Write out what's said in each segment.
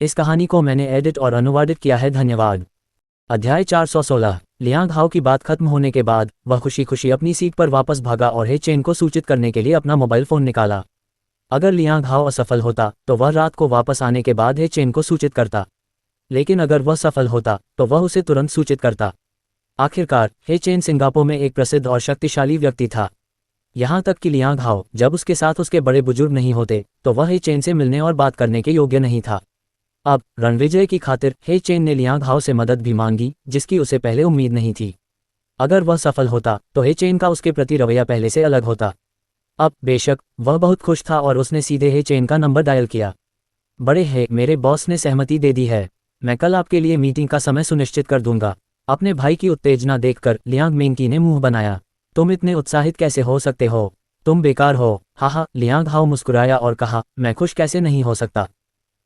इस कहानी को मैंने एडिट और अनुवादित किया है। धन्यवाद। अध्याय 416। लियांग हाओ की बात खत्म होने के बाद वह खुशी खुशी अपनी सीट पर वापस भागा और हे चेन को सूचित करने के लिए अपना मोबाइल फ़ोन निकाला। अगर लियांग हाओ असफल होता तो वह रात को वापस आने के बाद हे चेन को सूचित करता, लेकिन अगर वह सफल होता तो वह उसे तुरंत सूचित करता। आखिरकार हे चेन सिंगापुर में एक प्रसिद्ध और शक्तिशाली व्यक्ति था। यहाँ तक कि लियांग हाओ जब उसके साथ उसके बड़े बुजुर्ग नहीं होते तो वह हे चेन से मिलने और बात करने के योग्य नहीं था। अब रणविजय की खातिर हे चेन ने लियांग हाओ से मदद भी मांगी, जिसकी उसे पहले उम्मीद नहीं थी। अगर वह सफल होता तो हे चेन का उसके प्रति रवैया पहले से अलग होता। अब बेशक वह बहुत खुश था और उसने सीधे हे चेन का नंबर डायल किया। बड़े हे, मेरे बॉस ने सहमति दे दी है। मैं कल आपके लिए मीटिंग का समय सुनिश्चित कर दूंगा। अपने भाई की उत्तेजना देखकर लियांग मेंकी ने मुंह बनाया। तुम इतने उत्साहित कैसे हो सकते हो? तुम बेकार हो। हाँ, लियांग हाओ मुस्कुराया और कहा, मैं खुश कैसे नहीं हो सकता।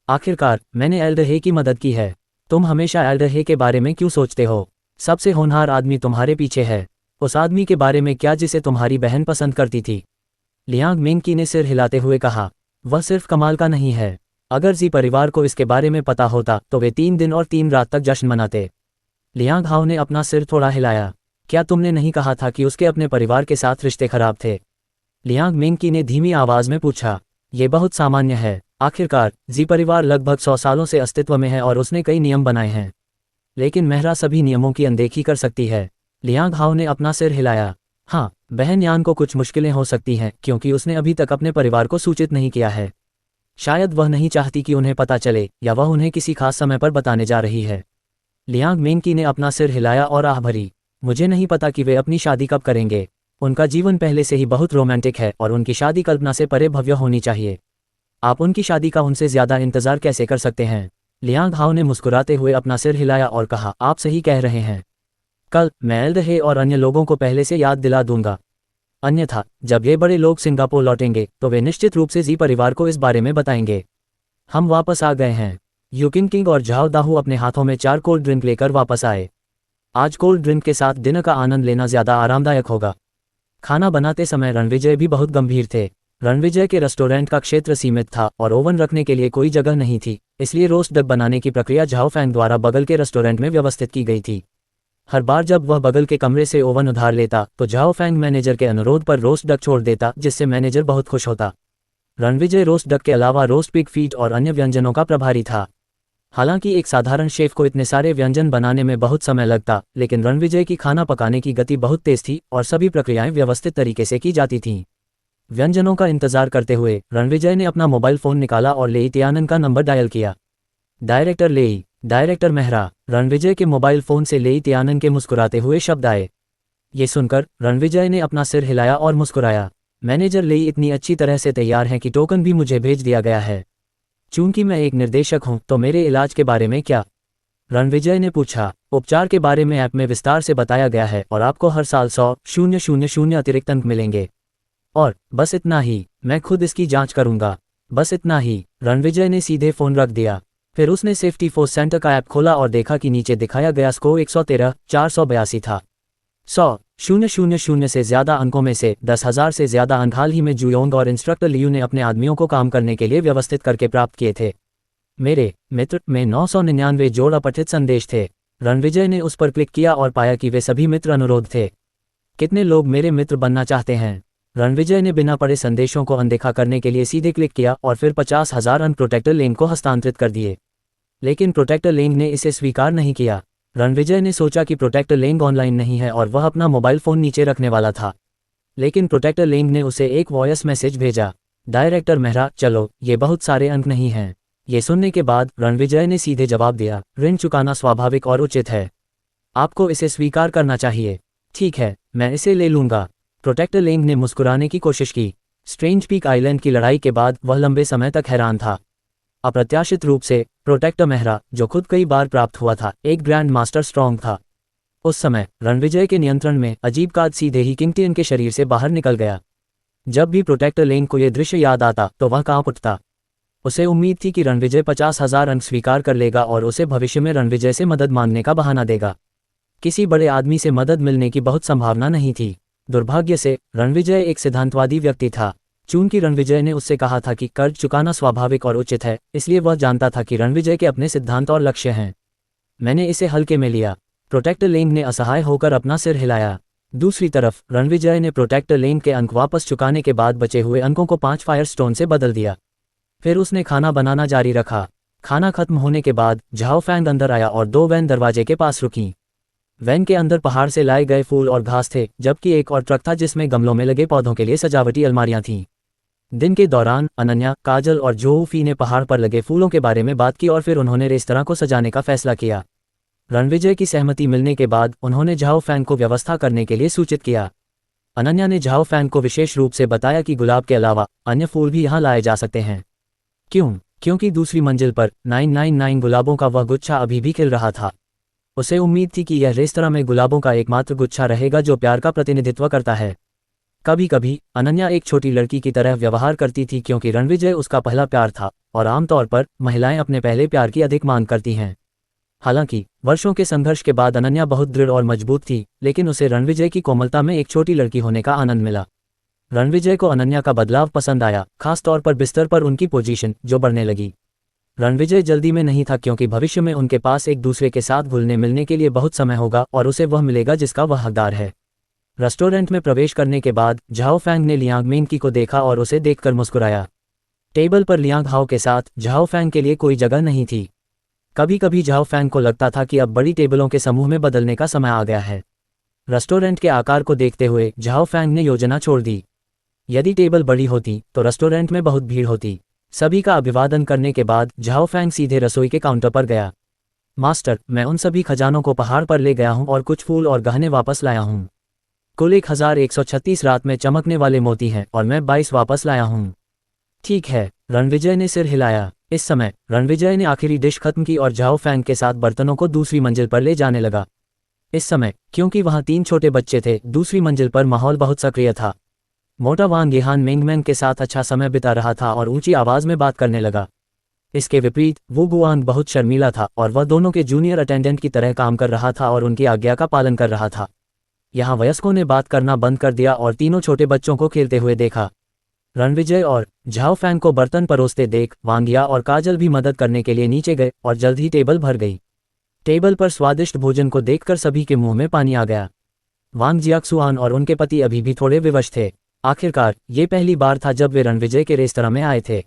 आखिरकार मैंने एल्डर हे की मदद की है। तुम हमेशा एल्डर हे के बारे में क्यों सोचते हो? सबसे होनहार आदमी तुम्हारे पीछे है। उस आदमी के बारे में क्या जिसे तुम्हारी बहन पसंद करती थी? लियांग मेंकी ने सिर हिलाते हुए कहा, वह सिर्फ कमाल का नहीं है। अगर जी परिवार को इसके बारे में पता होता तो वे 3 दिन और 3 रात तक जश्न मनाते। लियांग हाओ ने अपना सिर थोड़ा हिलाया। क्या तुमने नहीं कहा था कि उसके अपने परिवार के साथ रिश्ते खराब थे? लियांग मेंकी ने धीमी आवाज में पूछा। ये बहुत सामान्य है। आखिरकार जी परिवार लगभग 100 सालों से अस्तित्व में है और उसने कई नियम बनाए हैं, लेकिन मेहरा सभी नियमों की अनदेखी कर सकती है। लियांग हाओ ने अपना सिर हिलाया। हाँ, बहन यान को कुछ मुश्किलें हो सकती हैं क्योंकि उसने अभी तक अपने परिवार को सूचित नहीं किया है। शायद वह नहीं चाहती कि उन्हें पता चले या वह उन्हें किसी खास समय पर बताने जा रही है। लियांग मेंकी ने अपना सिर हिलाया और आह भरी। मुझे नहीं पता कि वे अपनी शादी कब करेंगे। उनका जीवन पहले से ही बहुत रोमांटिक है और उनकी शादी कल्पना से परे भव्य होनी चाहिए। आप उनकी शादी का उनसे ज्यादा इंतजार कैसे कर सकते हैं? लियांग हाओ ने मुस्कुराते हुए अपना सिर हिलाया और कहा, आप सही कह रहे हैं। कल मैं एल्डर हे और अन्य लोगों को पहले से याद दिला दूंगा। अन्यथा जब ये बड़े लोग सिंगापुर लौटेंगे तो वे निश्चित रूप से जी परिवार को इस बारे में बताएंगे। हम वापस आ गए हैं। यूकिन किंग और झाओ दाहू अपने हाथों में 4 कोल्ड ड्रिंक लेकर वापस आए। आज कोल्ड ड्रिंक के साथ डिनर का आनंद लेना ज्यादा आरामदायक होगा। खाना बनाते समय रणविजय भी बहुत गंभीर थे। रणविजय के रेस्टोरेंट का क्षेत्र सीमित था और ओवन रखने के लिए कोई जगह नहीं थी, इसलिए रोस्ट डक बनाने की प्रक्रिया झाओ फैंग द्वारा बगल के रेस्टोरेंट में व्यवस्थित की गई थी। हर बार जब वह बगल के कमरे से ओवन उधार लेता तो झाओ फैंग मैनेजर के अनुरोध पर रोस्ट डक छोड़ देता, जिससे मैनेजर बहुत खुश होता। रणविजय रोस्ट डक के अलावा रोस्ट पिग फीट और अन्य व्यंजनों का प्रभारी था। हालांकि एक साधारण शेफ को इतने सारे व्यंजन बनाने में बहुत समय लगता, लेकिन रणविजय की खाना पकाने की गति बहुत तेज थी और सभी प्रक्रियाएं व्यवस्थित तरीके से की जाती थीं। व्यंजनों का इंतजार करते हुए रणविजय ने अपना मोबाइल फोन निकाला और लेई तियानन का नंबर डायल किया। डायरेक्टर लेई, डायरेक्टर मेहरा। रणविजय के मोबाइल फोन से लेई तियानन के मुस्कुराते हुए शब्द आए। ये सुनकर रणविजय ने अपना सिर हिलाया और मुस्कुराया। मैनेजर लेई इतनी अच्छी तरह से तैयार हैं कि टोकन भी मुझे भेज दिया गया है। चूंकि मैं एक निर्देशक हूं तो मेरे इलाज के बारे में क्या? रणविजय ने पूछा। उपचार के बारे में ऐप में विस्तार से बताया गया है और आपको हर साल 100,000 अतिरिक्त अंक मिलेंगे। और बस इतना ही, मैं खुद इसकी जांच करूंगा। बस इतना ही। रणविजय ने सीधे फोन रख दिया। फिर उसने सेफ्टी फोर्स सेंटर का ऐप खोला और देखा कि नीचे दिखाया गया स्कोर 113,482 था। 100,000 से ज्यादा अंकों में से 10,000 से ज्यादा अंक हाल ही में जुयोंग और इंस्ट्रक्टर लियू ने अपने आदमियों को काम करने के लिए व्यवस्थित करके प्राप्त किए थे। मेरे मित्र में 999 जोड़ अपठित संदेश थे। रणविजय ने उस पर क्लिक किया और पाया कि वे सभी मित्र अनुरोध थे। कितने लोग मेरे मित्र बनना चाहते हैं? रणविजय ने बिना पढ़े संदेशों को अनदेखा करने के लिए सीधे क्लिक किया और फिर 50,000 अंक प्रोटेक्टर लेंग को हस्तांतरित कर दिए। लेकिन प्रोटेक्टर लेंग ने इसे स्वीकार नहीं किया। रणविजय ने सोचा कि प्रोटेक्टर लेंग ऑनलाइन नहीं है और वह अपना मोबाइल फोन नीचे रखने वाला था, लेकिन प्रोटेक्टर लेंग ने उसे एक वॉयस मैसेज भेजा। डायरेक्टर मेहरा, चलो, ये बहुत सारे अंक नहीं हैं। ये सुनने के बाद रणविजय ने सीधे जवाब दिया, ऋण चुकाना स्वाभाविक और उचित है। आपको इसे स्वीकार करना चाहिए। ठीक है, मैं इसे ले लूंगा। प्रोटेक्टर लेंग ने मुस्कुराने की कोशिश की। स्ट्रेंज पीक आइलैंड की लड़ाई के बाद वह लंबे समय तक हैरान था। अप्रत्याशित रूप से प्रोटेक्टर मेहरा, जो खुद कई बार प्राप्त हुआ था, एक ग्रैंड मास्टर स्ट्रॉन्ग था। उस समय रणविजय के नियंत्रण में अजीब काज सीधे ही किंगटियन के शरीर से बाहर निकल गया। जब भी प्रोटेक्टर लेंग को यह दृश्य याद आता तो वह कांप उठता। उसे उम्मीद थी कि रणविजय 50,000 अंक स्वीकार कर लेगा और उसे भविष्य में रणविजय से मदद मांगने का बहाना देगा। किसी बड़े आदमी से मदद मिलने की बहुत संभावना नहीं थी। दुर्भाग्य से रणविजय एक सिद्धांतवादी व्यक्ति था। चूंकि रणविजय ने उससे कहा था कि कर्ज चुकाना स्वाभाविक और उचित है, इसलिए वह जानता था कि रणविजय के अपने सिद्धांत और लक्ष्य हैं। मैंने इसे हल्के में लिया। प्रोटेक्टर लेंग ने असहाय होकर अपना सिर हिलाया। दूसरी तरफ रणविजय ने प्रोटेक्टर लेंग के अंक वापस चुकाने के बाद बचे हुए अंकों को 5 फायर स्टोन से बदल दिया। फिर उसने खाना बनाना जारी रखा। खाना खत्म होने के बाद झाओ फैंग अंदर आया और 2 वैन दरवाजे के पास रुकीं। वैन के अंदर पहाड़ से लाए गए फूल और घास थे, जबकि एक और ट्रक था जिसमें गमलों में लगे पौधों के लिए सजावटी अलमारियां थीं। दिन के दौरान अनन्या, काजल और जोहूफी ने पहाड़ पर लगे फूलों के बारे में बात की और फिर उन्होंने रेस्तरां को सजाने का फैसला किया। रणविजय की सहमति मिलने के बाद उन्होंने झाओ फैंग को व्यवस्था करने के लिए सूचित किया। अनन्या ने झाओ फैंग को विशेष रूप से बताया कि गुलाब के अलावा अन्य फूल भी यहाँ लाए जा सकते हैं। क्योंकि दूसरी मंजिल पर 999 गुलाबों का वह गुच्छा अभी भी खिल रहा था। उसे उम्मीद थी कि यह रेस्तरां में गुलाबों का एकमात्र गुच्छा रहेगा जो प्यार का प्रतिनिधित्व करता है। कभी कभी अनन्या एक छोटी लड़की की तरह व्यवहार करती थी क्योंकि रणविजय उसका पहला प्यार था और आमतौर पर महिलाएं अपने पहले प्यार की अधिक मांग करती हैं। हालांकि वर्षों के संघर्ष के बाद अनन्या बहुत दृढ़ और मजबूत थी, लेकिन उसे रणविजय की कोमलता में एक छोटी लड़की होने का आनंद मिला। रणविजय को अनन्या का बदलाव पसंद आया, खासतौर पर बिस्तर पर उनकी पोजीशन जो बढ़ने लगी। रणविजय जल्दी में नहीं था क्योंकि भविष्य में उनके पास एक दूसरे के साथ घुलने मिलने के लिए बहुत समय होगा और उसे वह मिलेगा जिसका वह हकदार है। रेस्टोरेंट में प्रवेश करने के बाद झाओ फैंग ने लियांग मिंग को देखा और उसे देखकर मुस्कुराया। टेबल पर लियांग हाओ के साथ झाओ फैंग के लिए कोई जगह नहीं थी। कभी कभी झाओ फैंग को लगता था कि अब बड़ी टेबलों के समूह में बदलने का समय आ गया है। रेस्टोरेंट के आकार को देखते हुए झाओ फैंग ने योजना छोड़ दी। यदि टेबल बड़ी होती तो रेस्टोरेंट में बहुत भीड़ होती। सभी का अभिवादन करने के बाद झाओ फैंग सीधे रसोई के काउंटर पर गया। मास्टर, मैं उन सभी खजानों को पहाड़ पर ले गया हूं और कुछ फूल और गहने वापस लाया हूं। कुल 1136 रात में चमकने वाले मोती हैं और मैं 22 वापस लाया हूं। ठीक है, रणविजय ने सिर हिलाया। इस समय रणविजय ने आखिरी डिश खत्म की और झाओ फैंग के साथ बर्तनों को दूसरी मंजिल पर ले जाने लगा। इस समय क्योंकि वहां 3 छोटे बच्चे थे, दूसरी मंजिल पर माहौल बहुत सक्रिय था। मोटा वांग येहान मिंगमैन के साथ अच्छा समय बिता रहा था और ऊंची आवाज में बात करने लगा। इसके विपरीत वू गुआंग बहुत शर्मीला था और वह दोनों के जूनियर अटेंडेंट की तरह काम कर रहा था और उनकी आज्ञा का पालन कर रहा था। यहाँ वयस्कों ने बात करना बंद कर दिया और तीनों छोटे बच्चों को खेलते हुए देखा। रणविजय और झाओ फैंग को बर्तन परोसते देख वांगिया और काजल भी मदद करने के लिए नीचे गए और जल्द ही टेबल भर गई। टेबल पर स्वादिष्ट भोजन को देखकर सभी के मुंह में पानी आ गया। वांग जियाक्सुआन और उनके पति अभी भी थोड़े विवश थे। आखिरकार ये पहली बार था जब वे रणविजय के रेस्तरां में आए थे।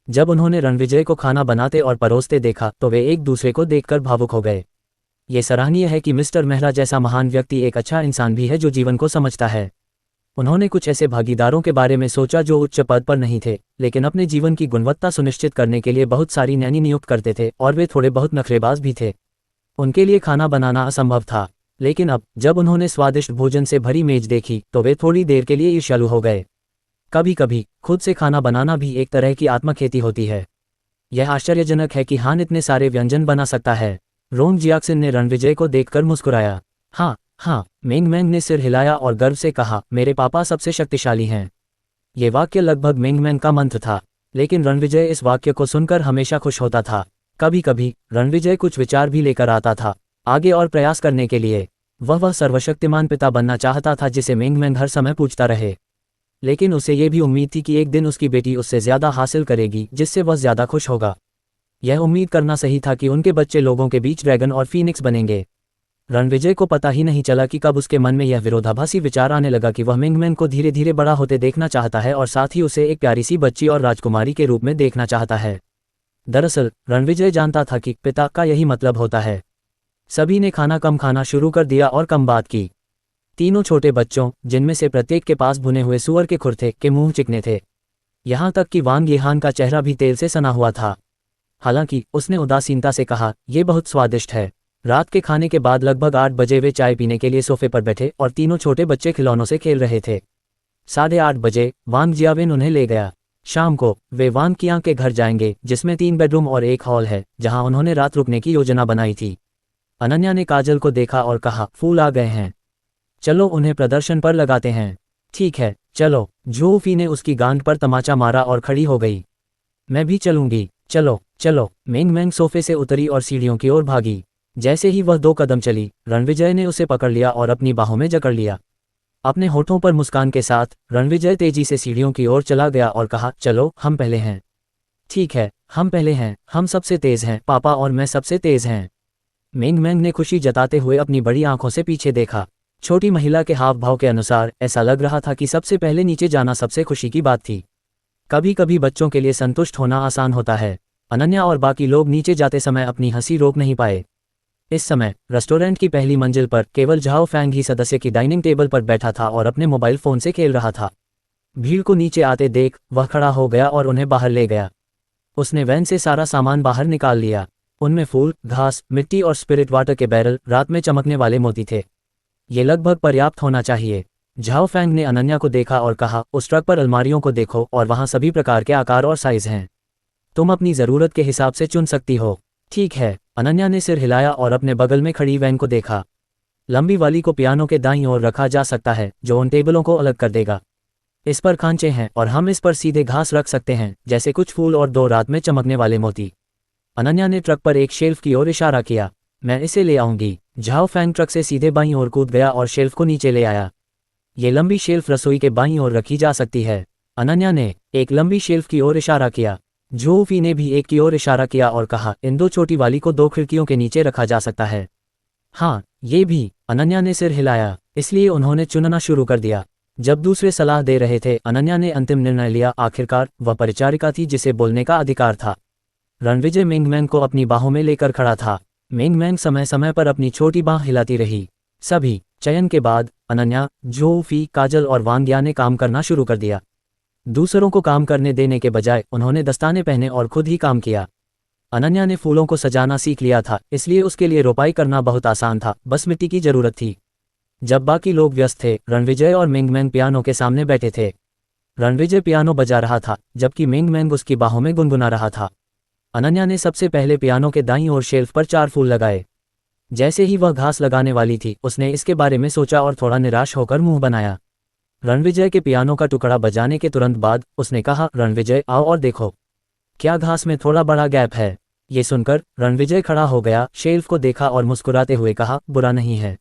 जब उन्होंने रणविजय को खाना बनाते और परोसते देखा तो वे एक दूसरे को देखकर भावुक हो गए। ये सराहनीय है कि मिस्टर मेहरा जैसा महान व्यक्ति एक अच्छा इंसान भी है जो जीवन को समझता है। उन्होंने कुछ ऐसे भागीदारों के बारे में सोचा जो उच्च पद पर नहीं थे, लेकिन अपने जीवन की गुणवत्ता सुनिश्चित करने के लिए बहुत सारी नैनी नियुक्त करते थे और वे थोड़े बहुत नखरेबाज भी थे। उनके लिए खाना बनाना असंभव था, लेकिन अब जब उन्होंने स्वादिष्ट भोजन से भरी मेज देखी तो वे थोड़ी देर के लिए ईर्ष्यालु हो गए। कभी कभी खुद से खाना बनाना भी एक तरह की आत्मखेती होती है। यह आश्चर्यजनक है कि हान इतने सारे व्यंजन बना सकता है। रोंग जियाक्सिन ने रणविजय को देखकर मुस्कुराया। हाँ, मिंगमैन ने सिर हिलाया और गर्व से कहा, मेरे पापा सबसे शक्तिशाली हैं। ये वाक्य लगभग मिंगमैन का मंत्र था, लेकिन रणविजय इस वाक्य को सुनकर हमेशा खुश होता था। कभी कभी रणविजय कुछ विचार भी लेकर आता था आगे और प्रयास करने के लिए। वह सर्वशक्तिमान पिता बनना चाहता था जिसे मिंगमैन हर समय पूछता रहे, लेकिन उसे ये भी उम्मीद थी कि एक दिन उसकी बेटी उससे ज्यादा हासिल करेगी जिससे वह ज्यादा खुश होगा। यह उम्मीद करना सही था कि उनके बच्चे लोगों के बीच ड्रैगन और फीनिक्स बनेंगे। रणविजय को पता ही नहीं चला कि कब उसके मन में यह विरोधाभासी विचार आने लगा कि वह मिंगमैन को धीरे धीरे बड़ा होते देखना चाहता है और साथ ही उसे एक प्यारी सी बच्ची और राजकुमारी के रूप में देखना चाहता है। दरअसल रणविजय जानता था कि पिता का यही मतलब होता है। सभी ने खाना कम खाना शुरू कर दिया और कम बात की। तीनों छोटे बच्चों, जिनमें से प्रत्येक के पास भुने हुए सूअर के खुर थे, के मुंह चिकने थे। यहाँ तक कि वांग येहान का चेहरा भी तेल से सना हुआ था। हालांकि उसने उदासीनता से कहा, यह बहुत स्वादिष्ट है। रात के खाने के बाद लगभग 8 बजे वे चाय पीने के लिए सोफे पर बैठे और तीनों छोटे बच्चे खिलौनों से खेल रहे थे। 8:30 बजे वांग जियाविन उन्हें ले गया। शाम को वे वांग कियांग के घर जाएंगे जिसमें 3 बेडरूम और एक हॉल है, जहां उन्होंने रात रुकने की योजना बनाई थी। अनन्या ने काजल को देखा और कहा, फूल आ गए हैं, चलो उन्हें प्रदर्शन पर लगाते हैं। ठीक है, चलो। जोहूफी ने उसकी गांड पर तमाचा मारा और खड़ी हो गई। मैं भी चलूंगी, चलो चलो। मिंगमैन सोफे से उतरी और सीढ़ियों की ओर भागी। जैसे ही वह 2 कदम चली, रणविजय ने उसे पकड़ लिया और अपनी बाहों में जकड़ लिया। अपने होठों पर मुस्कान के साथ रणविजय तेजी से सीढ़ियों की ओर चला गया और कहा, चलो हम पहले हैं। ठीक है, हम पहले हैं, हम सबसे तेज हैं, पापा और मैं सबसे तेज हैं। मिंग मैंग ने खुशी जताते हुए अपनी बड़ी आंखों से पीछे देखा। छोटी महिला के हाव भाव के अनुसार ऐसा लग रहा था कि सबसे पहले नीचे जाना सबसे खुशी की बात थी। कभी कभी बच्चों के लिए संतुष्ट होना आसान होता है। अनन्या और बाकी लोग नीचे जाते समय अपनी हंसी रोक नहीं पाए। इस समय रेस्टोरेंट की पहली मंजिल पर केवल झाओ फैंग ही सदस्य की डाइनिंग टेबल पर बैठा था और अपने मोबाइल फोन से खेल रहा था। भीड़ को नीचे आते देख वह खड़ा हो गया और उन्हें बाहर ले गया। उसने वैन से सारा सामान बाहर निकाल लिया। उनमें फूल, घास, मिट्टी और स्पिरिट वाटर के बैरल, रात में चमकने वाले मोती थे। ये लगभग पर्याप्त होना चाहिए। झाओ फैंग ने अनन्या को देखा और कहा, उस ट्रक पर अलमारियों को देखो और वहाँ सभी प्रकार के आकार और साइज हैं। तुम अपनी ज़रूरत के हिसाब से चुन सकती हो। ठीक है, अनन्या ने सिर हिलाया और अपने बगल में खड़ी वैन को देखा। लंबी वाली को पियानो के दाईं ओर रखा जा सकता है, जो उन टेबलों को अलग कर देगा। इस पर खांचे हैं और हम इस पर सीधे घास रख सकते हैं, जैसे कुछ फूल और 2 रात में चमकने वाले मोती। अनन्या ने ट्रक पर एक शेल्फ की ओर इशारा किया। मैं इसे ले आऊंगी। झाओ फैंग ट्रक से सीधे बाईं ओर कूद गया और शेल्फ को नीचे ले आया। ये लंबी शेल्फ रसोई के बाईं ओर रखी जा सकती है। अनन्या ने एक लंबी शेल्फ की ओर इशारा किया। झो फी ने भी एक की ओर इशारा किया और कहा, इन 2 छोटी वाली को 2 खिड़कियों के नीचे रखा जा सकता है। हाँ, ये भी। अनन्या ने सिर हिलाया। इसलिए उन्होंने चुनना शुरू कर दिया। जब दूसरे सलाह दे रहे थे, अनन्या ने अंतिम निर्णय लिया। आखिरकार वह परिचारिका थी जिसे बोलने का अधिकार था। रणविजय मिंग मैंग को अपनी बाहों में लेकर खड़ा था। मिंग मैंग समय समय पर अपनी छोटी बाँह हिलाती रही। सभी चयन के बाद अनन्या, झो फी, काजल और वांग या ने काम करना शुरू कर दिया। दूसरों को काम करने देने के बजाय उन्होंने दस्ताने पहने और खुद ही काम किया। अनन्या ने फूलों को सजाना सीख लिया था, इसलिए उसके लिए रोपाई करना बहुत आसान था, बस मिट्टी की जरूरत थी। जब बाकी लोग व्यस्त थे, रणविजय और मिंग मैंग पियानो के सामने बैठे थे। रणविजय पियानो बजा रहा था, जबकि मिंग मैंग उसकी बाहों में गुनगुना रहा था। अनन्या ने सबसे पहले पियानो के दाईं ओर शेल्फ पर 4 फूल लगाए। जैसे ही वह घास लगाने वाली थी, उसने इसके बारे में सोचा और थोड़ा निराश होकर मुंह बनाया। रणविजय के पियानो का टुकड़ा बजाने के तुरंत बाद उसने कहा, रणविजय आओ और देखो, क्या घास में थोड़ा बड़ा गैप है। ये सुनकर रणविजय खड़ा हो गया, शेल्फ को देखा और मुस्कुराते हुए कहा, बुरा नहीं है,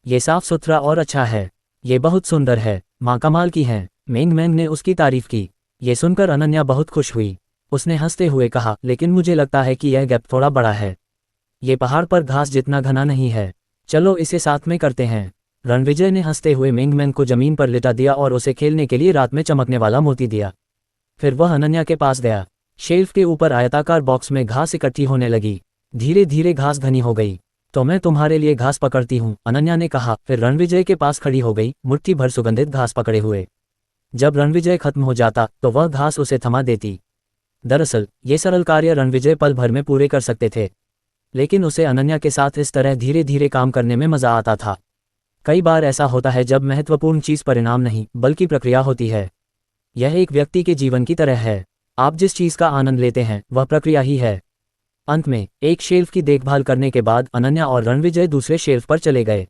ये साफ सुथरा और अच्छा है, ये बहुत सुंदर है, माँ कमाल की है। मिंग मैंग ने उसकी तारीफ की। ये सुनकर अनन्या बहुत खुश हुई। उसने हंसते हुए कहा, लेकिन मुझे लगता है कि यह गैप थोड़ा बड़ा है। ये पहाड़ पर घास जितना घना नहीं है, चलो इसे साथ में करते हैं। रणविजय ने हंसते हुए मिंग मैंग को जमीन पर लिटा दिया और उसे खेलने के लिए रात में चमकने वाला मोती दिया। फिर वह अनन्या के पास गया। शेल्फ के ऊपर आयताकार बॉक्स में घास इकट्ठी होने लगी। धीरे धीरे घास घनी हो गई। तो मैं तुम्हारे लिए घास पकड़ती हूँ, अनन्या ने कहा। फिर रणविजय के पास खड़ी हो गई, मुट्ठी भर सुगंधित घास पकड़े हुए। जब रणविजय खत्म हो जाता तो वह घास उसे थमा देती। दरअसल ये सरल कार्य रणविजय पल भर में पूरे कर सकते थे, लेकिन उसे अनन्या के साथ इस तरह धीरे धीरे काम करने में मजा आता था। कई बार ऐसा होता है जब महत्वपूर्ण चीज परिणाम नहीं बल्कि प्रक्रिया होती है। यह एक व्यक्ति के जीवन की तरह है। आप जिस चीज का आनंद लेते हैं वह प्रक्रिया ही है। अंत में एक शेल्फ की देखभाल करने के बाद अनन्या और रणविजय दूसरे शेल्फ पर चले गए।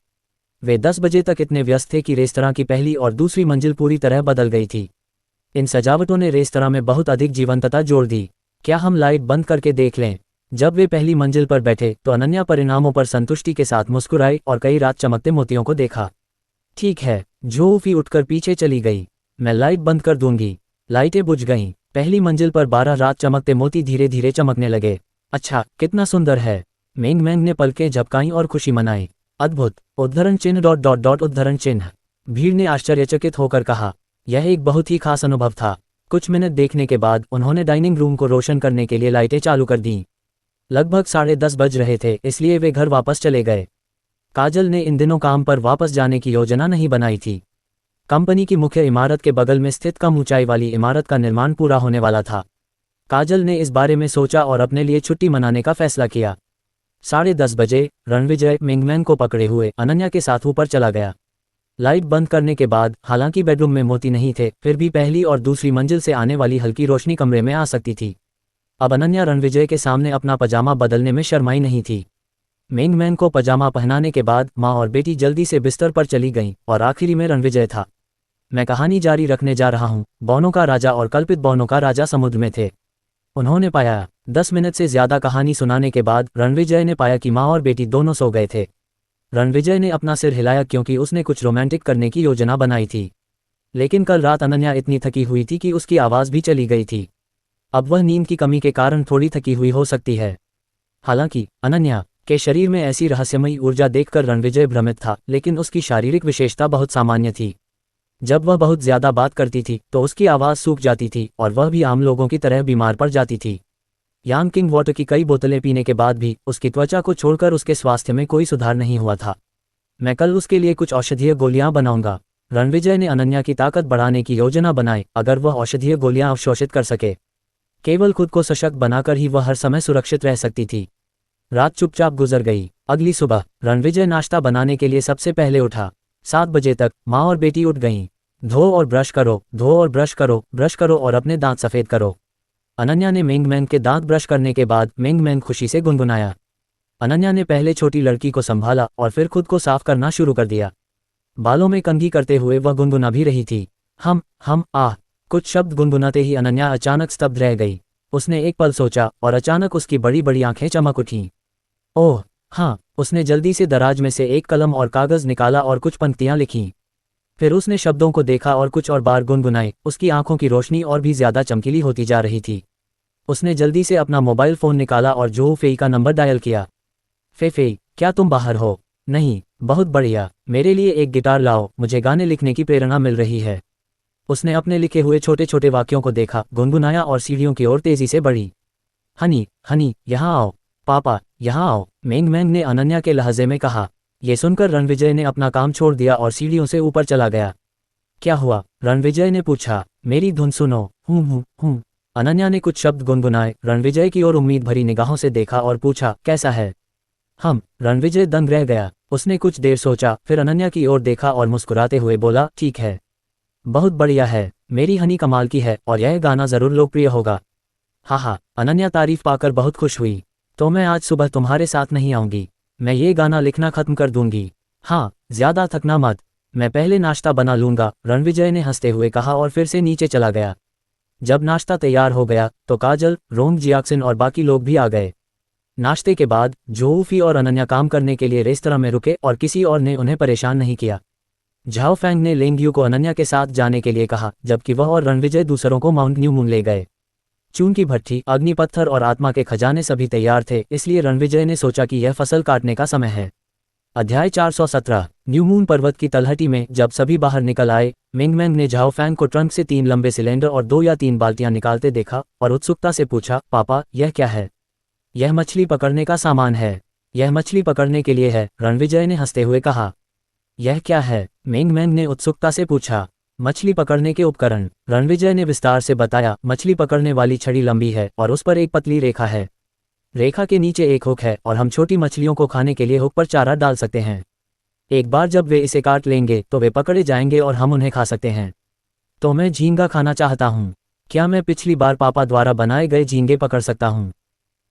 वे 10 बजे तक इतने व्यस्त थे कि रेस्तरां की पहली और दूसरी मंजिल पूरी तरह बदल गई थी। इन सजावटों ने रेस्तरां में बहुत अधिक जीवंतता जोड़ दी। क्या हम लाइट बंद करके देख लें? जब वे पहली मंजिल पर बैठे तो अनन्या परिणामों पर संतुष्टि के साथ मुस्कुराई और कई रात चमकते मोतियों को देखा। ठीक है, झो फी उठकर पीछे चली गई। मैं लाइट बंद कर दूंगी। लाइटें बुझ गईं। पहली मंजिल पर 12 रात चमकते मोती धीरे धीरे चमकने लगे। अच्छा, कितना सुंदर है। मिंग मैंग ने पलकें झपकाईं और खुशी मनाई। अद्भुत! उद्धरण चिन्ह ... उद्धरण चिन्ह। भीड़ ने आश्चर्यचकित होकर कहा। यह एक बहुत ही खास अनुभव था। कुछ मिनट देखने के बाद उन्होंने डाइनिंग रूम को रोशन करने के लिए लाइटें चालू कर दीं। लगभग 10:30 बज रहे थे, इसलिए वे घर वापस चले गए। काजल ने इन दिनों काम पर वापस जाने की योजना नहीं बनाई थी। कंपनी की मुख्य इमारत के बगल में स्थित कम ऊंचाई वाली इमारत का निर्माण पूरा होने वाला था। काजल ने इस बारे में सोचा और अपने लिए छुट्टी मनाने का फैसला किया। 10:30 बजे रणविजय मिंग मैंग को पकड़े हुए अनन्या के साथ ऊपर चला गया। लाइट बंद करने के बाद हालांकि बेडरूम में मोती नहीं थे, फिर भी पहली और दूसरी मंजिल से आने वाली हल्की रोशनी कमरे में आ सकती थी। अब अनन्या रणविजय के सामने अपना पजामा बदलने में शर्माई नहीं थी। मिंग मैंग को पजामा पहनाने के बाद माँ और बेटी जल्दी से बिस्तर पर चली गईं और आखिरी में रणविजय था। मैं कहानी जारी रखने जा रहा हूँ। बौनों का राजा और कल्पित बौनों का राजा समुद्र में थे। उन्होंने पाया 10 मिनट से ज्यादा कहानी सुनाने के बाद रणविजय ने पाया कि माँ और बेटी दोनों सो गए थे। रणविजय ने अपना सिर हिलाया क्योंकि उसने कुछ रोमांटिक करने की योजना बनाई थी। लेकिन कल रात अनन्या इतनी थकी हुई थी कि उसकी आवाज़ भी चली गई थी। अब वह नींद की कमी के कारण थोड़ी थकी हुई हो सकती है। हालांकि अनन्या के शरीर में ऐसी रहस्यमयी ऊर्जा देखकर रणविजय भ्रमित था, लेकिन उसकी शारीरिक विशेषता बहुत सामान्य थी। जब वह बहुत ज़्यादा बात करती थी तो उसकी आवाज़ सूख जाती थी और वह भी आम लोगों की तरह बीमार पड़ जाती थी। यांग किंग वाटर की कई बोतलें पीने के बाद भी उसकी त्वचा को छोड़कर उसके स्वास्थ्य में कोई सुधार नहीं हुआ था। मैं कल उसके लिए कुछ औषधीय गोलियां बनाऊंगा। रणविजय ने अनन्या की ताकत बढ़ाने की योजना बनाई। अगर वह औषधीय गोलियां अवशोषित कर सके, केवल खुद को सशक्त बनाकर ही वह हर समय सुरक्षित रह सकती थी। रात चुपचाप गुजर गई। अगली सुबह रणविजय नाश्ता बनाने के लिए सबसे पहले उठा। 7 बजे तक माँ और बेटी उठ गईं। धो और ब्रश करो, धो और ब्रश करो और अपने दांत सफ़ेद करो। अनन्या ने मेंगमैन के दांत ब्रश करने के बाद मेंगमैन खुशी से गुनगुनाया। अनन्या ने पहले छोटी लड़की को संभाला और फिर खुद को साफ करना शुरू कर दिया। बालों में कंघी करते हुए वह गुनगुना भी रही थी। हम आह। कुछ शब्द गुनगुनाते ही अनन्या अचानक स्तब्ध रह गई। उसने एक पल सोचा और अचानक उसकी बड़ी बड़ी आंखें चमक उठीं। ओह हाँ, उसने जल्दी से दराज में से एक कलम और कागज़ निकाला और कुछ पंक्तियां लिखीं। फिर उसने शब्दों को देखा और कुछ और बार गुनगुनाए। उसकी आंखों की रोशनी और भी ज़्यादा चमकीली होती जा रही थी। उसने जल्दी से अपना मोबाइल फ़ोन निकाला और जो फेई का नंबर डायल किया। फेई, क्या तुम बाहर हो? नहीं, बहुत बढ़िया, मेरे लिए एक गिटार लाओ, मुझे गाने लिखने की प्रेरणा मिल रही है। उसने अपने लिखे हुए छोटे छोटे वाक्यों को देखा, गुनगुनाया और सीढ़ियों की ओर तेजी से बढ़ी। हनी, यहाँ आओ। पापा, यहाँ आओ, मेंगमैन ने अनन्या के लहजे में कहा। ये सुनकर रणविजय ने अपना काम छोड़ दिया और सीढ़ियों से ऊपर चला गया। क्या हुआ? रणविजय ने पूछा। मेरी धुन सुनो। हूँ। अनन्या ने कुछ शब्द गुनगुनाए, रणविजय की ओर उम्मीद भरी निगाहों से देखा और पूछा, कैसा है? रणविजय दंग रह गया। उसने कुछ देर सोचा, फिर अनन्या की ओर देखा और मुस्कुराते हुए बोला, ठीक है, बहुत बढ़िया है, मेरी हनी कमाल की है और यह गाना ज़रूर लोकप्रिय होगा। हाँ, अनन्या तारीफ पाकर बहुत खुश हुई। तो मैं आज सुबह तुम्हारे साथ नहीं आऊँगी, मैं ये गाना लिखना खत्म कर दूंगी। हाँ, ज़्यादा थकना मत, मैं पहले नाश्ता बना लूँगा, रणविजय ने हंसते हुए कहा और फिर से नीचे चला गया। जब नाश्ता तैयार हो गया तो काजल, रोंग जियाक्सिन और बाकी लोग भी आ गए। नाश्ते के बाद जोऊफी और अनन्या काम करने के लिए रेस्तरां में रुके और किसी और ने उन्हें परेशान नहीं किया। झाओ फैंग ने लेंगयू को अनन्या के साथ जाने के लिए कहा, जबकि वह और रणविजय दूसरों को माउंट न्यू मून ले गए। चून की भट्ठी, अग्निपत्थर और आत्मा के खजाने सभी तैयार थे, इसलिए रणविजय ने सोचा कि यह फसल काटने का समय है। अध्याय 417। न्यू मून पर्वत की तलहटी में जब सभी बाहर निकल आए, मेंगमैन ने झाओ फैंग को ट्रंक से 3 लंबे सिलेंडर और 2 या 3 बाल्टियां निकालते देखा और उत्सुकता से पूछा, पापा, यह क्या है? यह मछली पकड़ने का सामान है। यह मछली पकड़ने के लिए है, रणविजय ने हंसते हुए कहा। यह क्या है? मेंगमैन ने उत्सुकता से पूछा। मछली पकड़ने के उपकरण, रणविजय ने विस्तार से बताया। मछली पकड़ने वाली छड़ी लंबी है और उस पर एक पतली रेखा है। रेखा के नीचे एक हुक है और हम छोटी मछलियों को खाने के लिए हुक पर चारा डाल सकते हैं। एक बार जब वे इसे काट लेंगे तो वे पकड़े जाएंगे और हम उन्हें खा सकते हैं। तो मैं झींगा खाना चाहता हूँ। क्या मैं पिछली बार पापा द्वारा बनाए गए झींगे पकड़ सकता हूँ?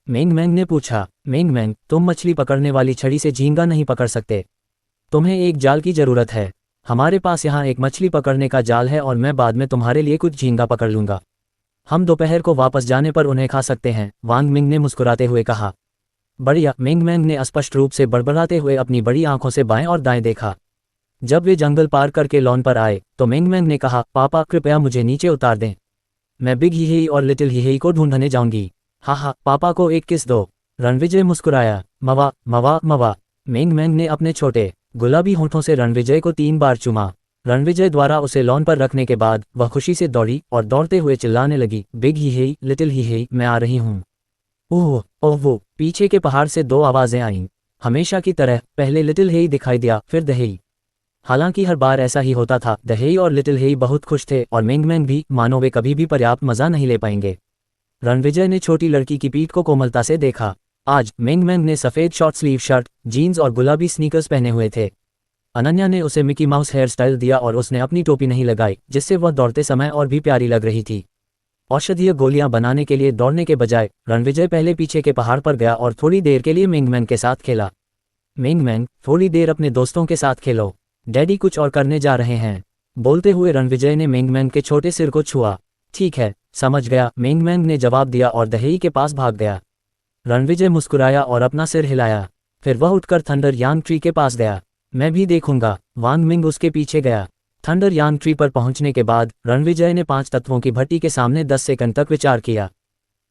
मेंगमैन ने पूछा। मेंगमैन, तुम मछली पकड़ने वाली छड़ी से झींगा नहीं पकड़ सकते। तुम्हें एक जाल की ज़रूरत है। हमारे पास यहाँ एक मछली पकड़ने का जाल है और मैं बाद में तुम्हारे लिए कुछ झींगा पकड़ लूँगा। हम दोपहर को वापस जाने पर उन्हें खा सकते हैं, वांग मिंग ने मुस्कुराते हुए कहा। बढ़िया, मेंगमैन ने स्पष्ट रूप से बड़बड़ाते हुए अपनी बड़ी आंखों से बाएं और दाएं देखा। जब वे जंगल पार करके लॉन पर आए तो मेंगमैन ने कहा, पापा कृपया मुझे नीचे उतार दें, मैं बिग हिहेई और लिटिल हिहेई को ढूंढने जाऊंगी। हाँ, पापा को एक किस दो। रणविजय मुस्कुराया। मवा। मेंगमैन ने अपने छोटे गुलाबी होंठों से रणविजय को 3 बार चूमा। रणविजय द्वारा उसे लॉन पर रखने के बाद वह खुशी से दौड़ी और दौड़ते हुए चिल्लाने लगी, बिग हिहेई, लिटिल हिहेई, मैं आ रही हूँ। ओह वो, पीछे के पहाड़ से 2 आवाज़ें आईं। हमेशा की तरह पहले लिटिल हेई दिखाई दिया, फिर दहेई। हालांकि हर बार ऐसा ही होता था, दहेई और लिटिल हेई बहुत खुश थे और मेंगमैन भी, मानो वे कभी भी पर्याप्त मज़ा नहीं ले पाएंगे। रणविजय ने छोटी लड़की की पीठ को कोमलता से देखा। आज मेंगमैन ने सफ़ेद शॉर्ट स्लीव शर्ट, जीन्स और गुलाबी स्नीकर्स पहने हुए थे। अनन्या ने उसे मिकी माउस हेयर स्टाइल दिया और उसने अपनी टोपी नहीं लगाई, जिससे वह दौड़ते समय और भी प्यारी लग रही थी। औषधीय गोलियां बनाने के लिए दौड़ने के बजाय रणविजय पहले पीछे के पहाड़ पर गया और थोड़ी देर के लिए मेंगमैन के साथ खेला। मेंगमैन, थोड़ी देर अपने दोस्तों के साथ खेलो, डैडी कुछ और करने जा रहे हैं। बोलते हुए रणविजय ने मेंगमैन के छोटे सिर को छुआ। ठीक है, समझ गया, मेंगमैन ने जवाब दिया और दहेई के पास भाग गया। रणविजय मुस्कुराया और अपना सिर हिलाया। फिर वह उठकर थंडर यांग ट्री के पास गया। मैं भी देखूंगा, वांग मिंग उसके पीछे गया। थंडर यांग ट्री पर पहुंचने के बाद रणविजय ने 5 तत्वों की भट्टी के सामने 10 सेकंड तक विचार किया।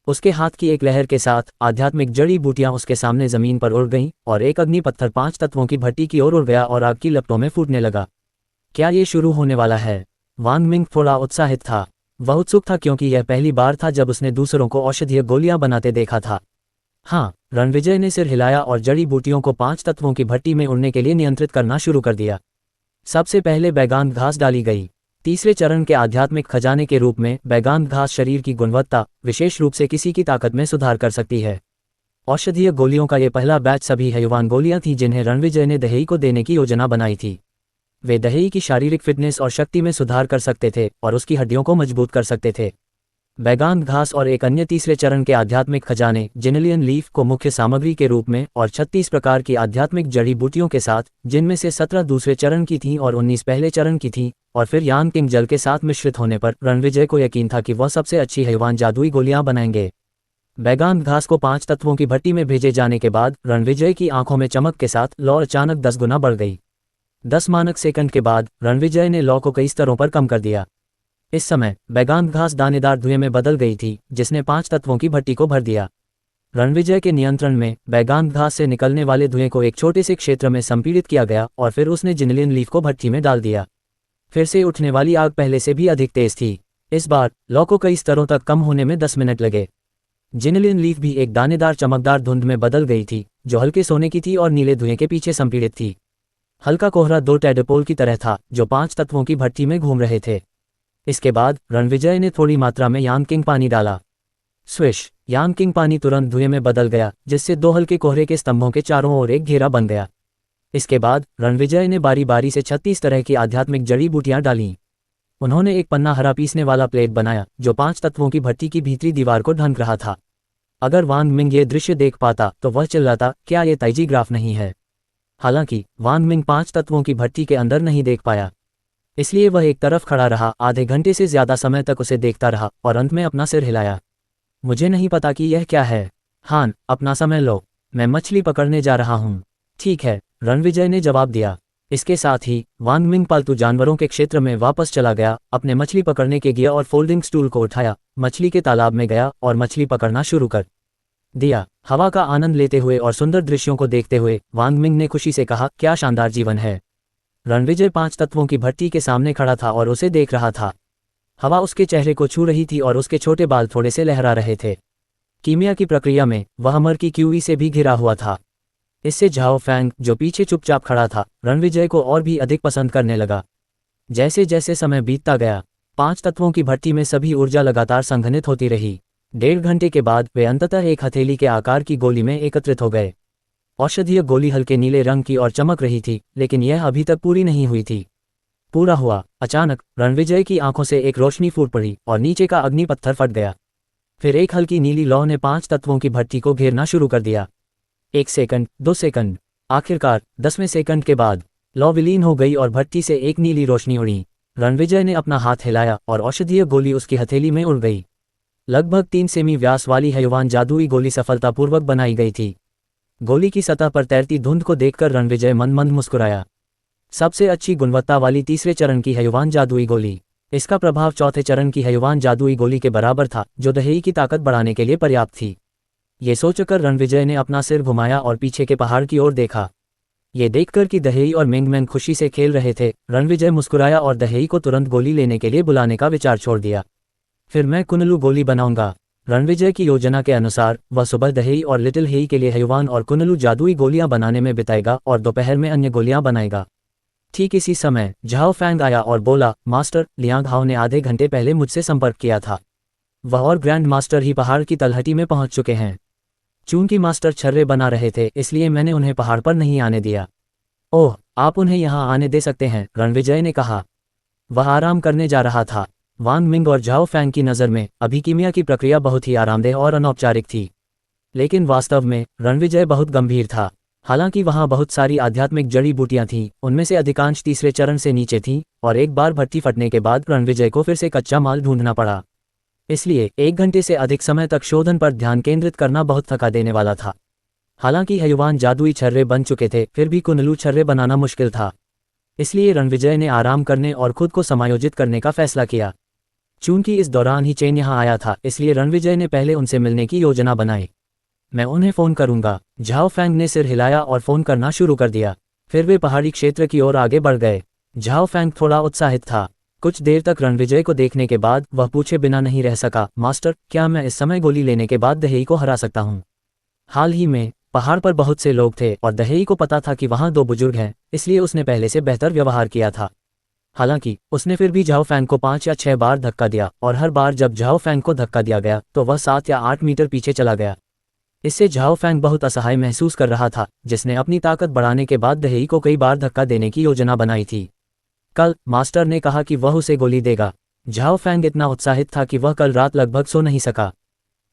उसके हाथ की एक लहर के साथ आध्यात्मिक जड़ी बूटियां उसके सामने जमीन पर उड़ गईं और एक अग्नि पत्थर 5 तत्वों की भट्टी की ओर उड़ गया और आग की लपटों में फूटने लगा। क्या ये शुरू होने वाला है? वांग मिंग थोड़ा उत्साहित था। वह उत्सुक था क्योंकि यह पहली बार था जब उसने दूसरों को औषधीय गोलियां बनाते देखा था। हाँ, रणविजय ने सिर हिलाया और जड़ी बूटियों को 5 तत्वों की भट्टी में उड़ने के लिए नियंत्रित करना शुरू कर दिया। सबसे पहले बैगांत घास डाली गई। तीसरे चरण के आध्यात्मिक खजाने के रूप में बैगांत घास शरीर की गुणवत्ता, विशेष रूप से किसी की ताकत में सुधार कर सकती है। औषधीय गोलियों का ये पहला बैच सभी हैवान गोलियां थीं जिन्हें रणविजय ने दहेई को देने की योजना बनाई थी। वे दहेई की शारीरिक फिटनेस और शक्ति में सुधार कर सकते थे और उसकी हड्डियों को मजबूत कर सकते थे। बैगांत घास और एक अन्य तीसरे चरण के आध्यात्मिक खजाने जिनेलियन लीफ को मुख्य सामग्री के रूप में और 36 प्रकार की आध्यात्मिक जड़ी बूटियों के साथ, जिनमें से 17 दूसरे चरण की थीं और 19 पहले चरण की थीं, और फिर यान किंग जल के साथ मिश्रित होने पर रणविजय को यकीन था कि वह सबसे अच्छी हैवान जादुई गोलियां बनाएंगे। बैगांत घास को 5 तत्वों की भट्टी में भेजे जाने के बाद रणविजय की आंखों में चमक के साथ लौ अचानक 10 गुना बढ़ गई। 10 मानक सेकंड के बाद रणविजय ने लौ को कई स्तरों पर कम कर दिया। इस समय बैगांत घास दानेदार धुएं में बदल गई थी जिसने 5 तत्वों की भट्टी को भर दिया। रणविजय के नियंत्रण में बैगांत घास से निकलने वाले धुएं को एक छोटे से क्षेत्र में संपीड़ित किया गया और फिर उसने जिनेलियन लीफ को भट्टी में डाल दिया। फिर से उठने वाली आग पहले से भी अधिक तेज थी। इस बार लौ को कई स्तरों तक कम होने में 10 मिनट लगे। जिनेलियन लीफ भी एक दानेदार चमकदार धुंध में बदल गई थी जो हल्के सोने की थी और नीले धुएं के पीछे संपीड़ित थी। हल्का कोहरा 2 टैडपोल की तरह था जो 5 तत्वों की भट्टी में घूम रहे थे। इसके बाद रणविजय ने थोड़ी मात्रा में यान किंग पानी डाला। स्विश! यान किंग पानी तुरंत धुएं में बदल गया जिससे 2 हल्के कोहरे के स्तंभों के चारों ओर एक घेरा बन गया। इसके बाद रणविजय ने बारी बारी से 36 तरह की आध्यात्मिक जड़ी बूटियां डालीं। उन्होंने एक पन्ना हरा पीसने वाला प्लेट बनाया जो 5 तत्वों की भट्टी की भीतरी दीवार को ढंक रहा था। अगर वांग मिंग ये दृश्य देख पाता तो वह चिल्लाता, क्या ये ताइजी ग्राफ नहीं है? हालांकि वांग मिंग 5 तत्वों की भट्टी के अंदर नहीं देख पाया, इसलिए वह एक तरफ खड़ा रहा, आधे घंटे से ज्यादा समय तक उसे देखता रहा और अंत में अपना सिर हिलाया। मुझे नहीं पता कि यह क्या है। हान, अपना समय लो, मैं मछली पकड़ने जा रहा हूँ। ठीक है, रणविजय ने जवाब दिया। इसके साथ ही वांग मिंग पालतू जानवरों के क्षेत्र में वापस चला गया, अपने मछली पकड़ने के गियर और फोल्डिंग स्टूल को उठाया, मछली के तालाब में गया और मछली पकड़ना शुरू कर दिया। हवा का आनंद लेते हुए और सुंदर दृश्यों को देखते हुए वांग मिंग ने खुशी से कहा, क्या शानदार जीवन है। रणविजय 5 तत्वों की भट्टी के सामने खड़ा था और उसे देख रहा था। हवा उसके चेहरे को छू रही थी और उसके छोटे बाल थोड़े से लहरा रहे थे। कीमिया की प्रक्रिया में वह अमर की क्यूई से भी घिरा हुआ था। इससे झाओ फैंग, जो पीछे चुपचाप खड़ा था, रणविजय को और भी अधिक पसंद करने लगा। जैसे जैसे समय बीतता गया, 5 तत्वों की भट्टी में सभी ऊर्जा लगातार संघनित होती रही। 1.5 घंटे के बाद वे अंततः एक हथेली के आकार की गोली में एकत्रित हो गए। औषधीय गोली हल्के नीले रंग की और चमक रही थी, लेकिन यह अभी तक पूरी नहीं हुई थी। पूरा हुआ। अचानक रणविजय की आंखों से एक रोशनी फूट पड़ी और नीचे का अग्नि पत्थर फट गया। फिर एक हल्की नीली लौ ने 5 तत्वों की भट्टी को घेरना शुरू कर दिया। 1 सेकंड, 2 सेकंड, आखिरकार 10वें सेकंड के बाद लौ विलीन हो गई और भट्टी से एक नीली रोशनी उड़ी। रणविजय ने अपना हाथ हिलाया और औषधीय गोली उसकी हथेली में उड़ गई। लगभग 3 सेमी व्यास वाली हैवान जादुई गोली सफलतापूर्वक बनाई गई थी। गोली की सतह पर तैरती धुंध को देखकर रणविजय मंद मुस्कुराया। सबसे अच्छी गुणवत्ता वाली तीसरे चरण की हैवान जादुई गोली। इसका प्रभाव चौथे चरण की हैवान जादुई गोली के बराबर था, जो दहेई की ताकत बढ़ाने के लिए पर्याप्त थी। ये सोचकर रणविजय ने अपना सिर घुमाया और पीछे के पहाड़ की ओर देखा। ये देखकर कि दहेई और मिंगमैन खुशी से खेल रहे थे, रणविजय मुस्कुराया और दहेई को तुरंत गोली लेने के लिए बुलाने का विचार छोड़ दिया। फिर मैं कुनलू गोली बनाऊंगा। रणविजय की योजना के अनुसार वह सुबह दहेई और लिटिल हेई के लिए हैवान और कुनलू जादुई गोलियां बनाने में बिताएगा और दोपहर में अन्य गोलियां बनाएगा। ठीक इसी समय झाओ फैंग आया और बोला, मास्टर, लियांग हाओ ने आधे घंटे पहले मुझसे संपर्क किया था। वह और ग्रैंड मास्टर ही पहाड़ की तलहटी में पहुंच चुके हैं। चूंकि मास्टर छर्रे बना रहे थे, इसलिए मैंने उन्हें पहाड़ पर नहीं आने दिया। ओह, आप उन्हें यहाँ आने दे सकते हैं, रणविजय ने कहा। वह आराम करने जा रहा था। वांग मिंग और झाओ फैंग की नज़र में अभी कीमिया की प्रक्रिया बहुत ही आरामदेह और अनौपचारिक थी, लेकिन वास्तव में रणविजय बहुत गंभीर था। हालांकि वहां बहुत सारी आध्यात्मिक जड़ी बूटियां थीं, उनमें से अधिकांश तीसरे चरण से नीचे थीं, और एक बार भट्टी फटने के बाद रणविजय को फिर से कच्चा माल ढूंढना पड़ा। इसलिए 1 घंटे से अधिक समय तक शोधन पर ध्यान केंद्रित करना बहुत थका देने वाला था। हालांकि युवान जादुई छर्रे बन चुके थे, फिर भी कुनलू छर्रे बनाना मुश्किल था। इसलिए रणविजय ने आराम करने और खुद को समायोजित करने का फैसला किया। चूंकि इस दौरान ही चेन यहाँ आया था, इसलिए रणविजय ने पहले उनसे मिलने की योजना बनाई। मैं उन्हें फ़ोन करूंगा। झाओ फैंग ने सिर हिलाया और फ़ोन करना शुरू कर दिया। फिर वे पहाड़ी क्षेत्र की ओर आगे बढ़ गए। झाओ फैंग थोड़ा उत्साहित था। कुछ देर तक रणविजय को देखने के बाद वह पूछे बिना नहीं रह सका, मास्टर, क्या मैं इस समय गोली लेने के बाद दहेई को हरा सकता हूँ? हाल ही में पहाड़ पर बहुत से लोग थे और दहेई को पता था कि वहाँ 2 बुजुर्ग हैं, इसलिए उसने पहले से बेहतर व्यवहार किया था। हालांकि उसने फिर भी झाओ फैंग को 5 या 6 बार धक्का दिया और हर बार जब झाओ फैंग को धक्का दिया गया तो वह 7 या 8 मीटर पीछे चला गया। इससे झाओ फैंग बहुत असहाय महसूस कर रहा था, जिसने अपनी ताकत बढ़ाने के बाद दहेई को कई बार धक्का देने की योजना बनाई थी। कल मास्टर ने कहा कि वह उसे गोली देगा। झाओ फैंग इतना उत्साहित था कि वह कल रात लगभग सो नहीं सका,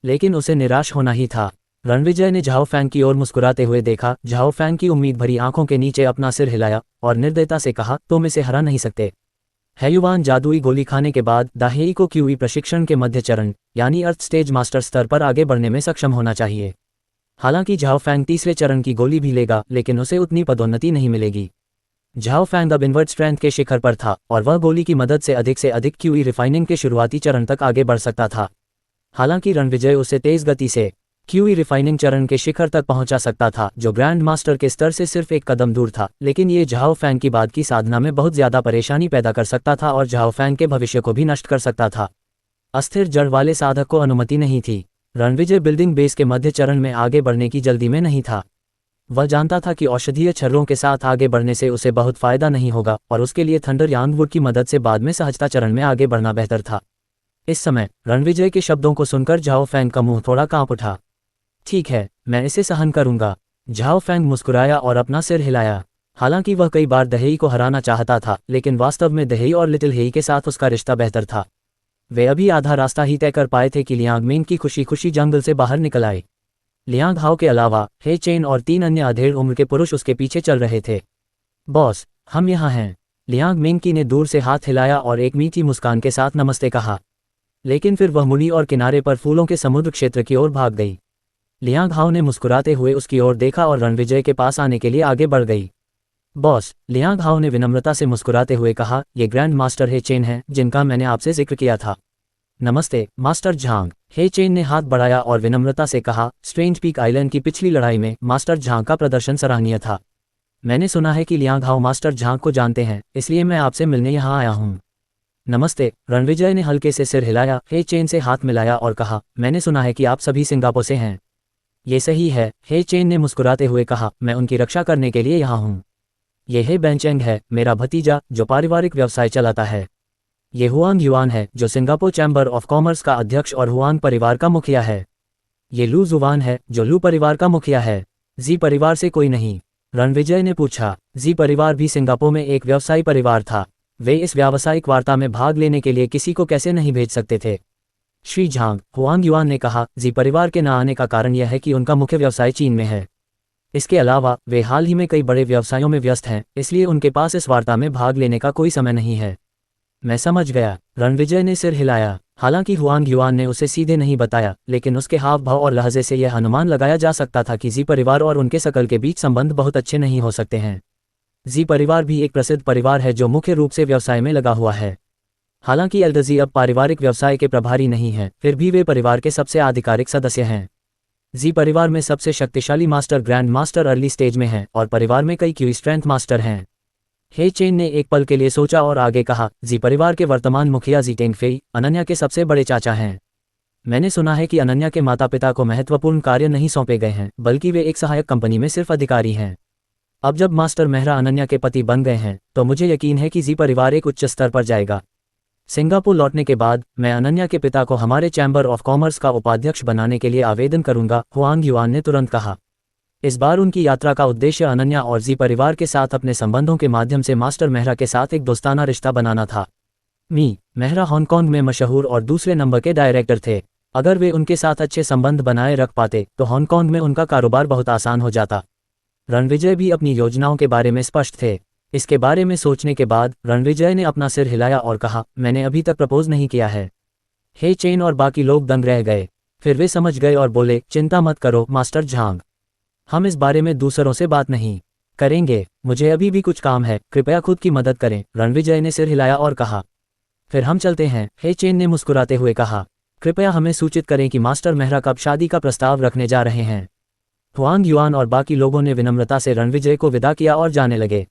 लेकिन उसे निराश होना ही था। रणविजय ने झाओ फैंग की ओर मुस्कुराते हुए देखा। झाओ फैंग की उम्मीद भरी आंखों के नीचे अपना सिर हिलाया और निर्दयता से कहा, तुम इसे हरा नहीं सकते। युवान जादुई गोली खाने के बाद दाहेई को क्यूई प्रशिक्षण के मध्य चरण यानी अर्थ स्टेज मास्टर स्तर पर आगे बढ़ने में सक्षम होना चाहिए। हालांकि झाओ फैंग तीसरे चरण की गोली भी लेगा, लेकिन उसे उतनी पदोन्नति नहीं मिलेगी। झाओ फैंग अब इनवर्ट स्ट्रेंथ के शिखर पर था और वह गोली की मदद से अधिक क्यूई रिफाइनिंग के शुरुआती चरण तक आगे बढ़ सकता था। हालांकि रणविजय उसे तेज गति से क्यूई रिफाइनिंग चरण के शिखर तक पहुंचा सकता था, जो ग्रैंड मास्टर के स्तर से सिर्फ एक कदम दूर था, लेकिन ये झाओ फैंग की बाद की साधना में बहुत ज्यादा परेशानी पैदा कर सकता था और झाओ फैंग के भविष्य को भी नष्ट कर सकता था। अस्थिर जड़ वाले साधक को अनुमति नहीं थी। रणविजय बिल्डिंग बेस के मध्य चरण में आगे बढ़ने की जल्दी में नहीं था। वह जानता था कि औषधीय छर्रों के साथ आगे बढ़ने से उसे बहुत फायदा नहीं होगा और उसके लिए थंडर यांगवुड की मदद से बाद में सहजता चरण में आगे बढ़ना बेहतर था। इस समय रणविजय के शब्दों को सुनकर झाओ फैंग का मुंह थोड़ा कांप उठा। ठीक है, मैं इसे सहन करूंगा। झाओ फैंग मुस्कुराया और अपना सिर हिलाया। हालांकि वह कई बार दहेई को हराना चाहता था, लेकिन वास्तव में दहेई और लिटिल हेई के साथ उसका रिश्ता बेहतर था। वे अभी आधा रास्ता ही तय कर पाए थे कि लियांग मिंग की खुशी खुशी जंगल से बाहर निकल आई। लियांग हाओ के अलावा हे चेन और 3 अन्य अधेड़ उम्र के पुरुष उसके पीछे चल रहे थे। बॉस, हम यहाँ हैं। लियांग मिंग की ने दूर से हाथ हिलाया और एक मीठी मुस्कान के साथ नमस्ते कहा, लेकिन फिर वह मुड़ी और किनारे पर फूलों के समुद्र क्षेत्र की ओर भाग गई। लियांग हाओ ने मुस्कुराते हुए उसकी ओर देखा और रणविजय के पास आने के लिए आगे बढ़ गई। बॉस, लियांग हाओ ने विनम्रता से मुस्कुराते हुए कहा, ये ग्रैंड मास्टर हे चेन हैं, जिनका मैंने आपसे जिक्र किया था। नमस्ते मास्टर झांग। हे चेन ने हाथ बढ़ाया और विनम्रता से कहा, स्ट्रेंज पीक आइलैंड की पिछली लड़ाई में मास्टर झांग का प्रदर्शन सराहनीय था। मैंने सुना है कि लियांग हाओ मास्टर झांग को जानते हैं, इसलिए मैं आपसे मिलने यहाँ आया हूँ। नमस्ते। रणविजय ने हल्के से सिर हिलाया, हे चेन से हाथ मिलाया और कहा, मैंने सुना है कि आप सभी सिंगापुर से हैं। ये सही है, हे चेन ने मुस्कुराते हुए कहा, मैं उनकी रक्षा करने के लिए यहाँ हूँ। ये हे बेंचेंग है, मेरा भतीजा, जो पारिवारिक व्यवसाय चलाता है। ये हुआंग युआन है, जो सिंगापुर चैम्बर ऑफ कॉमर्स का अध्यक्ष और हुआंग परिवार का मुखिया है। ये लू जुवान है, जो लू परिवार का मुखिया है। जी परिवार से कोई नहीं? रणविजय ने पूछा। जी परिवार भी सिंगापुर में एक व्यवसायी परिवार था। वे इस व्यावसायिक वार्ता में भाग लेने के लिए किसी को कैसे नहीं भेज सकते थे? श्री झांग, हुआंग युआन ने कहा, जी परिवार के न आने का कारण यह है कि उनका मुख्य व्यवसाय चीन में है। इसके अलावा वे हाल ही में कई बड़े व्यवसायों में व्यस्त हैं, इसलिए उनके पास इस वार्ता में भाग लेने का कोई समय नहीं है। मैं समझ गया। रणविजय ने सिर हिलाया। हालांकि हुआंग युआन ने उसे सीधे नहीं बताया, लेकिन उसके हाव भाव और लहजे से यह अनुमान लगाया जा सकता था कि जी परिवार और उनके शकल के बीच संबंध बहुत अच्छे नहीं हो सकते हैं। जी परिवार भी एक प्रसिद्ध परिवार है जो मुख्य रूप से व्यवसाय में लगा हुआ है। हालांकि एल्डजी अब पारिवारिक व्यवसाय के प्रभारी नहीं हैं, फिर भी वे परिवार के सबसे आधिकारिक सदस्य हैं। जी परिवार में सबसे शक्तिशाली master grand master early stage में हैं और परिवार में कई क्यूई स्ट्रेंथ मास्टर हैं। हे चेन ने एक पल के लिए सोचा और आगे कहा, जी परिवार के वर्तमान मुखिया जी टेंग फेई अनन्या के सबसे बड़े चाचा हैं। मैंने सुना है कि अनन्या के माता पिता को महत्वपूर्ण कार्य नहीं सौंपे गए हैं, बल्कि वे एक सहायक कंपनी में सिर्फ अधिकारी हैं। अब जब मास्टर मेहरा अनन्या के पति बन गए हैं, तो मुझे यकीन है कि जी परिवार एक उच्च स्तर पर जाएगा। सिंगापुर लौटने के बाद मैं अनन्या के पिता को हमारे चैम्बर ऑफ कॉमर्स का उपाध्यक्ष बनाने के लिए आवेदन करूंगा, हुआंग युआन ने तुरंत कहा। इस बार उनकी यात्रा का उद्देश्य अनन्या और जी परिवार के साथ अपने संबंधों के माध्यम से मास्टर मेहरा के साथ एक दोस्ताना रिश्ता बनाना था। मेहरा हांगकांग में मशहूर और दूसरे नंबर के डायरेक्टर थे। अगर वे उनके साथ अच्छे संबंध बनाए रख पाते तो हांगकांग में उनका कारोबार बहुत आसान हो जाता। रणविजय भी अपनी योजनाओं के बारे में स्पष्ट थे। इसके बारे में सोचने के बाद रणविजय ने अपना सिर हिलाया और कहा, मैंने अभी तक प्रपोज नहीं किया है। हे चेन और बाकी लोग दंग रह गए। फिर वे समझ गए और बोले, चिंता मत करो मास्टर झांग। हम इस बारे में दूसरों से बात नहीं करेंगे, मुझे अभी भी कुछ काम है, कृपया खुद की मदद करें। रणविजय ने सिर हिलाया और कहा। फिर हम चलते हैं, हे चेन ने मुस्कुराते हुए कहा। कृपया हमें सूचित करें कि मास्टर मेहरा कब शादी का प्रस्ताव रखने जा रहे हैं। हुआंग युआन और बाकी लोगों ने विनम्रता से रणविजय को विदा किया और जाने लगे।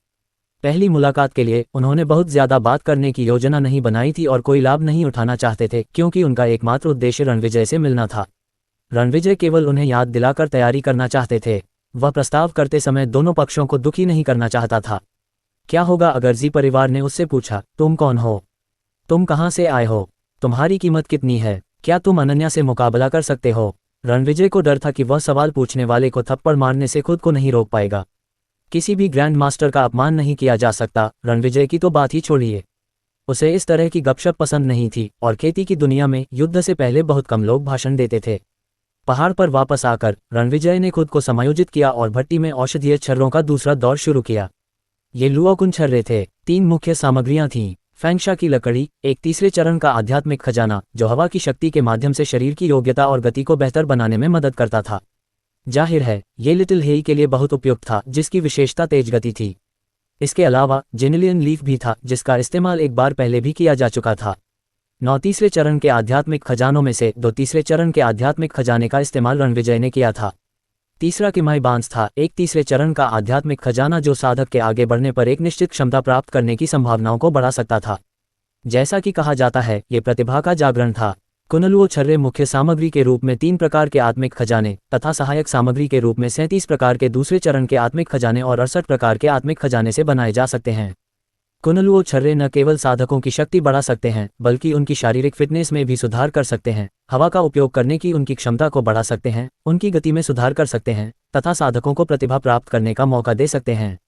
पहली मुलाकात के लिए उन्होंने बहुत ज़्यादा बात करने की योजना नहीं बनाई थी और कोई लाभ नहीं उठाना चाहते थे, क्योंकि उनका एकमात्र उद्देश्य रणविजय से मिलना था। रणविजय केवल उन्हें याद दिलाकर तैयारी करना चाहते थे। वह प्रस्ताव करते समय दोनों पक्षों को दुखी नहीं करना चाहता था। क्या होगा अगर जी परिवार ने उससे पूछा, तुम कौन हो, तुम कहाँ से आए हो, तुम्हारी कीमत कितनी है, क्या तुम अनन्या से मुकाबला कर सकते हो? रणविजय को डर था कि वह सवाल पूछने वाले को थप्पड़ मारने से खुद को नहीं रोक पाएगा। किसी भी ग्रैंड मास्टर का अपमान नहीं किया जा सकता, रणविजय की तो बात ही छोड़िए। उसे इस तरह की गपशप पसंद नहीं थी और खेती की दुनिया में युद्ध से पहले बहुत कम लोग भाषण देते थे। पहाड़ पर वापस आकर रणविजय ने खुद को समायोजित किया और भट्टी में औषधीय छर्रों का दूसरा दौर शुरू किया। ये लुओकुन छर्रे थे। 3 मुख्य सामग्रियां थीं। फेंगशा की लकड़ी, एक तीसरे चरण का आध्यात्मिक खजाना जो हवा की शक्ति के माध्यम से शरीर की योग्यता और गति को बेहतर बनाने में मदद करता था। जाहिर है ये लिटिल हेई के लिए बहुत उपयुक्त था, जिसकी विशेषता तेज गति थी। इसके अलावा जेनिलियन लीफ भी था, जिसका इस्तेमाल एक बार पहले भी किया जा चुका था। 9 तीसरे चरण के आध्यात्मिक खजानों में से 2 तीसरे चरण के आध्यात्मिक खजाने का इस्तेमाल रणविजय ने किया था। तीसरा किमाई बांस था, एक तीसरे चरण का आध्यात्मिक खजाना जो साधक के आगे बढ़ने पर एक निश्चित क्षमता प्राप्त करने की संभावनाओं को बढ़ा सकता था। जैसा कि कहा जाता है, ये प्रतिभा का जागरण था। कुनलुओ छर्रे मुख्य सामग्री के रूप में 3 प्रकार के आत्मिक खजाने तथा सहायक सामग्री के रूप में 37 प्रकार के दूसरे चरण के आत्मिक खजाने और 68 प्रकार के आत्मिक खजाने से बनाए जा सकते हैं। कुनलुओ छर्रे न केवल साधकों की शक्ति बढ़ा सकते हैं, बल्कि उनकी शारीरिक फिटनेस में भी सुधार कर सकते हैं, हवा का उपयोग करने की उनकी क्षमता को बढ़ा सकते हैं, उनकी गति में सुधार कर सकते हैं तथा साधकों को प्रतिभा प्राप्त करने का मौका दे सकते हैं।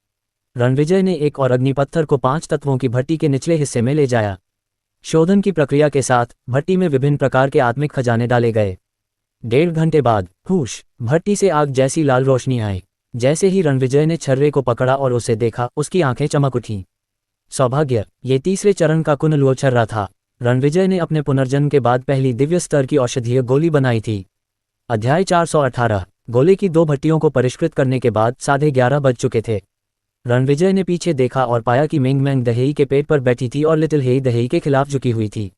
रणविजय ने एक और अग्निपत्थर को 5 तत्वों की भट्टी के निचले हिस्से में ले जाया। शोधन की प्रक्रिया के साथ भट्टी में विभिन्न प्रकार के आत्मिक खजाने डाले गए। 1.5 घंटे बाद हुश, भट्टी से आग जैसी लाल रोशनी आई। जैसे ही रणविजय ने छर्रे को पकड़ा और उसे देखा, उसकी आंखें चमक उठीं। सौभाग्य, ये तीसरे चरण का कुनलुओ छर्रा था। रणविजय ने अपने पुनर्जन्म के बाद पहली दिव्य स्तर की औषधीय गोली बनाई थी। अध्याय 418। गोले की 2 भट्टियों को परिष्कृत करने के बाद 11:30 बज चुके थे। रणविजय ने पीछे देखा और पाया कि मेंग दहेई के पेट पर बैठी थी और लिटिल हेई दहेई के खिलाफ झुकी हुई थी।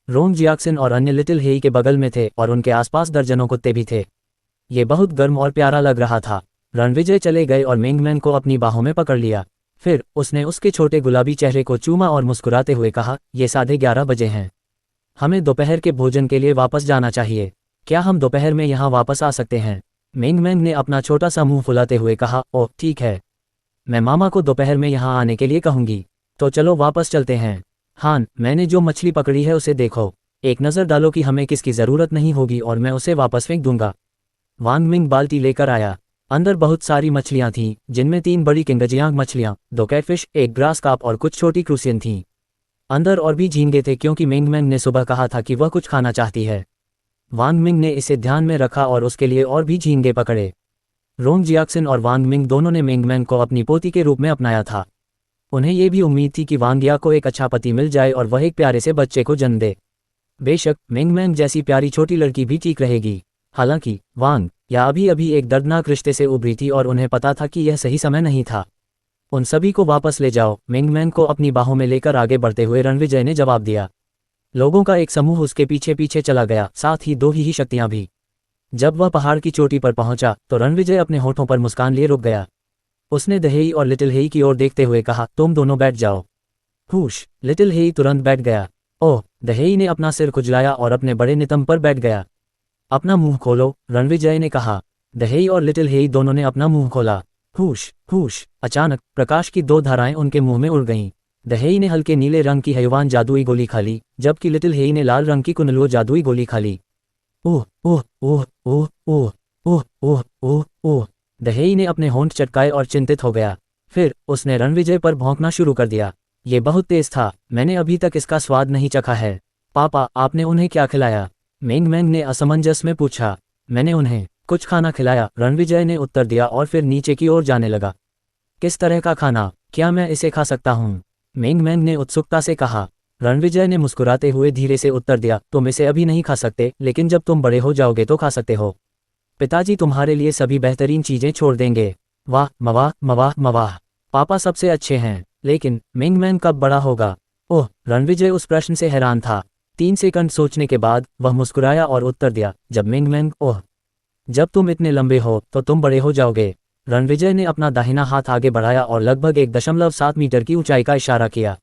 रोंग जियाक्सिन और अन्य लिटिल हेई के बगल में थे और उनके आसपास दर्जनों कुत्ते भी थे। ये बहुत गर्म और प्यारा लग रहा था। रणविजय चले गए और मेंगमैन को अपनी बाहों में पकड़ लिया। फिर उसने उसके छोटे गुलाबी चेहरे को चूमा और मुस्कुराते हुए कहा, ये 11:30 बजे हैं। हमें दोपहर के भोजन के लिए वापस जाना चाहिए। क्या हम दोपहर में यहाँ वापस आ सकते हैं? मेंगमैन ने अपना छोटा सा मुंह फुलाते हुए कहा, ओह ठीक है, मैं मामा को दोपहर में यहाँ आने के लिए कहूँगी। तो चलो वापस चलते हैं। हान, मैंने जो मछली पकड़ी है उसे देखो, एक नज़र डालो कि हमें किसकी ज़रूरत नहीं होगी और मैं उसे वापस फेंक दूंगा। वांग मिंग बाल्टी लेकर आया। अंदर बहुत सारी मछलियां थीं, जिनमें 3 बड़ी किंगजियांग मछलियां, 2 कैटफिश, 1 ग्रास कार्प और कुछ छोटी क्रूसियन थीं। अंदर और भी झींगे थे क्योंकि मेंगमैन ने सुबह कहा था कि वह कुछ खाना चाहती है। वांग मिंग ने इसे ध्यान में रखा और उसके लिए और भी झींगे पकड़े। रोंग जियाक्सिन और वांग मिंग दोनों ने मेंगमैन को अपनी पोती के रूप में अपनाया था। उन्हें यह भी उम्मीद थी कि वांग या को एक अच्छा पति मिल जाए और वह एक प्यारे से बच्चे को जन्म दे। बेशक मेंगमैन जैसी प्यारी छोटी लड़की भी ठीक रहेगी। हालांकि वांग या अभी अभी एक दर्दनाक रिश्ते से उभरी थी और उन्हें पता था कि यह सही समय नहीं था। उन सभी को वापस ले जाओ, मेंगमैन को अपनी बाहों में लेकर आगे बढ़ते हुए रणविजय ने जवाब दिया। लोगों का एक समूह उसके पीछे पीछे चला गया, साथ ही 2 ही शक्तियां भी। जब वह पहाड़ की चोटी पर पहुंचा तो रणविजय अपने होठों पर मुस्कान लिए रुक गया। उसने दहेई और लिटिल हेई की ओर देखते हुए कहा, तुम दोनों बैठ जाओ। हुश, लिटिल हेई तुरंत बैठ गया। ओह, दहेई ने अपना सिर खुजलाया और अपने बड़े नितंब पर बैठ गया। अपना मुंह खोलो, रणविजय ने कहा। दहेई और लिटिल हेई दोनों ने अपना मुंह खोला। हुश हुश, अचानक प्रकाश की 2 धाराएं उनके मुंह में उड़ गईं। दहेई ने हल्के नीले रंग की हैवान जादुई गोली खा ली, जबकि लिटिल हेई ने लाल रंग की कुनलुओ जादुई गोली खा ली। ओह ओह ओह ओह ओह ओह ओह ओह ओह, दहेई ने अपने होंठ चटकाए और चिंतित हो गया। फिर उसने रणविजय पर भौंकना शुरू कर दिया। ये बहुत तेज था, मैंने अभी तक इसका स्वाद नहीं चखा है। पापा, आपने उन्हें क्या खिलाया? मेंगमैन ने असमंजस में पूछा। मैंने उन्हें कुछ खाना खिलाया, रणविजय ने उत्तर दिया और फिर नीचे की ओर जाने लगा। किस तरह का खाना? क्या मैं इसे खा सकता हूँ? मेंगमैन ने उत्सुकता से कहा। रणविजय ने मुस्कुराते हुए धीरे से उत्तर दिया, तुम इसे अभी नहीं खा सकते, लेकिन जब तुम बड़े हो जाओगे तो खा सकते हो। पिताजी तुम्हारे लिए सभी बेहतरीन चीजें छोड़ देंगे। वाह मवाह मवाह मवाह, पापा सबसे अच्छे हैं, लेकिन मिंगमैन कब बड़ा होगा? ओह, रणविजय उस प्रश्न से हैरान था। 3 सेकंड सोचने के बाद वह मुस्कुराया और उत्तर दिया, जब मिंगमैन, ओह, जब तुम इतने लंबे हो तो तुम बड़े हो जाओगे। रणविजय ने अपना दाहिना हाथ आगे बढ़ाया और लगभग 1.7 मीटर की ऊंचाई का इशारा किया।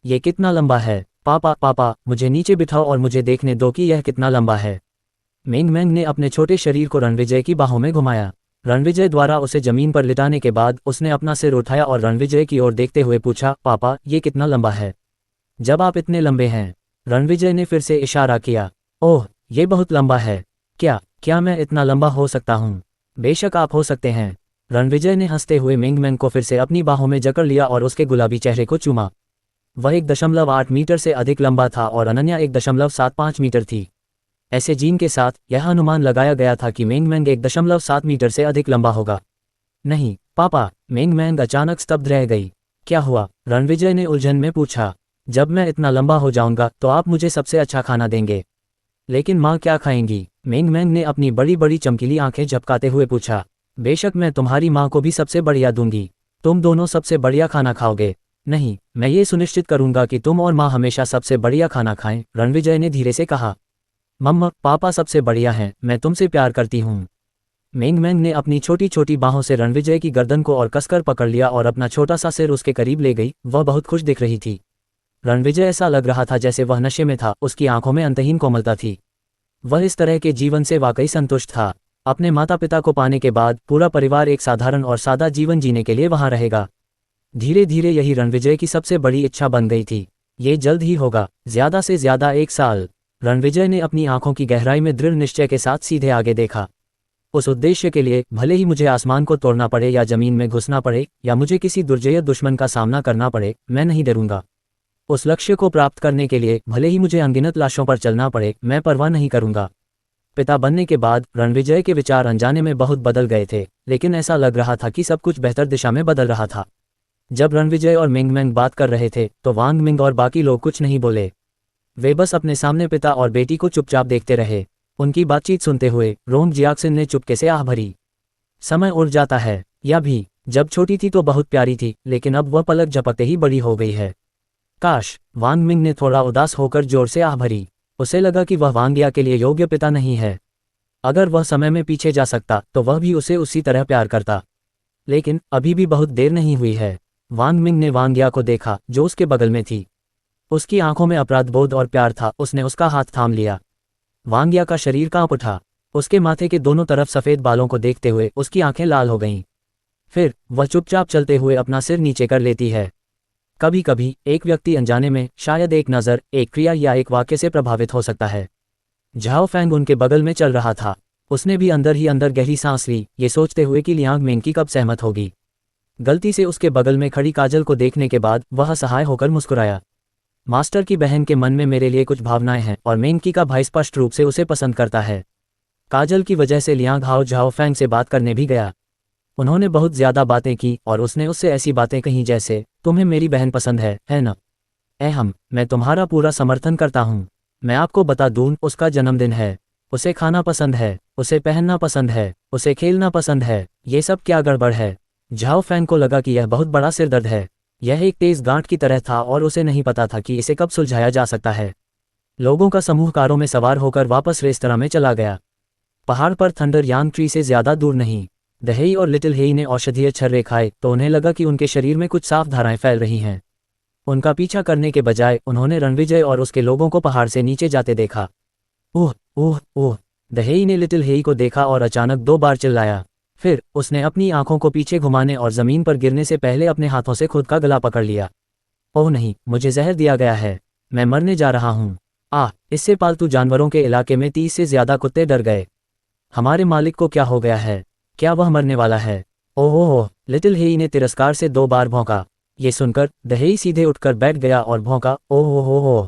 ये कितना लंबा है? पापा पापा, मुझे नीचे बिठाओ और मुझे देखने दो कि यह कितना लंबा है। मिंगमैन ने अपने छोटे शरीर को रणविजय की बाहों में घुमाया। रणविजय द्वारा उसे जमीन पर लिटाने के बाद उसने अपना सिर उठाया और रणविजय की ओर देखते हुए पूछा, पापा ये कितना लंबा है? जब आप इतने लंबे हैं। रणविजय ने फिर से इशारा किया। ओह, ये बहुत लंबा है। क्या क्या मैं इतना लंबा हो सकता हूँ? बेशक आप हो सकते हैं। रणविजय ने हंसते हुए मिंगमैन को फिर से अपनी बाहों में जकड़ लिया और उसके गुलाबी चेहरे को चूमा। वह 1.8 मीटर से अधिक लंबा था और अनन्या 1.75 मीटर थी। ऐसे जीन के साथ यह अनुमान लगाया गया था कि मिंगमैन 1.7 मीटर से अधिक लंबा होगा। नहीं पापा, मिंगमैन अचानक स्तब्ध रह गई। क्या हुआ? रणविजय ने उलझन में पूछा। जब मैं इतना लंबा हो जाऊंगा तो आप मुझे सबसे अच्छा खाना देंगे। लेकिन माँ क्या खाएंगी? मिंगमैन ने अपनी बड़ी बड़ी चमकीली आंखें झपकाते हुए पूछा। बेशक मैं तुम्हारी माँ को भी सबसे बढ़िया दूंगी। तुम दोनों सबसे बढ़िया खाना खाओगे। नहीं, मैं ये सुनिश्चित करूंगा कि तुम और माँ हमेशा सबसे बढ़िया खाना खाएं, रणविजय ने धीरे से कहा। मम्मा, पापा सबसे बढ़िया हैं, मैं तुमसे प्यार करती हूँ। मिंगमैन ने अपनी छोटी छोटी बाहों से रणविजय की गर्दन को और कसकर पकड़ लिया और अपना छोटा सा सिर उसके करीब ले गई। वह बहुत खुश दिख रही थी। रणविजय ऐसा लग रहा था जैसे वह नशे में था, उसकी आंखों में अंतहीन कोमलता थी। वह इस तरह के जीवन से वाकई संतुष्ट था। अपने माता पिता को पाने के बाद पूरा परिवार एक साधारण और सादा जीवन जीने के लिए वहां रहेगा। धीरे धीरे यही रणविजय की सबसे बड़ी इच्छा बन गई थी। ये जल्द ही होगा, ज्यादा से ज्यादा 1 साल। रणविजय ने अपनी आंखों की गहराई में दृढ़ निश्चय के साथ सीधे आगे देखा। उस उद्देश्य के लिए भले ही मुझे आसमान को तोड़ना पड़े या जमीन में घुसना पड़े या मुझे किसी दुर्जय दुश्मन का सामना करना पड़े, मैं नहीं डरूंगा। उस लक्ष्य को प्राप्त करने के लिए भले ही मुझे अनगिनत लाशों पर चलना पड़े, मैं परवाह नहीं करूंगा। पिता बनने के बाद रणविजय के विचार अनजाने में बहुत बदल गए थे, लेकिन ऐसा लग रहा था कि सब कुछ बेहतर दिशा में बदल रहा था। जब रणविजय और मिंगमैन बात कर रहे थे तो वांग मिंग और बाकी लोग कुछ नहीं बोले। वे बस अपने सामने पिता और बेटी को चुपचाप देखते रहे। उनकी बातचीत सुनते हुए रोंग जियाक्सिन ने चुपके से आह भरी। समय उड़ जाता है। या भी जब छोटी थी तो बहुत प्यारी थी, लेकिन अब वह पलक झपकते ही बड़ी हो गई है। काश, वांग मिंग ने थोड़ा उदास होकर जोर से आह भरी। उसे लगा कि वह वांगया के लिए योग्य पिता नहीं है। अगर वह समय में पीछे जा सकता तो वह भी उसे उसी तरह प्यार करता। लेकिन अभी भी बहुत देर नहीं हुई है। वांग मिंग ने वांगया को देखा जो उसके बगल में थी। उसकी आंखों में अपराधबोध और प्यार था। उसने उसका हाथ थाम लिया। वांगया का शरीर कांप उठा। उसके माथे के दोनों तरफ सफेद बालों को देखते हुए उसकी आंखें लाल हो गईं। फिर वह चुपचाप चलते हुए अपना सिर नीचे कर लेती है। कभी कभी एक व्यक्ति अनजाने में शायद एक नज़र, एक क्रिया या एक वाक्य से प्रभावित हो सकता है। झाओ फैंग उनके बगल में चल रहा था। उसने भी अंदर ही अंदर गहरी सांस ली, ये सोचते हुए कि लियांग मेंकी कब सहमत होगी। गलती से उसके बगल में खड़ी काजल को देखने के बाद वह असहाय होकर मुस्कुराया। मास्टर की बहन के मन में मेरे लिए कुछ भावनाएं हैं और मेंकी का भाई स्पष्ट रूप से उसे पसंद करता है। काजल की वजह से लियांग हाओ झाओ फैंग से बात करने भी गया। उन्होंने बहुत ज्यादा बातें की और उसने उससे ऐसी बातें कहीं जैसे, तुम्हें मेरी बहन पसंद है ना? मैं तुम्हारा पूरा समर्थन करता हूँ। मैं आपको बता दूं, उसका जन्मदिन है। उसे खाना पसंद है, उसे पहनना पसंद है, उसे खेलना पसंद है। ये सब क्या गड़बड़ है? झाओ फैंग को लगा कि यह बहुत बड़ा सिरदर्द है। यह एक तेज गांठ की तरह था और उसे नहीं पता था कि इसे कब सुलझाया जा सकता है। लोगों का समूह कारों में सवार होकर वापस रेस्तरां में चला गया। पहाड़ पर थंडर यांग ट्री से ज्यादा दूर नहीं। दहेई और लिटिल हेई ने औषधीय छर्रे खाए तो उन्हें लगा कि उनके शरीर में कुछ साफ धाराएं फैल रही हैं। उनका पीछा करने के बजाय उन्होंने रणविजय और उसके लोगों को पहाड़ से नीचे जाते देखा। ओह ओह ओह! दहेई ने लिटिल हेई को देखा और अचानक 2 बार चिल्लाया। फिर उसने अपनी आंखों को पीछे घुमाने और जमीन पर गिरने से पहले अपने हाथों से खुद का गला पकड़ लिया। ओह नहीं, मुझे जहर दिया गया है। मैं मरने जा रहा हूँ। इससे पालतू जानवरों के इलाके में 30 से ज्यादा कुत्ते डर गए। हमारे मालिक को क्या हो गया है? क्या वह मरने वाला है? ओह! लिटिल हेई ने तिरस्कार से 2 बार भौंका। ये सुनकर दहेई सीधे उठकर बैठ गया और भौंका, ओह!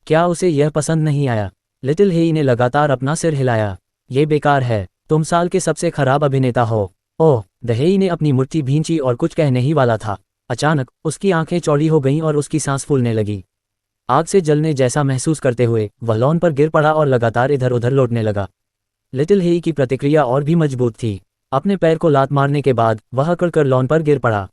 क्या उसे यह पसंद नहीं आया? लिटिल हेई ने लगातार अपना सिर हिलाया। ये बेकार है, तुम साल के सबसे खराब अभिनेता हो। ओह! दहेई ने अपनी मुट्ठी भींची और कुछ कहने ही वाला था। अचानक उसकी आंखें चौड़ी हो गईं और उसकी सांस फूलने लगी। आग से जलने जैसा महसूस करते हुए वह लॉन पर गिर पड़ा और लगातार इधर उधर लौटने लगा। लिटिल हेई की प्रतिक्रिया और भी मजबूत थी। अपने पैर को लात मारने के बाद वह अकड़कर लॉन पर गिर पड़ा।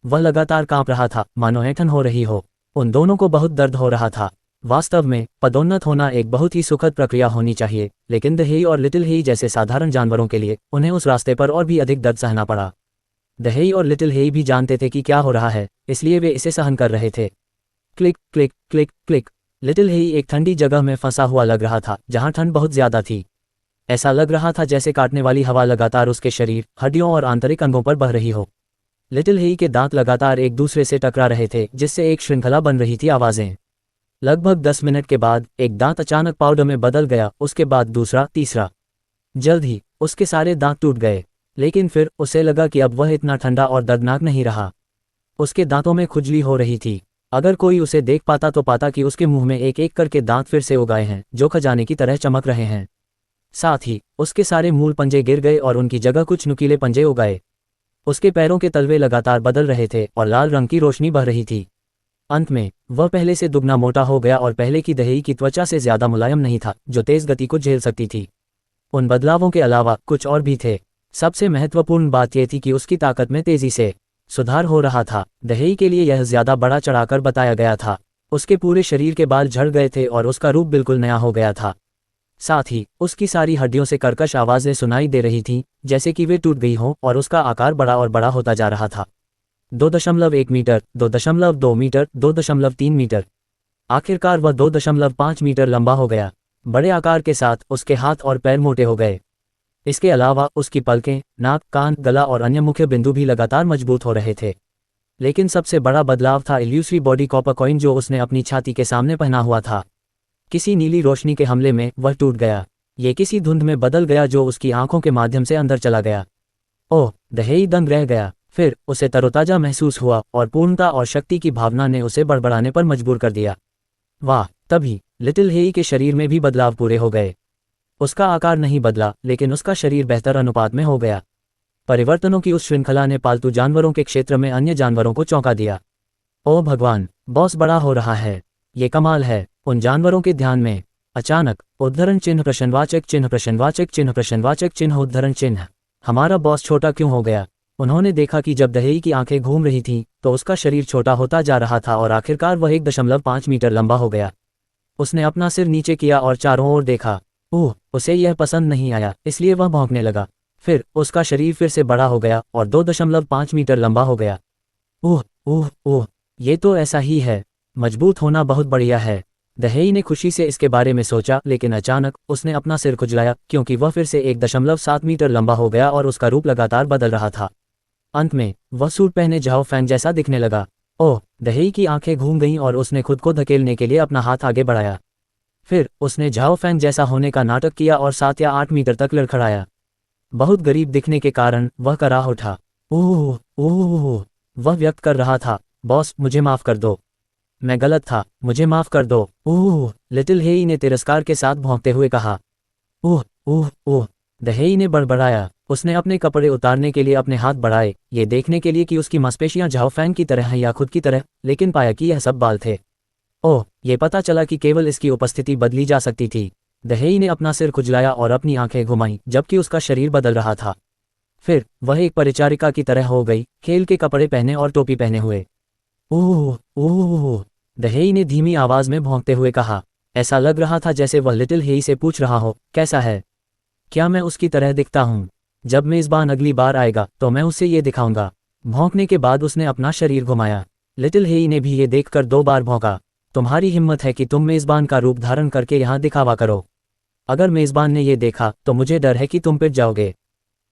वह लगातार कांप रहा था, मानो ऐंठन हो रही हो। उन दोनों को बहुत दर्द हो रहा था। वास्तव में पदोन्नत होना एक बहुत ही सुखद प्रक्रिया होनी चाहिए, लेकिन दहेई और लिटिल हेई जैसे साधारण जानवरों के लिए उन्हें उस रास्ते पर और भी अधिक दर्द सहना पड़ा। दहेई और लिटिल हेई भी जानते थे कि क्या हो रहा है, इसलिए वे इसे सहन कर रहे थे। Click click click click. Little हेई एक ठंडी जगह में फंसा हुआ लग रहा था, जहां ठंड बहुत ज्यादा थी। ऐसा लग रहा था जैसे काटने वाली हवा लगातार उसके शरीर, हड्डियों और आंतरिक अंगों पर बह रही हो। लिटिल हेई के दांत लगातार एक दूसरे से टकरा रहे थे, जिससे एक श्रृंखला बन रही थी आवाजें। लगभग 10 मिनट के बाद एक दांत अचानक पाउडर में बदल गया, उसके बाद दूसरा, तीसरा। जल्द ही उसके सारे दांत टूट गए, लेकिन फिर उसे लगा कि अब वह इतना ठंडा और दर्दनाक नहीं रहा। उसके दांतों में खुजली हो रही थी। अगर कोई उसे देख पाता तो पाता कि उसके मुंह में एक एक करके दांत फिर से उगाए हैं, जो खजाने की तरह चमक रहे हैं। साथ ही उसके सारे मूल पंजे गिर गए और उनकी जगह कुछ नुकीले पंजे उगाए। उसके पैरों के तलवे लगातार बदल रहे थे और लाल रंग की रोशनी बह रही थी। अंत में वह पहले से दुगना मोटा हो गया और पहले की दहेई की त्वचा से ज्यादा मुलायम नहीं था, जो तेज गति को झेल सकती थी। उन बदलावों के अलावा कुछ और भी थे। सबसे महत्वपूर्ण बात यह थी कि उसकी ताकत में तेजी से सुधार हो रहा था। दहेई के लिए यह ज्यादा बड़ा चढ़ाकर बताया गया था। उसके पूरे शरीर के बाल झड़ गए थे और उसका रूप बिल्कुल नया हो गया था। साथ ही उसकी सारी हड्डियों से कर्कश आवाजें सुनाई दे रही थीं, जैसे कि वे टूट गई हों, और उसका आकार बड़ा और बड़ा होता जा रहा था। 2.1 मीटर, 2.2 मीटर, 2.3 मीटर। आखिरकार वह 2.5 मीटर लंबा हो गया। बड़े आकार के साथ उसके हाथ और पैर मोटे हो गए। इसके अलावा उसकी पलकें, नाक, कान, गला और अन्य मुख्य बिंदु भी लगातार मजबूत हो रहे थे। लेकिन सबसे बड़ा बदलाव था इल्यूसरी बॉडी कॉपर कॉइन, जो उसने अपनी छाती के सामने पहना हुआ था। किसी नीली रोशनी के हमले में वह टूट गया। ये किसी धुंध में बदल गया जो उसकी आंखों के माध्यम से अंदर चला गया। ओह, दहेई दंग रह गया। फिर उसे तरोताजा महसूस हुआ और पूर्णता और शक्ति की भावना ने उसे बड़बड़ाने पर मजबूर कर दिया। वाह! तभी लिटिल हेई के शरीर में भी बदलाव पूरे हो गए। उसका आकार नहीं बदला, लेकिन उसका शरीर बेहतर अनुपात में हो गया। परिवर्तनों की उस श्रृंखला ने पालतू जानवरों के क्षेत्र में अन्य जानवरों को चौंका दिया। ओह भगवान, बॉस बड़ा हो रहा है। ये कमाल है। उन जानवरों के ध्यान में अचानक उद्धरण चिन्ह, प्रश्नवाचक चिन्ह, प्रश्नवाचक चिन्ह, प्रश्नवाचक चिन्ह, उद्धरण चिन्ह। हमारा बॉस छोटा क्यों हो गया? उन्होंने देखा कि जब दहेई की आंखें घूम रही थीं, तो उसका शरीर छोटा होता जा रहा था और आखिरकार वह 1.5 मीटर लंबा हो गया। उसने अपना सिर नीचे किया और चारों ओर देखा। ओह, उसे यह पसंद नहीं आया, इसलिए वह भौंकने लगा। फिर उसका शरीर फिर से बड़ा हो गया और 2.5 मीटर लंबा हो गया। ओह ओह ओह, ये तो ऐसा ही है। मजबूत होना बहुत बढ़िया है। दहेई ने खुशी से इसके बारे में सोचा, लेकिन अचानक उसने अपना सिर खुजलाया, क्योंकि वह फिर से 1.7 मीटर लंबा हो गया और उसका रूप लगातार बदल रहा था। अंत में वह सूट पहने झाओ फैन जैसा दिखने लगा। ओह, दहेई की आंखें घूम गईं और उसने खुद को धकेलने के लिए अपना हाथ आगे बढ़ाया। फिर उसने झाओ फैन जैसा होने का नाटक किया और 7 या 8 मीटर तक लड़खड़ाया। बहुत गरीब दिखने के कारण वह कराह उठा। ओह ओह, वह व्यक्त कर रहा था, बॉस मुझे माफ कर दो, मैं गलत था, मुझे माफ कर दो। ओह, लिटिल हेई ने तिरस्कार के साथ भौंकते हुए कहा। ओह ओह ओह, दहेई ने बड़बड़ाया। उसने अपने कपड़े उतारने के लिए अपने हाथ बढ़ाए, ये देखने के लिए कि उसकी मांसपेशियां झाओ फैन की तरह हैं या खुद की तरह, लेकिन पाया कि यह सब बाल थे। ओह, ये पता चला कि केवल इसकी उपस्थिति बदली जा सकती थी। दहेई ने अपना सिर खुजलाया और अपनी आंखें घुमाईं, जबकि उसका शरीर बदल रहा था। फिर वह एक परिचारिका की तरह हो गई, खेल के कपड़े पहने और टोपी पहने हुए। ओह ओह, दहेई ने धीमी आवाज में भौंकते हुए कहा। ऐसा लग रहा था जैसे वह लिटिल हेई से पूछ रहा हो, कैसा है? क्या मैं उसकी तरह दिखता हूँ? जब मेजबान अगली बार आएगा तो मैं उसे ये दिखाऊंगा। भौंकने के बाद उसने अपना शरीर घुमाया। लिटिल हेई ने भी ये देखकर 2 बार भौंका। तुम्हारी हिम्मत है कि तुम मेजबान का रूप धारण करके यहाँ दिखावा करो। अगर मेजबान ने ये देखा तो मुझे डर है कि तुम पिट जाओगे।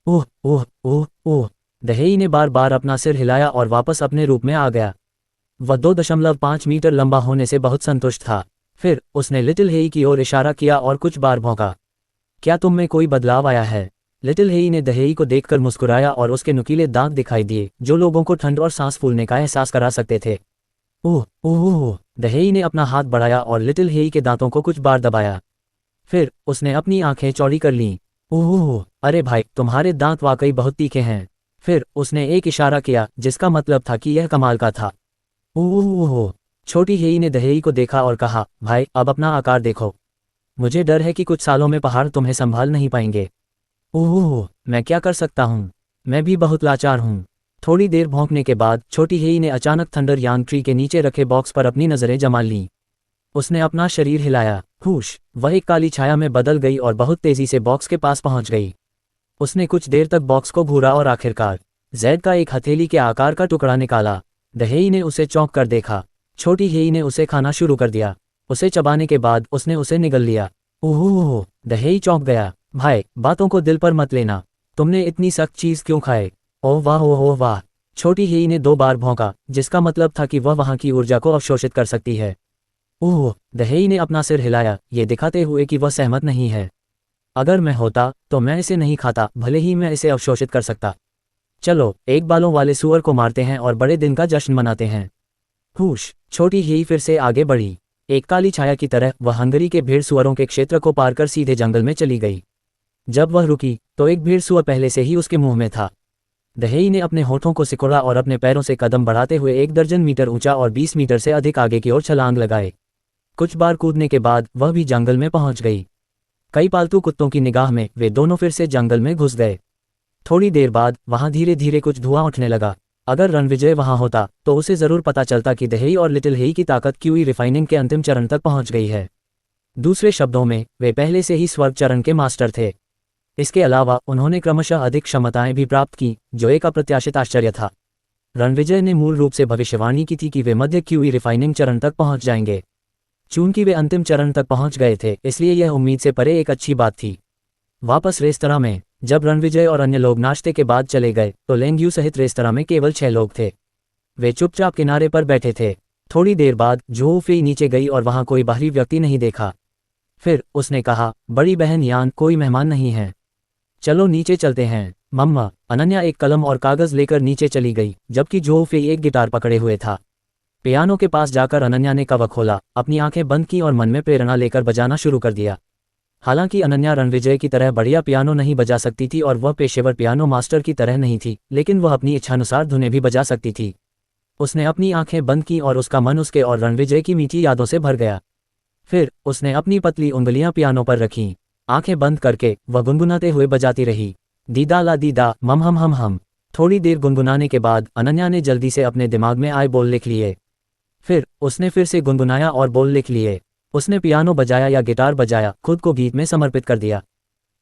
ओह ओह ओह ओह, दहेई ने बार बार अपना सिर हिलाया और वापस अपने रूप में आ गया। वह 2.5 मीटर लंबा होने से बहुत संतुष्ट था। फिर उसने लिटिल हेई की ओर इशारा किया और कुछ बार भौंका। क्या तुम में कोई बदलाव आया है? लिटिल हेई ने दहेई को देखकर मुस्कुराया और उसके नुकीले दांत दिखाई दिए, जो लोगों को ठंड और सांस फूलने का एहसास करा सकते थे। ओह ओह, दहेई ने अपना हाथ बढ़ाया और लिटिल हेई के दांतों को कुछ बार दबाया। फिर उसने अपनी आंखें चौड़ी कर लीं। ओह, अरे भाई, तुम्हारे दांत वाकई बहुत तीखे हैं। फिर उसने एक इशारा किया, जिसका मतलब था कि यह कमाल का था। ओह, छोटी हेई ने दहेई को देखा और कहा, भाई अब अपना आकार देखो। मुझे डर है कि कुछ सालों में पहाड़ तुम्हें संभाल नहीं पाएंगे। ओह, मैं क्या कर सकता हूँ? मैं भी बहुत लाचार हूँ। थोड़ी देर भौंकने के बाद छोटी हेई ने अचानक थंडर यांग ट्री के नीचे रखे बॉक्स पर अपनी नज़रें जमा लीं। उसने अपना शरीर हिलाया। हुश, वह एक काली छाया में बदल गई और बहुत तेजी से बॉक्स के पास पहुंच गई। उसने कुछ देर तक बॉक्स को घूरा और आखिरकार जैद का एक हथेली के आकार का टुकड़ा निकाला। दहेई ने उसे चौंक कर देखा। छोटी हेई ने उसे खाना शुरू कर दिया। उसे चबाने के बाद उसने उसे निगल लिया। ओह, दहेई चौंक गया। भाई, बातों को दिल पर मत लेना। तुमने इतनी सख्त चीज़ क्यों खाए? ओह वाह, ओह वाह। छोटी हेई ने 2 बार भौंका, जिसका मतलब था कि वह वहां की ऊर्जा को अवशोषित कर सकती है। ओह, दहेई ने अपना सिर हिलाया, ये दिखाते हुए कि वह सहमत नहीं है। अगर मैं होता तो मैं इसे नहीं खाता, भले ही मैं इसे अवशोषित कर सकता। चलो, एक बालों वाले सूअर को मारते हैं और बड़े दिन का जश्न मनाते हैं। हुश, छोटी हेई फिर से आगे बढ़ी। एक काली छाया की तरह वह हंगरी के भेड़ सुअरों के क्षेत्र को पार कर सीधे जंगल में चली गई। जब वह रुकी तो एक भेड़ सुअर पहले से ही उसके मुंह में था। दहेई ने अपने होठों को सिकुड़ा और अपने पैरों से कदम बढ़ाते हुए 1 दर्जन मीटर ऊंचा और 20 मीटर से अधिक आगे की ओर छलांग लगाए। कुछ बार कूदने के बाद वह भी जंगल में पहुंच गई। कई पालतू कुत्तों की निगाह में वे दोनों फिर से जंगल में घुस गए। थोड़ी देर बाद वहां धीरे धीरे कुछ धुआं उठने लगा। अगर रणविजय वहां होता तो उसे जरूर पता चलता कि दहेई और लिटिल हेई की ताकत क्यूई रिफाइनिंग के अंतिम चरण तक पहुंच गई है। दूसरे शब्दों में, वे पहले से ही स्वर्ग चरण के मास्टर थे। इसके अलावा उन्होंने क्रमशः अधिक क्षमताएं भी प्राप्त की, जो एक अप्रत्याशित आश्चर्य था। रणविजय ने मूल रूप से भविष्यवाणी की थी कि वे मध्य क्यूई रिफाइनिंग चरण तक पहुंच जाएंगे। चूंकि वे अंतिम चरण तक पहुंच गए थे, इसलिए यह उम्मीद से परे एक अच्छी बात थी। वापस रेस्तरां में जब रणविजय और अन्य लोग नाश्ते के बाद चले गए तो लेंगयू सहित रेस्तरां में केवल 6 लोग थे। वे चुपचाप किनारे पर बैठे थे। थोड़ी देर बाद जोऊ फेई नीचे गई और वहां कोई बाहरी व्यक्ति नहीं देखा। फिर उसने कहा, बड़ी बहन यान, कोई मेहमान नहीं है। चलो नीचे चलते हैं। मम्मा। अनन्या एक कलम और कागज लेकर नीचे चली गई, जबकि जोऊ फेई एक गिटार पकड़े हुए था। पियानो के पास जाकर अनन्या ने कवर खोला, अपनी आंखें बंद की और मन में प्रेरणा लेकर बजाना शुरू कर दिया। हालांकि अनन्या रणविजय की तरह बढ़िया पियानो नहीं बजा सकती थी और वह पेशेवर पियानो मास्टर की तरह नहीं थी, लेकिन वह अपनी इच्छानुसार धुनें भी बजा सकती थी। उसने अपनी आंखें बंद की और उसका मन उसके और रणविजय की मीठी यादों से भर गया। फिर उसने अपनी पतली उंगलियां पियानो पर रखीं। आंखें बंद करके वह गुनगुनाते हुए बजाती रही, दीदा ला दीदा मम हम हम हम। थोड़ी देर गुनगुनाने के बाद अनन्या ने जल्दी से अपने दिमाग में आए बोल लिख लिए। फिर उसने फिर से गुनगुनाया और बोल लिख लिए। उसने पियानो बजाया या गिटार बजाया, खुद को गीत में समर्पित कर दिया।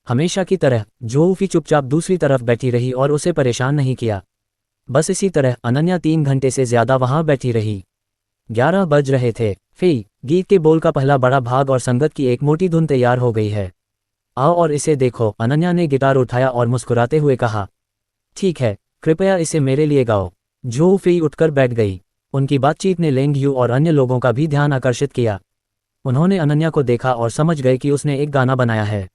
हमेशा की तरह जोऊ फी चुपचाप दूसरी तरफ बैठी रही और उसे परेशान नहीं किया। बस इसी तरह अनन्या 3 घंटे से ज्यादा वहां बैठी रही। 11 बज रहे थे। फी, गीत के बोल का पहला बड़ा भाग और संगत की एक मोटी धुन तैयार हो गई है। आओ और इसे देखो। अनन्या ने गिटार उठाया और मुस्कुराते हुए कहा, ठीक है, कृपया इसे मेरे लिए गाओ। जोऊ फी उठकर बैठ गई। उनकी बातचीत ने लेंगयू और अन्य लोगों का भी ध्यान आकर्षित किया। उन्होंने अनन्या को देखा और समझ गए कि उसने एक गाना बनाया है।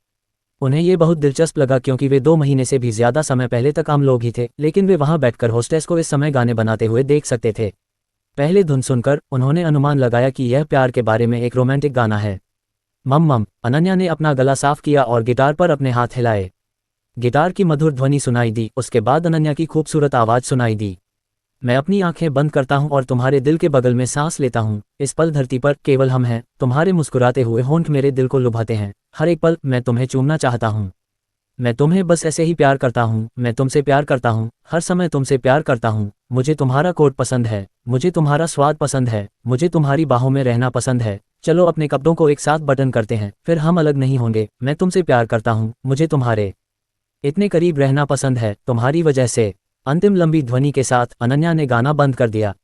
उन्हें ये बहुत दिलचस्प लगा क्योंकि वे 2 महीने से भी ज्यादा समय पहले तक आम लोग ही थे, लेकिन वे वहां बैठकर होस्टेस को इस समय गाने बनाते हुए देख सकते थे। पहले धुन सुनकर उन्होंने अनुमान लगाया कि यह प्यार के बारे में एक रोमांटिक गाना है। मम। अनन्या ने अपना गला साफ किया और गिटार पर अपने हाथ हिलाए। गिटार की मधुर ध्वनि सुनाई दी। उसके बाद अनन्या की खूबसूरत आवाज सुनाई दी। मैं अपनी आंखें बंद करता हूं और तुम्हारे दिल के बगल में सांस लेता हूं। इस पल धरती पर केवल हम हैं। तुम्हारे मुस्कुराते हुए होंठ मेरे दिल को लुभाते हैं। हर एक पल मैं तुम्हें चूमना चाहता हूं। मैं तुम्हें बस ऐसे ही प्यार करता हूं। मैं तुमसे प्यार करता हूं, हर समय तुमसे प्यार करता हूं। मुझे तुम्हारा कोट पसंद है। मुझे तुम्हारा स्वाद पसंद है। मुझे तुम्हारी बाहों में रहना पसंद है। चलो अपने कपड़ों को एक साथ बटन करते हैं, फिर हम अलग नहीं होंगे। मैं तुमसे प्यार करता हूं। मुझे तुम्हारे इतने करीब रहना पसंद है, तुम्हारी वजह से। अंतिम लंबी ध्वनि के साथ अनन्या ने गाना बंद कर दिया।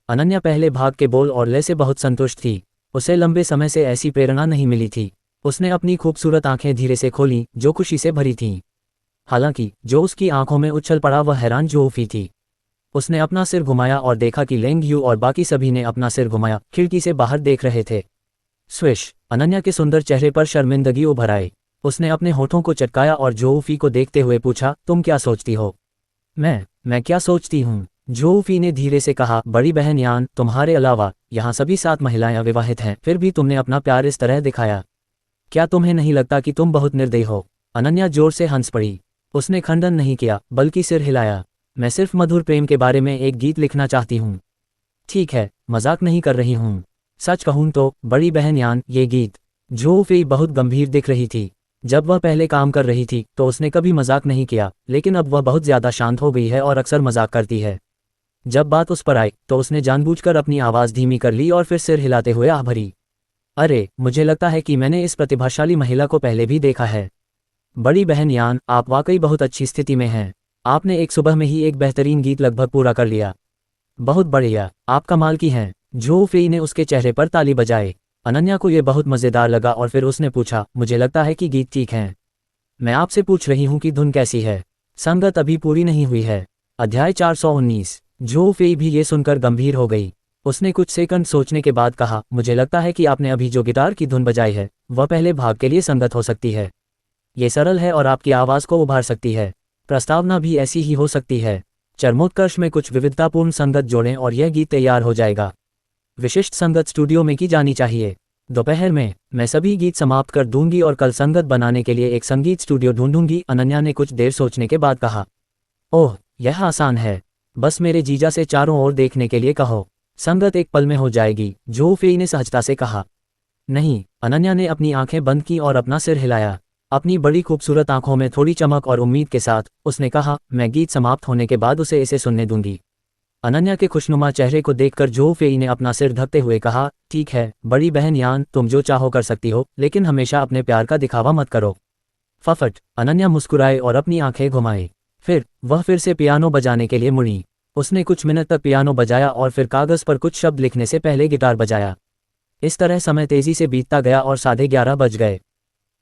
अनन्या पहले भाग के बोल और लय से बहुत संतुष्ट थी। उसे लंबे समय से ऐसी प्रेरणा नहीं मिली थी। उसने अपनी खूबसूरत आंखें धीरे से खोलीं, जो खुशी से भरी थीं। हालांकि जो उसकी आंखों में उछल पड़ा वह हैरान जोऊ फी थी। उसने अपना सिर घुमाया और देखा कि लेंगयू और बाकी सभी ने अपना सिर घुमाया, खिड़की से बाहर देख रहे थे। स्विश। अनन्या के सुंदर चेहरे पर शर्मिंदगी उभर आई। उसने अपने होठों को चटकाया और जोऊ फी को देखते हुए पूछा, तुम क्या सोचती हो? मैं क्या सोचती हूँ? जोऊ फी ने धीरे से कहा, बड़ी बहन यान, तुम्हारे अलावा यहाँ सभी 7 महिलाएं विवाहित हैं, फिर भी तुमने अपना प्यार इस तरह दिखाया। क्या तुम्हें नहीं लगता कि तुम बहुत निर्दयी हो? अनन्या जोर से हंस पड़ी। उसने खंडन नहीं किया, बल्कि सिर हिलाया। मैं सिर्फ मधुर प्रेम के बारे में एक गीत लिखना चाहती हूँ। ठीक है, मजाक नहीं कर रही हूँ। सच कहूँ तो बड़ी बहन यान, ये गीत झो फेई बहुत गंभीर दिख रही थी। जब वह पहले काम कर रही थी तो उसने कभी मजाक नहीं किया, लेकिन अब वह बहुत ज़्यादा शांत हो गई है और अक्सर मजाक करती है। जब बात उस पर आई तो उसने जानबूझकर अपनी आवाज़ धीमी कर ली और फिर सिर हिलाते हुए आह भरी। अरे, मुझे लगता है कि मैंने इस प्रतिभाशाली महिला को पहले भी देखा है। बड़ी बहन यान, आप वाकई बहुत अच्छी स्थिति में हैं। आपने एक सुबह में ही एक बेहतरीन गीत लगभग पूरा कर लिया। बहुत बढ़िया, आप कमाल की हैं। झो फेई ने उसके चेहरे पर ताली बजाई। अनन्या को यह बहुत मज़ेदार लगा और फिर उसने पूछा, मुझे लगता है कि गीत ठीक हैं। मैं आपसे पूछ रही हूँ कि धुन कैसी है। संगत अभी पूरी नहीं हुई है। अध्याय 419। झो फेई भी ये सुनकर गंभीर हो गई। उसने कुछ सेकंड सोचने के बाद कहा, मुझे लगता है कि आपने अभी जो गिटार की धुन बजाई है वह पहले भाग के लिए संगत हो सकती है। ये सरल है और आपकी आवाज़ को उभार सकती है। प्रस्तावना भी ऐसी ही हो सकती है। चरमोत्कर्ष में कुछ विविधतापूर्ण संगत जोड़ें और यह गीत तैयार हो जाएगा। विशिष्ट संगत स्टूडियो में की जानी चाहिए। दोपहर में मैं सभी गीत समाप्त कर दूंगी और कल संगत बनाने के लिए एक संगीत स्टूडियो ढूंढूंगी, अनन्या ने कुछ देर सोचने के बाद कहा। ओह, यह आसान है। बस मेरे जीजा से चारों ओर देखने के लिए कहो। संगत एक पल में हो जाएगी, झो फेई ने सहजता से कहा। नहीं, अनन्या ने अपनी आंखें बंद की और अपना सिर हिलाया। अपनी बड़ी खूबसूरत आंखों में थोड़ी चमक और उम्मीद के साथ उसने कहा, मैं गीत समाप्त होने के बाद उसे इसे सुनने दूंगी। अनन्या के खुशनुमा चेहरे को देखकर झो फेई ने अपना सिर ढकते हुए कहा, ठीक है बड़ी बहन यान, तुम जो चाहो कर सकती हो, लेकिन हमेशा अपने प्यार का दिखावा मत करो। फफट। अनन्या मुस्कुराए और अपनी आंखें घुमाई। फिर वह फिर से पियानो बजाने के लिए मुड़ी। उसने कुछ मिनट तक पियानो बजाया और फिर कागज़ पर कुछ शब्द लिखने से पहले गिटार बजाया। इस तरह समय तेजी से बीतता गया और 11:30 बज गए।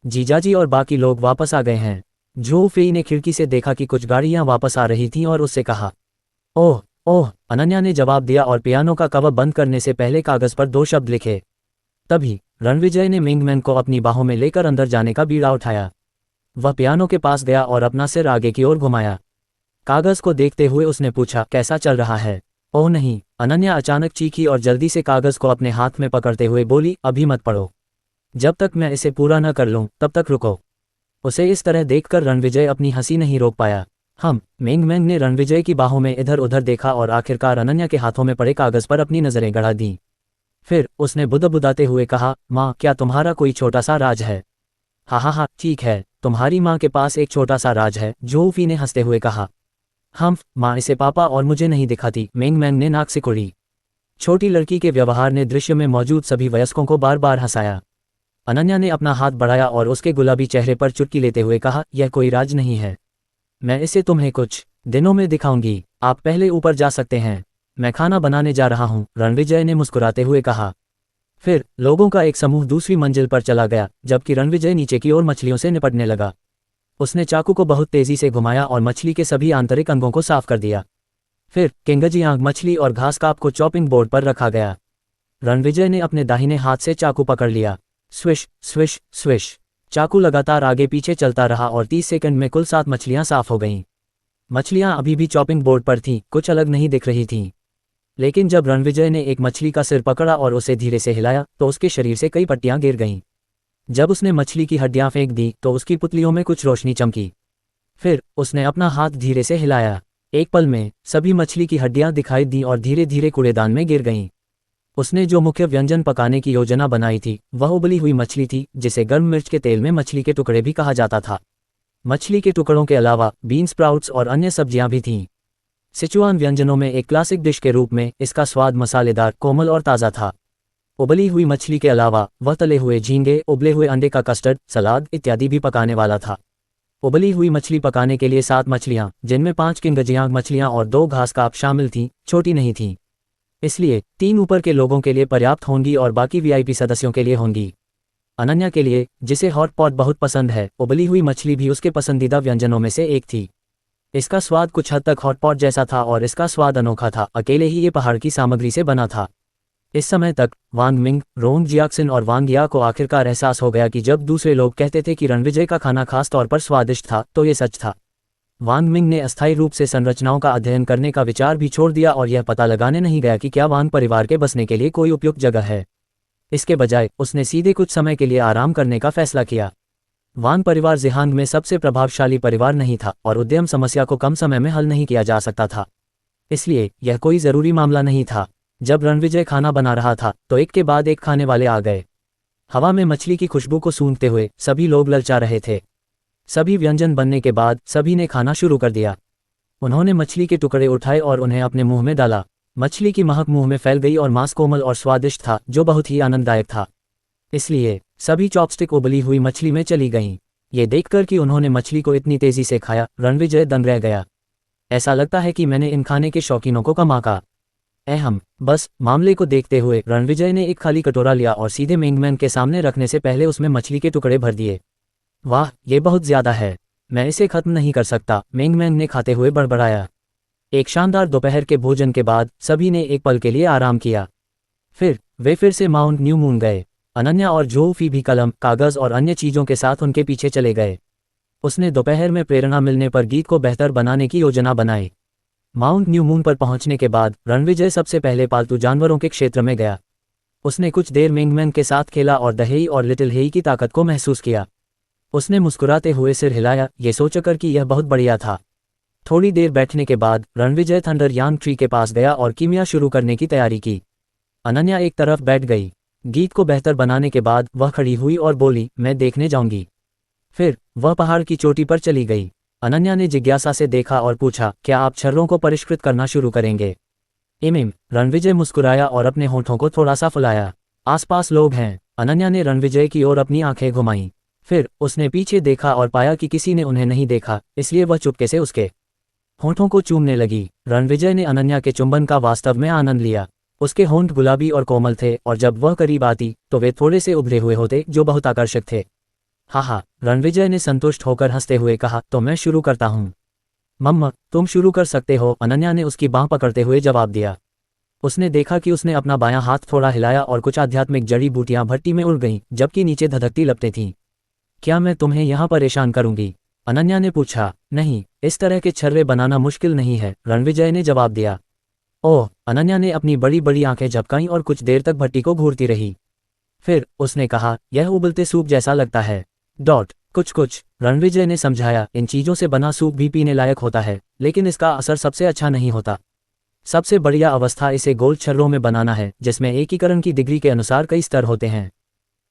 जीजाजी और बाकी लोग वापस आ गए हैं। झो फेई ने खिड़की से देखा कि कुछ गाड़ियां वापस आ रही थीं और उससे कहा, ओह ओह, अनन्या ने जवाब दिया और पियानो का कवर बंद करने से पहले कागज़ पर 2 शब्द लिखे। तभी रणविजय ने मिंगमैन को अपनी बाहों में लेकर अंदर जाने का बीड़ा उठाया। वह पियानो के पास गया और अपना सिर आगे की ओर घुमाया। कागज़ को देखते हुए उसने पूछा, कैसा चल रहा है? ओह नहीं, अनन्या अचानक चीखी और जल्दी से कागज़ को अपने हाथ में पकड़ते हुए बोली, अभी मत पढ़ो। जब तक मैं इसे पूरा न कर लूँ तब तक रुको। उसे इस तरह देखकर रणविजय अपनी हंसी नहीं रोक पाया। मिंगमैन ने रणविजय की बाहों में इधर उधर देखा और आखिरकार अनन्या के हाथों में पड़े कागज़ पर अपनी नज़रें गड़ा दी। फिर उसने बुदबुदाते हुए कहा, माँ, क्या तुम्हारा कोई छोटा सा राज है? हा, ठीक है, तुम्हारी माँ के पास एक छोटा सा राज है, झो फेई ने हंसते हुए कहा। माँ इसे पापा और मुझे नहीं दिखाती, मिंगमैन ने नाक सिकुड़ी। छोटी लड़की के व्यवहार ने दृश्य में मौजूद सभी वयस्कों को बार बार हंसाया। अनन्या ने अपना हाथ बढ़ाया और उसके गुलाबी चेहरे पर चुटकी लेते हुए कहा, यह कोई राज नहीं है। मैं इसे तुम्हें कुछ दिनों में दिखाऊंगी। आप पहले ऊपर जा सकते हैं, मैं खाना बनाने जा रहा हूँ, रणविजय ने मुस्कुराते हुए कहा। फिर लोगों का एक समूह दूसरी मंजिल पर चला गया, जबकि रणविजय नीचे की ओर मछलियों से निपटने लगा। उसने चाकू को बहुत तेजी से घुमाया और मछली के सभी आंतरिक अंगों को साफ कर दिया। फिर किंगजियांग मछली और घास काप को चॉपिंग बोर्ड पर रखा गया। रणविजय ने अपने दाहिने हाथ से चाकू पकड़ लिया। स्विश स्विश स्विश, चाकू लगातार आगे पीछे चलता रहा और 30 सेकंड में कुल 7 मछलियां साफ हो गईं। मछलियां अभी भी चॉपिंग बोर्ड पर थीं, कुछ अलग नहीं दिख रही थीं। लेकिन जब रणविजय ने एक मछली का सिर पकड़ा और उसे धीरे से हिलाया तो उसके शरीर से कई पट्टियां गिर गईं। जब उसने मछली की हड्डियां फेंक दी तो उसकी पुतलियों में कुछ रोशनी चमकी। फिर उसने अपना हाथ धीरे से हिलाया। एक पल में सभी मछली की हड्डियां दिखाई दी और धीरे धीरे कूड़ेदान में गिर गईं। उसने जो मुख्य व्यंजन पकाने की योजना बनाई थी वह उबली हुई मछली थी, जिसे गर्म मिर्च के तेल में मछली के टुकड़े भी कहा जाता था। मछली के टुकड़ों के अलावा बीन स्प्राउट्स और अन्य सब्जियां भी थीं। सिचुआन व्यंजनों में एक क्लासिक डिश के रूप में इसका स्वाद मसालेदार, कोमल और ताज़ा था। उबली हुई मछली के अलावा वह तले हुए झींगे, उबले हुए अंडे का कस्टर्ड, सलाद इत्यादि भी पकाने वाला था। उबली हुई मछली पकाने के लिए 7 मछलियां, जिनमें 5 किंगजियांग मछलियां और 2 घास काप शामिल थीं, छोटी नहीं थीं। इसलिए 3 ऊपर के लोगों के लिए पर्याप्त होंगी और बाकी वीआईपी सदस्यों के लिए होंगी। अनन्या के लिए, जिसे हॉट पॉट बहुत पसंद है, उबली हुई मछली भी उसके पसंदीदा व्यंजनों में से एक थी। इसका स्वाद कुछ हद तक हॉट पॉट जैसा था और इसका स्वाद अनोखा था, अकेले ही ये पहाड़ की सामग्री से बना था। इस समय तक वांग मिंग, रोंग जियाक्सिन और वांग या को आखिरकार एहसास हो गया कि जब दूसरे लोग कहते थे कि रणविजय का खाना खास तौर पर स्वादिष्ट था तो ये सच था। वांग मिंग ने अस्थायी रूप से संरचनाओं का अध्ययन करने का विचार भी छोड़ दिया और यह पता लगाने नहीं गया कि क्या वांग परिवार के बसने के लिए कोई उपयुक्त जगह है। इसके बजाय उसने सीधे कुछ समय के लिए आराम करने का फैसला किया। वांग परिवार जिहांग में सबसे प्रभावशाली परिवार नहीं था और उद्यम समस्या को कम समय में हल नहीं किया जा सकता था। इसलिए यह कोई ज़रूरी मामला नहीं था। जब रणविजय खाना बना रहा था तो एक के बाद एक खाने वाले आ गए। हवा में मछली की खुशबू को सूंघते हुए सभी लोग ललचा रहे थे। सभी व्यंजन बनने के बाद सभी ने खाना शुरू कर दिया। उन्होंने मछली के टुकड़े उठाए और उन्हें अपने मुंह में डाला। मछली की महक मुंह में फैल गई और मांस कोमल और स्वादिष्ट था, जो बहुत ही आनंददायक था। इसलिए सभी चॉपस्टिक उबली हुई मछली में चली गईं। ये देखकर कि उन्होंने मछली को इतनी तेजी से खाया, रणविजय दंग रह गया। ऐसा लगता है कि मैंने इन खाने के शौकीनों को कम आंका। अहम बस मामले को देखते हुए रणविजय ने एक खाली कटोरा लिया और सीधे मेंगमैन के सामने रखने से पहले उसमें मछली के टुकड़े भर दिए। वाह, ये बहुत ज्यादा है, मैं इसे खत्म नहीं कर सकता, मेंगमैन ने खाते हुए बड़बड़ाया। एक शानदार दोपहर के भोजन के बाद सभी ने एक पल के लिए आराम किया। फिर वे फिर से माउंट न्यू मून गए। अनन्या और जोफी भी कलम, कागज और अन्य चीजों के साथ उनके पीछे चले गए। उसने दोपहर में प्रेरणा मिलने पर गीत को बेहतर बनाने की योजना बनाई। माउंट न्यू मून पर पहुंचने के बाद रणविजय सबसे पहले पालतू जानवरों के क्षेत्र में गया। उसने कुछ देर मेंगमैन के साथ खेला और दहेई और लिटिल हेई की ताकत को महसूस किया। उसने मुस्कुराते हुए सिर हिलाया, ये सोचकर कि यह बहुत बढ़िया था। थोड़ी देर बैठने के बाद रणविजय थंडर यांग ट्री के पास गया और कीमिया शुरू करने की तैयारी की। अनन्या एक तरफ बैठ गई। गीत को बेहतर बनाने के बाद वह खड़ी हुई और बोली, मैं देखने जाऊंगी। फिर वह पहाड़ की चोटी पर चली गई। अनन्या ने जिज्ञासा से देखा और पूछा, क्या आप छर्रों को परिष्कृत करना शुरू करेंगे? इमिम। रणविजय मुस्कुराया और अपने होंठों को थोड़ा सा फुलाया। आसपास लोग हैं। अनन्या ने रणविजय की ओर अपनी आंखें घुमाईं। फिर उसने पीछे देखा और पाया कि किसी ने उन्हें नहीं देखा, इसलिए वह चुपके से उसके होंठों को चूमने लगी। रणविजय ने अनन्या के चुंबन का वास्तव में आनंद लिया। उसके होंठ गुलाबी और कोमल थे और जब वह करीब आती तो वे थोड़े से उभरे हुए होते, जो बहुत आकर्षक थे। हाँ, रणविजय ने संतुष्ट होकर हंसते हुए कहा, तो मैं शुरू करता हूँ। मम्मा, तुम शुरू कर सकते हो, अनन्या ने उसकी बांह पकड़ते हुए जवाब दिया। उसने देखा कि उसने अपना बायां हाथ थोड़ा हिलाया और कुछ आध्यात्मिक जड़ी बूटियां भट्टी में उड़ गईं, जबकि नीचे धधकती लपटें थीं। क्या मैं तुम्हें यहाँ परेशान करूंगी? अनन्या ने पूछा। नहीं, इस तरह के छर्रे बनाना मुश्किल नहीं है, रणविजय ने जवाब दिया। ओह, अनन्या ने अपनी बड़ी बड़ी आंखें झपकाईं और कुछ देर तक भट्टी को घूरती रही। फिर उसने कहा, यह उबलते सूप जैसा लगता है। कुछ, रणविजय ने समझाया, इन चीजों से बना सूप भी पीने लायक होता है, लेकिन इसका असर सबसे अच्छा नहीं होता। सबसे बढ़िया अवस्था इसे गोल छर्रों में बनाना है, जिसमें एकीकरण की डिग्री के अनुसार कई स्तर होते हैं।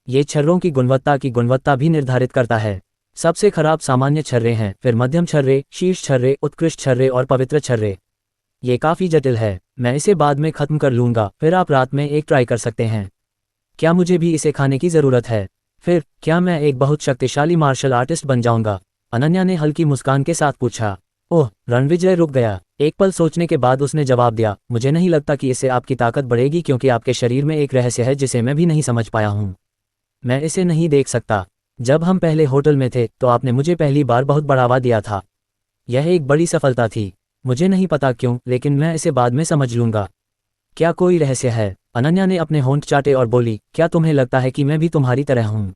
ये छर्रों की गुणवत्ता भी निर्धारित करता है। सबसे खराब सामान्य छर्रे हैं, फिर मध्यम छर्रे, शीर्ष छर्रे, उत्कृष्ट छर्रे और पवित्र छर्रे। ये काफी जटिल है, मैं इसे बाद में खत्म कर लूंगा, फिर आप रात में एक ट्राई कर सकते हैं। क्या मुझे भी इसे खाने की जरूरत है? फिर क्या मैं एक बहुत शक्तिशाली मार्शल आर्टिस्ट बन जाऊंगा? अनन्या ने हल्की मुस्कान के साथ पूछा। ओह, रणविजय रुक गया। एक पल सोचने के बाद उसने जवाब दिया, मुझे नहीं लगता कि इससे आपकी ताकत बढ़ेगी, क्योंकि आपके शरीर में एक रहस्य है जिसे मैं भी नहीं समझ पाया हूँ। मैं इसे नहीं देख सकता। जब हम पहले होटल में थे तो आपने मुझे पहली बार बहुत बढ़ावा दिया था। यह एक बड़ी सफलता थी। मुझे नहीं पता क्यों, लेकिन मैं इसे बाद में समझ लूंगा। क्या कोई रहस्य है? अनन्या ने अपने होंठ चाटे और बोली, क्या तुम्हें लगता है कि मैं भी तुम्हारी तरह हूँ?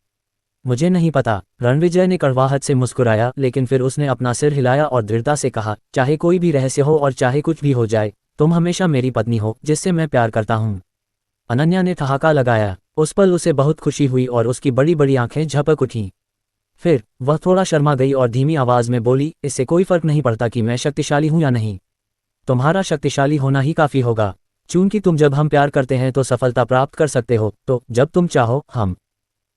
मुझे नहीं पता, रणविजय ने कड़वाहट से मुस्कुराया, लेकिन फिर उसने अपना सिर हिलाया और दृढ़ता से कहा, चाहे कोई भी रहस्य हो और चाहे कुछ भी हो जाए, तुम हमेशा मेरी पत्नी हो, जिससे मैं प्यार करता हूँ। अनन्या ने ठहाका लगाया। उस पल उसे बहुत खुशी हुई और उसकी बड़ी बड़ी आंखें झपक उठीं। फिर वह थोड़ा शर्मा गई और धीमी आवाज में बोली, इससे कोई फर्क नहीं पड़ता कि मैं शक्तिशाली हूं या नहीं। तुम्हारा शक्तिशाली होना ही काफी होगा। चूंकि तुम जब हम प्यार करते हैं तो सफलता प्राप्त कर सकते हो, तो जब तुम चाहो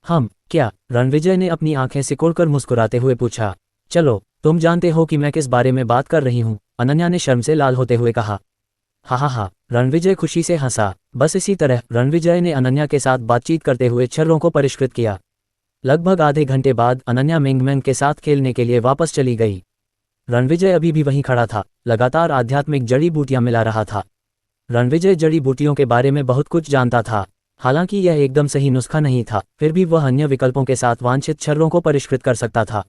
हम क्या? रणविजय ने अपनी आंखें सिकोड़कर मुस्कुराते हुए पूछा। चलो, तुम जानते हो कि मैं किस बारे में बात कर रही हूँ, अनन्या ने शर्म से लाल होते हुए कहा। हा, रणविजय खुशी से हंसा। बस इसी तरह रणविजय ने अनन्या के साथ बातचीत करते हुए छर्रों को परिष्कृत किया। लगभग आधे घंटे बाद अनन्या मेंगमैन के साथ खेलने के लिए वापस चली गई। रणविजय अभी भी वहीं खड़ा था, लगातार आध्यात्मिक जड़ी बूटियां मिला रहा था। रणविजय जड़ी बूटियों के बारे में बहुत कुछ जानता था। हालांकि यह एकदम सही नुस्खा नहीं था, फिर भी वह अन्य विकल्पों के साथ वांछित छर्रों को परिष्कृत कर सकता था।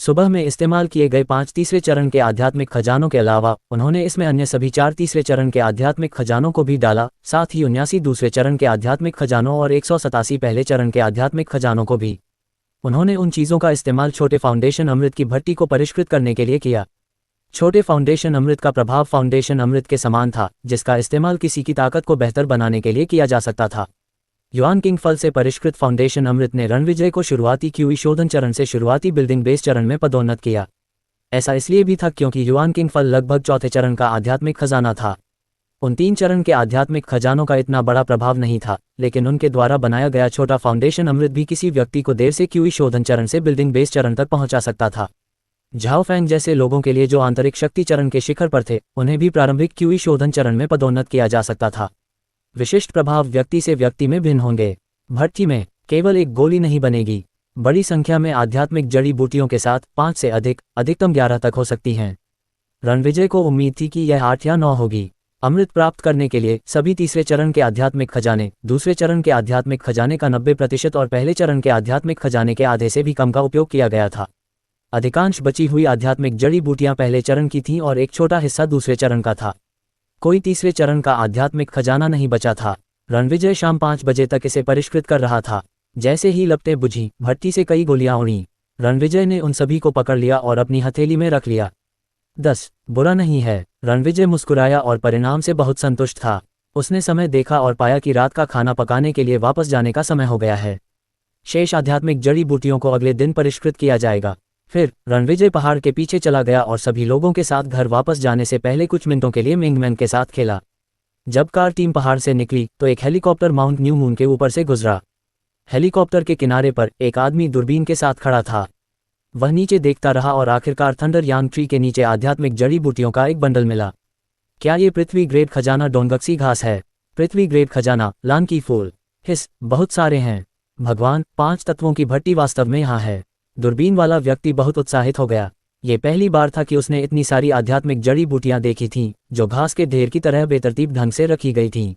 सुबह में इस्तेमाल किए गए 5 तीसरे चरण के आध्यात्मिक खजानों के अलावा उन्होंने इसमें अन्य सभी 4 तीसरे चरण के आध्यात्मिक खजानों को भी डाला, साथ ही 79 दूसरे चरण के आध्यात्मिक खजानों और 187 पहले चरण के आध्यात्मिक खजानों को भी। उन्होंने उन चीज़ों का इस्तेमाल छोटे फाउंडेशन अमृत की भट्टी को परिष्कृत करने के लिए किया। छोटे फाउंडेशन अमृत का प्रभाव फाउंडेशन अमृत के समान था, जिसका इस्तेमाल किसी की ताकत को बेहतर बनाने के लिए किया जा सकता था। युआन किंग फल से परिष्कृत फाउंडेशन अमृत ने रणविजय को शुरुआती क्यूई शोधन चरण से शुरुआती बिल्डिंग बेस चरण में पदोन्नत किया। ऐसा इसलिए भी था क्योंकि युआन किंग फल लगभग चौथे चरण का आध्यात्मिक खजाना था। उन 3 चरण के आध्यात्मिक खजानों का इतना बड़ा प्रभाव नहीं था, लेकिन उनके द्वारा बनाया गया छोटा फाउंडेशन अमृत भी किसी व्यक्ति को देर से क्यूई शोधन चरण से बिल्डिंग बेस चरण तक पहुंचा सकता था। झाओ फैंग जैसे लोगों के लिए जो आंतरिक शक्ति चरण के शिखर पर थे, उन्हें भी प्रारंभिक क्यूई शोधन चरण में पदोन्नत किया जा सकता था। विशिष्ट प्रभाव व्यक्ति से व्यक्ति में भिन्न होंगे। भट्टी में केवल एक गोली नहीं बनेगी, बड़ी संख्या में आध्यात्मिक जड़ी बूटियों के साथ 5 से अधिकतम 11 तक हो सकती हैं। रणविजय को उम्मीद थी कि यह 8 या 9 होगी। अमृत प्राप्त करने के लिए सभी तीसरे चरण के आध्यात्मिक खजाने, दूसरे चरण के आध्यात्मिक खजाने का 90% और पहले चरण के आध्यात्मिक खजाने के आधे से भी कम का उपयोग किया गया था। अधिकांश बची हुई आध्यात्मिक जड़ी बूटियां पहले चरण की थीं और एक छोटा हिस्सा दूसरे चरण का था। कोई तीसरे चरण का आध्यात्मिक खजाना नहीं बचा था। रणविजय शाम 5 बजे तक इसे परिष्कृत कर रहा था। जैसे ही लपटें बुझी, भट्टी से कई गोलियां उड़ीं। रणविजय ने उन सभी को पकड़ लिया और अपनी हथेली में रख लिया। 10 बुरा नहीं है। रणविजय मुस्कुराया और परिणाम से बहुत संतुष्ट था। उसने समय देखा और पाया कि रात का खाना पकाने के लिए वापस जाने का समय हो गया है। शेष आध्यात्मिक जड़ी बूटियों को अगले दिन परिष्कृत किया जाएगा। फिर रणविजय पहाड़ के पीछे चला गया और सभी लोगों के साथ घर वापस जाने से पहले कुछ मिनटों के लिए मिंगमैन के साथ खेला। जब कार टीम पहाड़ से निकली तो एक हेलीकॉप्टर माउंट न्यू मून के ऊपर से गुजरा। हेलीकॉप्टर के किनारे पर एक आदमी दूरबीन के साथ खड़ा था। वह नीचे देखता रहा और आखिरकार थंडर यांग ट्री के नीचे आध्यात्मिक जड़ी बूटियों का एक बंडल मिला। क्या ये पृथ्वी ग्रेड खजाना डोंगक्सी घास है? पृथ्वी ग्रेड खजाना, लान की फूल। हिस, बहुत सारे हैं। भगवान, 5 तत्वों की भट्टी वास्तव में यहाँ है। दूरबीन वाला व्यक्ति बहुत उत्साहित हो गया। ये पहली बार था कि उसने इतनी सारी आध्यात्मिक जड़ी बूटियां देखी थीं, जो घास के ढेर की तरह बेतरतीब ढंग से रखी गई थीं।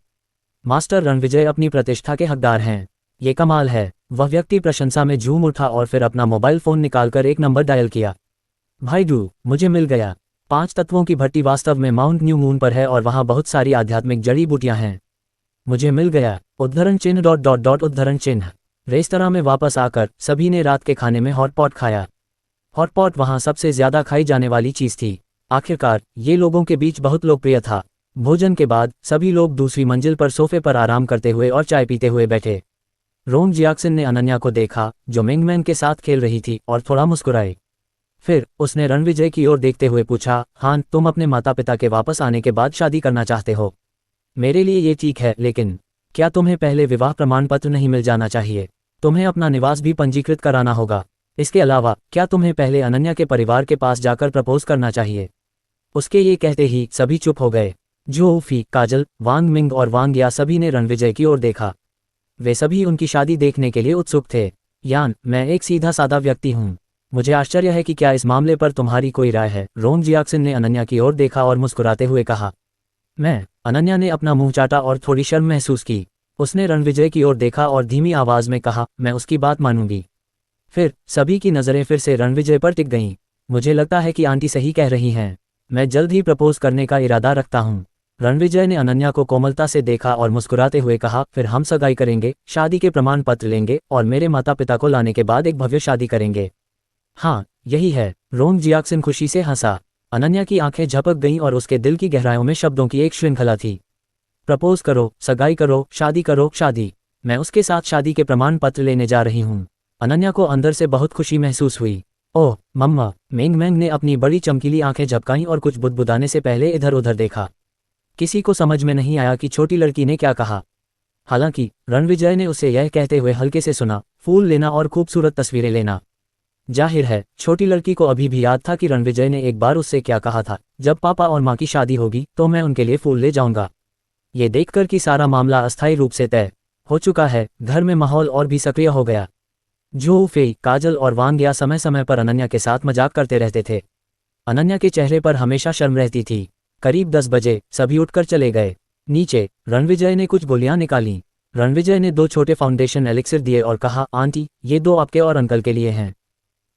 मास्टर रणविजय अपनी प्रतिष्ठा के हकदार हैं। ये कमाल है। वह व्यक्ति प्रशंसा में झूम उठा और फिर अपना मोबाइल फोन निकालकर एक नंबर डायल किया। भाई डू, मुझे मिल गया। 5 तत्वों की भट्टी वास्तव में माउंट न्यू मून पर है और वहां बहुत सारी आध्यात्मिक जड़ी बूटियां हैं। मुझे मिल गया। उद्धरण चिन्ह ... उद्धरण चिन्ह। रेस्तरां में वापस आकर सभी ने रात के खाने में हॉटपॉट खाया। हॉटपॉट वहां सबसे ज्यादा खाई जाने वाली चीज थी। आखिरकार ये लोगों के बीच बहुत लोकप्रिय था। भोजन के बाद सभी लोग दूसरी मंजिल पर सोफे पर आराम करते हुए और चाय पीते हुए बैठे। रोंग जियाक्सिन ने अनन्या को देखा, जो मिंगमैन के साथ खेल रही थी, और थोड़ा मुस्कुराई। फिर उसने रणविजय की ओर देखते हुए पूछा, हान, तुम अपने माता पिता के वापस आने के बाद शादी करना चाहते हो? मेरे लिए ये ठीक है, लेकिन क्या तुम्हें पहले विवाह प्रमाण पत्र नहीं मिल जाना चाहिए? तुम्हें अपना निवास भी पंजीकृत कराना होगा। इसके अलावा क्या तुम्हें पहले अनन्या के परिवार के पास जाकर प्रपोज करना चाहिए? उसके ये कहते ही सभी चुप हो गए। जो फी, काजल, वांग मिंग और वांग या सभी ने रणविजय की ओर देखा। वे सभी उनकी शादी देखने के लिए उत्सुक थे। यान, मैं एक सीधा सादा व्यक्ति हूँ। मुझे आश्चर्य है कि क्या इस मामले पर तुम्हारी कोई राय है? रोंग जियाक्सिन ने अनन्या की ओर देखा और मुस्कुराते हुए कहा। मैं। अनन्या ने अपना मुंह चाटा और थोड़ी शर्म महसूस की। उसने रणविजय की ओर देखा और धीमी आवाज में कहा, मैं उसकी बात मानूंगी। फिर सभी की नज़रें फिर से रणविजय पर टिक गईं। मुझे लगता है कि आंटी सही कह रही हैं। मैं जल्द ही प्रपोज करने का इरादा रखता हूँ। रणविजय ने अनन्या को कोमलता से देखा और मुस्कुराते हुए कहा, फिर हम सगाई करेंगे, शादी के प्रमाण पत्र लेंगे और मेरे माता पिता को लाने के बाद एक भव्य शादी करेंगे। हाँ, यही है। रोंग जियाक्सिन खुशी से हंसा। अनन्या की आंखें झपक गईं और उसके दिल की गहराइयों में शब्दों की एक श्रृंखला थी। प्रपोज करो, सगाई करो, शादी। मैं उसके साथ शादी के प्रमाण पत्र लेने जा रही हूँ। अनन्या को अंदर से बहुत खुशी महसूस हुई। ओह मम्मा। मिंगमैन ने अपनी बड़ी चमकीली आंखें झपकाईं और कुछ बुदबुदाने से पहले इधर उधर देखा। किसी को समझ में नहीं आया कि छोटी लड़की ने क्या कहा। हालांकि रणविजय ने उसे यह कहते हुए हल्के से सुना, फूल लेना और खूबसूरत तस्वीरें लेना। जाहिर है, छोटी लड़की को अभी भी याद था कि रणविजय ने एक बार उससे क्या कहा था, जब पापा और माँ की शादी होगी तो मैं उनके लिए फूल ले जाऊंगा। ये देखकर कि सारा मामला अस्थायी रूप से तय हो चुका है, घर में माहौल और भी सक्रिय हो गया। जो फेई, काजल और वांग या समय समय पर अनन्या के साथ मजाक करते रहते थे। अनन्या के चेहरे पर हमेशा शर्म रहती थी। करीब 10 बजे सभी उठकर चले गए। नीचे रणविजय ने कुछ गोलियां निकालीं। रणविजय ने 2 छोटे फाउंडेशन एलिक्सिर दिए और कहा, आंटी, ये 2 आपके और अंकल के लिए हैं।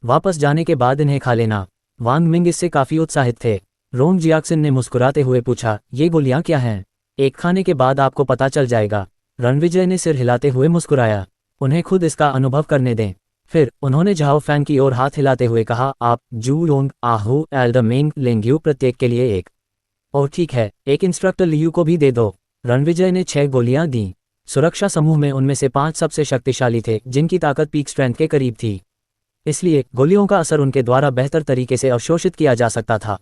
वापस जाने के बाद इन्हें खा लेना। वांग मिंग इससे काफी उत्साहित थे। रोंग जियाक्सिन ने मुस्कुराते हुए पूछा, ये गोलियां क्या हैं? एक खाने के बाद आपको पता चल जाएगा। रणविजय ने सिर हिलाते हुए मुस्कुराया। उन्हें खुद इसका अनुभव करने दें। फिर उन्होंने झाओ फैंग की ओर हाथ हिलाते हुए कहा, आप, जू योंग, आहू, एल्डरमेंग, लेंग्यू, प्रत्येक के लिए एक। और ठीक है, एक इंस्ट्रक्टर लियू को भी दे दो। रणविजय ने 6 गोलियां दी। सुरक्षा समूह में उनमें से 5 सबसे शक्तिशाली थे, जिनकी ताकत पीक स्ट्रेंथ के करीब थी। इसलिए गोलियों का असर उनके द्वारा बेहतर तरीके से अवशोषित किया जा सकता था।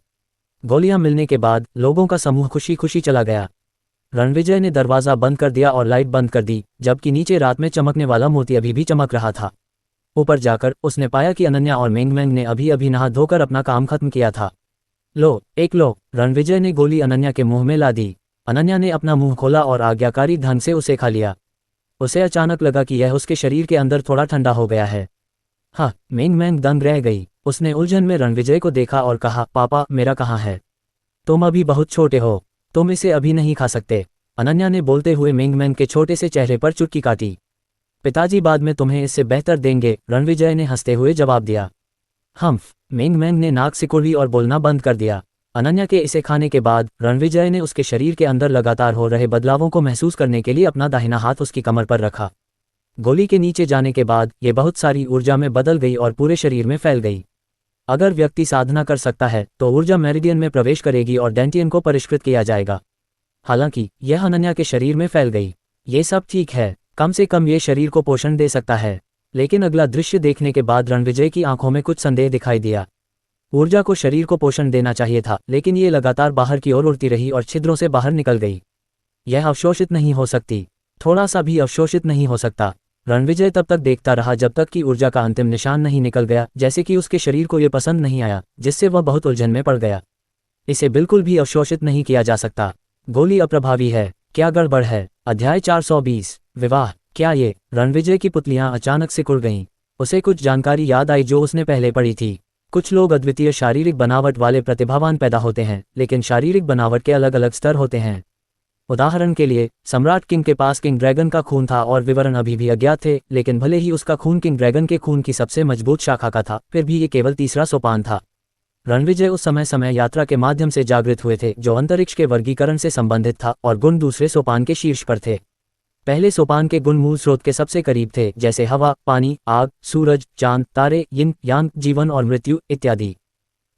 गोलियां मिलने के बाद लोगों का समूह खुशी खुशी चला गया। रणविजय ने दरवाज़ा बंद कर दिया और लाइट बंद कर दी, जबकि नीचे रात में चमकने वाला मोती अभी भी चमक रहा था। ऊपर जाकर उसने पाया कि अनन्या और मेंगमेंग ने अभी अभी नहा धोकर अपना काम खत्म किया था। लो, एक लो। रणविजय ने गोली अनन्या के मुंह में ला दी। अनन्या ने अपना मुंह खोला और आज्ञाकारी ढंग से उसे खा लिया। उसे अचानक लगा कि यह उसके शरीर के अंदर थोड़ा ठंडा हो गया है। हाँ, मेंगमेंग दंग रह गई। उसने उलझन में रणविजय को देखा और कहा, पापा, मेरा कहाँ है? तुम अभी बहुत छोटे हो, तुम इसे अभी नहीं खा सकते। अनन्या ने बोलते हुए मेंगमेंग के छोटे से चेहरे पर चुटकी काटी। पिताजी बाद में तुम्हें इससे बेहतर देंगे, रणविजय ने हंसते हुए जवाब दिया। हम्फ, मेंगमेंग ने नाक सिकुड़ी और बोलना बंद कर दिया। अनन्या के इसे खाने के बाद रणविजय ने उसके शरीर के अंदर लगातार हो रहे बदलावों को महसूस करने के लिए अपना दाहिना हाथ उसकी कमर पर रखा। गोली के नीचे जाने के बाद ये बहुत सारी ऊर्जा में बदल गई और पूरे शरीर में फैल गई। अगर व्यक्ति साधना कर सकता है तो ऊर्जा मेरिडियन में प्रवेश करेगी और डेंटियन को परिष्कृत किया जाएगा। हालांकि यह अनन्या के शरीर में फैल गई। ये सब ठीक है, कम से कम ये शरीर को पोषण दे सकता है। लेकिन अगला दृश्य देखने के बाद रणविजय की आंखों में कुछ संदेह दिखाई दिया। ऊर्जा को शरीर को पोषण देना चाहिए था, लेकिन ये लगातार बाहर की ओर उड़ती रही और छिद्रों से बाहर निकल गई। यह अवशोषित नहीं हो सकती, थोड़ा सा भी अवशोषित नहीं हो सकता। रणविजय तब तक देखता रहा जब तक कि ऊर्जा का अंतिम निशान नहीं निकल गया, जैसे कि उसके शरीर को यह पसंद नहीं आया, जिससे वह बहुत उलझन में पड़ गया। इसे बिल्कुल भी अवशोषित नहीं किया जा सकता। गोली अप्रभावी है, क्या गड़बड़ है? अध्याय 420 विवाह। क्या ये? रणविजय की पुतलियां अचानक सिकुड़ गईं। उसे कुछ जानकारी याद आई जो उसने पहले पढ़ी थी। कुछ लोग अद्वितीय शारीरिक बनावट वाले प्रतिभावान पैदा होते हैं, लेकिन शारीरिक बनावट के अलग अलग स्तर होते हैं। उदाहरण के लिए, सम्राट किंग के पास किंग ड्रैगन का खून था और विवरण अभी भी अज्ञात थे, लेकिन भले ही उसका खून किंग ड्रैगन के खून की सबसे मजबूत शाखा का था, फिर भी ये केवल तीसरा सोपान था। रणविजय उस समय यात्रा के माध्यम से जागृत हुए थे, जो अंतरिक्ष के वर्गीकरण से संबंधित था, और गुण दूसरे सोपान के शीर्ष पर थे। पहले सोपान के गुण मूल स्रोत के सबसे करीब थे, जैसे हवा, पानी, आग, सूरज, चांद, तारे, यिन यांग, जीवन और मृत्यु इत्यादि।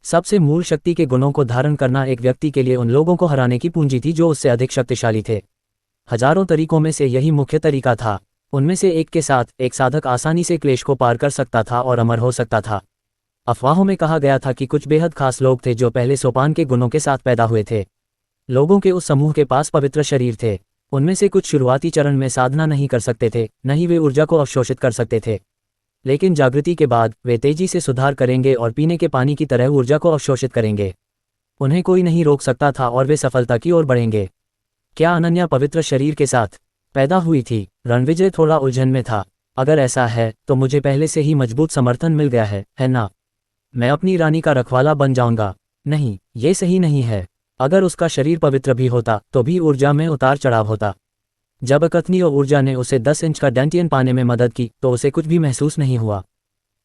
सबसे मूल शक्ति के गुणों को धारण करना एक व्यक्ति के लिए उन लोगों को हराने की पूंजी थी जो उससे अधिक शक्तिशाली थे। हजारों तरीकों में से यही मुख्य तरीका था। उनमें से एक के साथ एक साधक आसानी से क्लेश को पार कर सकता था और अमर हो सकता था। अफवाहों में कहा गया था कि कुछ बेहद खास लोग थे जो पहले सोपान के गुणों के साथ पैदा हुए थे। लोगों के उस समूह के पास पवित्र शरीर थे। उनमें से कुछ शुरुआती चरण में साधना नहीं कर सकते थे, न ही वे ऊर्जा को अवशोषित कर सकते थे। लेकिन जागृति के बाद वे तेजी से सुधार करेंगे और पीने के पानी की तरह ऊर्जा को अवशोषित करेंगे। उन्हें कोई नहीं रोक सकता था और वे सफलता की ओर बढ़ेंगे। क्या अनन्या पवित्र शरीर के साथ पैदा हुई थी? रणविजय थोड़ा उलझन में था। अगर ऐसा है तो मुझे पहले से ही मजबूत समर्थन मिल गया है ना? मैं अपनी रानी का रखवाला बन जाऊंगा। नहीं, ये सही नहीं है। अगर उसका शरीर पवित्र भी होता तो भी ऊर्जा में उतार चढ़ाव होता। जब अकथनीय ऊर्जा ने उसे 10 इंच का डेंटियन पाने में मदद की तो उसे कुछ भी महसूस नहीं हुआ।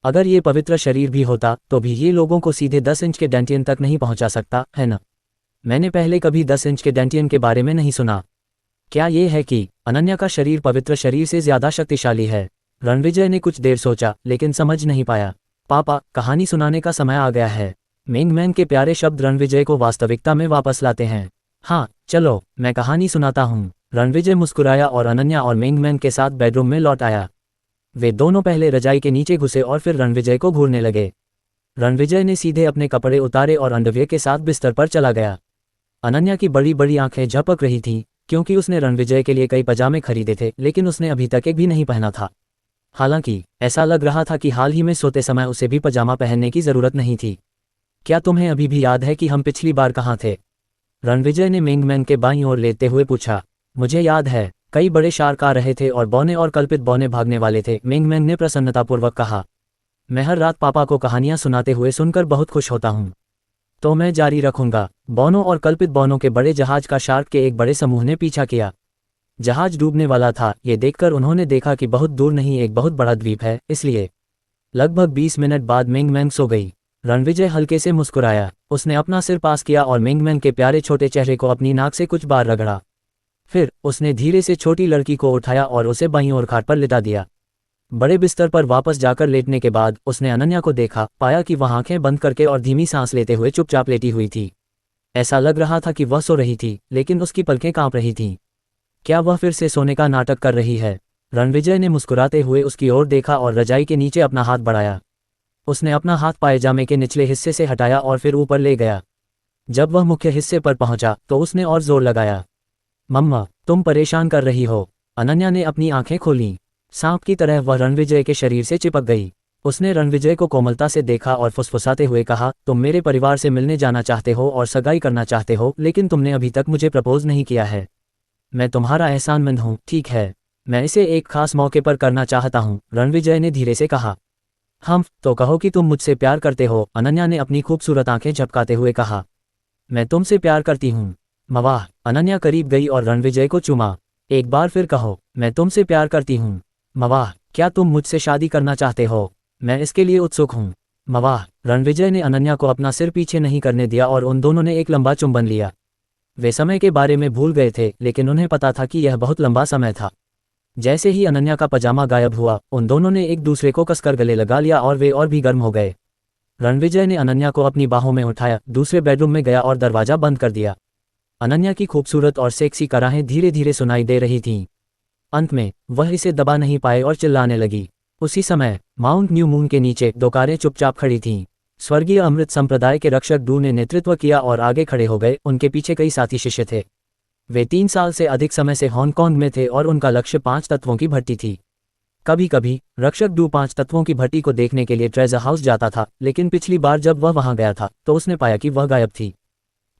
अगर ये पवित्र शरीर भी होता तो भी ये लोगों को सीधे 10 इंच के डेंटियन तक नहीं पहुंचा सकता, है ना? मैंने पहले कभी 10 इंच के डेंटियन के बारे में नहीं सुना। क्या ये है कि अनन्या का शरीर पवित्र शरीर से ज्यादा शक्तिशाली है? रणविजय ने कुछ देर सोचा, लेकिन समझ नहीं पाया। पापा, कहानी सुनाने का समय आ गया है। मेंगमेंग के प्यारे शब्द रणविजय को वास्तविकता में वापस लाते हैं। हाँ, चलो, मैं कहानी सुनाता हूँ। रणविजय मुस्कुराया और अनन्या और मेंगमेंग के साथ बेडरूम में लौट आया। वे दोनों पहले रजाई के नीचे घुसे और फिर रणविजय को घूरने लगे। रणविजय ने सीधे अपने कपड़े उतारे और अंडरवियर के साथ बिस्तर पर चला गया। अनन्या की बड़ी बड़ी आंखें झपक रही थीं, क्योंकि उसने रणविजय के लिए कई पजामे खरीदे थे, लेकिन उसने अभी तक एक भी नहीं पहना था। हालांकि ऐसा लग रहा था कि हाल ही में सोते समय उसे भी पजामा पहनने की जरूरत नहीं थी। क्या तुम्हें अभी भी याद है कि हम पिछली बार कहाँ थे? रणविजय ने मेंगमेंग के बाईं ओर लेते हुए पूछा। मुझे याद है, कई बड़े शार्क आ रहे थे और बौने और कल्पित बौने भागने वाले थे, मेंगमेंग ने प्रसन्नतापूर्वक कहा। मैं हर रात पापा को कहानियां सुनाते हुए सुनकर बहुत खुश होता हूँ। तो मैं जारी रखूंगा। बौनों और कल्पित बौनों के बड़े जहाज का शार्क के एक बड़े समूह ने पीछा किया। जहाज डूबने वाला था। ये देखकर उन्होंने देखा कि बहुत दूर नहीं एक बहुत बड़ा द्वीप है, इसलिए लगभग 20 मिनट बाद मेंगमेंग सो गई। रणविजय हल्के से मुस्कुराया। उसने अपना सिर पास किया और मेंगमेंग के प्यारे छोटे चेहरे को अपनी नाक से कुछ बार रगड़ा। फिर उसने धीरे से छोटी लड़की को उठाया और उसे बाईं ओर खाट पर लिटा दिया। बड़े बिस्तर पर वापस जाकर लेटने के बाद उसने अनन्या को देखा, पाया कि वह आंखें बंद करके और धीमी सांस लेते हुए चुपचाप लेटी हुई थी। ऐसा लग रहा था कि वह सो रही थी, लेकिन उसकी पलकें कांप रही थीं। क्या वह फिर से सोने का नाटक कर रही है? रणविजय ने मुस्कुराते हुए उसकी ओर देखा और रजाई के नीचे अपना हाथ बढ़ाया। उसने अपना हाथ पायजामे के निचले हिस्से से हटाया और फिर ऊपर ले गया। जब वह मुख्य हिस्से पर पहुंचा तो उसने और जोर लगाया। मम्मा, तुम परेशान कर रही हो। अनन्या ने अपनी आंखें खोलीं। सांप की तरह वह रणविजय के शरीर से चिपक गई। उसने रणविजय को कोमलता से देखा और फुसफुसाते हुए कहा, तुम मेरे परिवार से मिलने जाना चाहते हो और सगाई करना चाहते हो, लेकिन तुमने अभी तक मुझे प्रपोज नहीं किया है। मैं तुम्हारा एहसानमंद हूँ, ठीक है। मैं इसे एक खास मौके पर करना चाहता हूँ, रणविजय ने धीरे से कहा। हम तो कहो कि तुम मुझसे प्यार करते हो, अनन्या ने अपनी खूबसूरत आंखें झपकाते हुए कहा। मैं तुमसे प्यार करती हूँ। मवाह, अनन्या करीब गई और रणविजय को चूमा। एक बार फिर कहो, मैं तुमसे प्यार करती हूँ। मवाह, क्या तुम मुझसे शादी करना चाहते हो? मैं इसके लिए उत्सुक हूँ। मवाह, रणविजय ने अनन्या को अपना सिर पीछे नहीं करने दिया और उन दोनों ने एक लंबा चुंबन लिया। वे समय के बारे में भूल गए थे, लेकिन उन्हें पता था कि यह बहुत लंबा समय था। जैसे ही अनन्या का पजामा गायब हुआ, उन दोनों ने एक दूसरे को कसकर गले लगा लिया और वे और भी गर्म हो गए। रणविजय ने अनन्या को अपनी बाहों में उठाया, दूसरे बेडरूम में गया और दरवाजा बंद कर दिया। अनन्या की खूबसूरत और सेक्सी कराहें धीरे धीरे सुनाई दे रही थीं। अंत में वह इसे दबा नहीं पाए और चिल्लाने लगी। उसी समय माउंट न्यू मून के नीचे दो कारें चुपचाप खड़ी थीं। स्वर्गीय अमृत संप्रदाय के रक्षक डू ने नेतृत्व किया और आगे खड़े हो गए। उनके पीछे कई साथी शिष्य थे। वे 3 साल से अधिक समय से हांगकांग में थे और उनका लक्ष्य 5 तत्वों की भट्टी थी। कभी कभी रक्षक डू 5 तत्वों की भट्टी को देखने के लिए ट्रेजर हाउस जाता था, लेकिन पिछली बार जब वह वहां गया था तो उसने पाया कि वह गायब थी।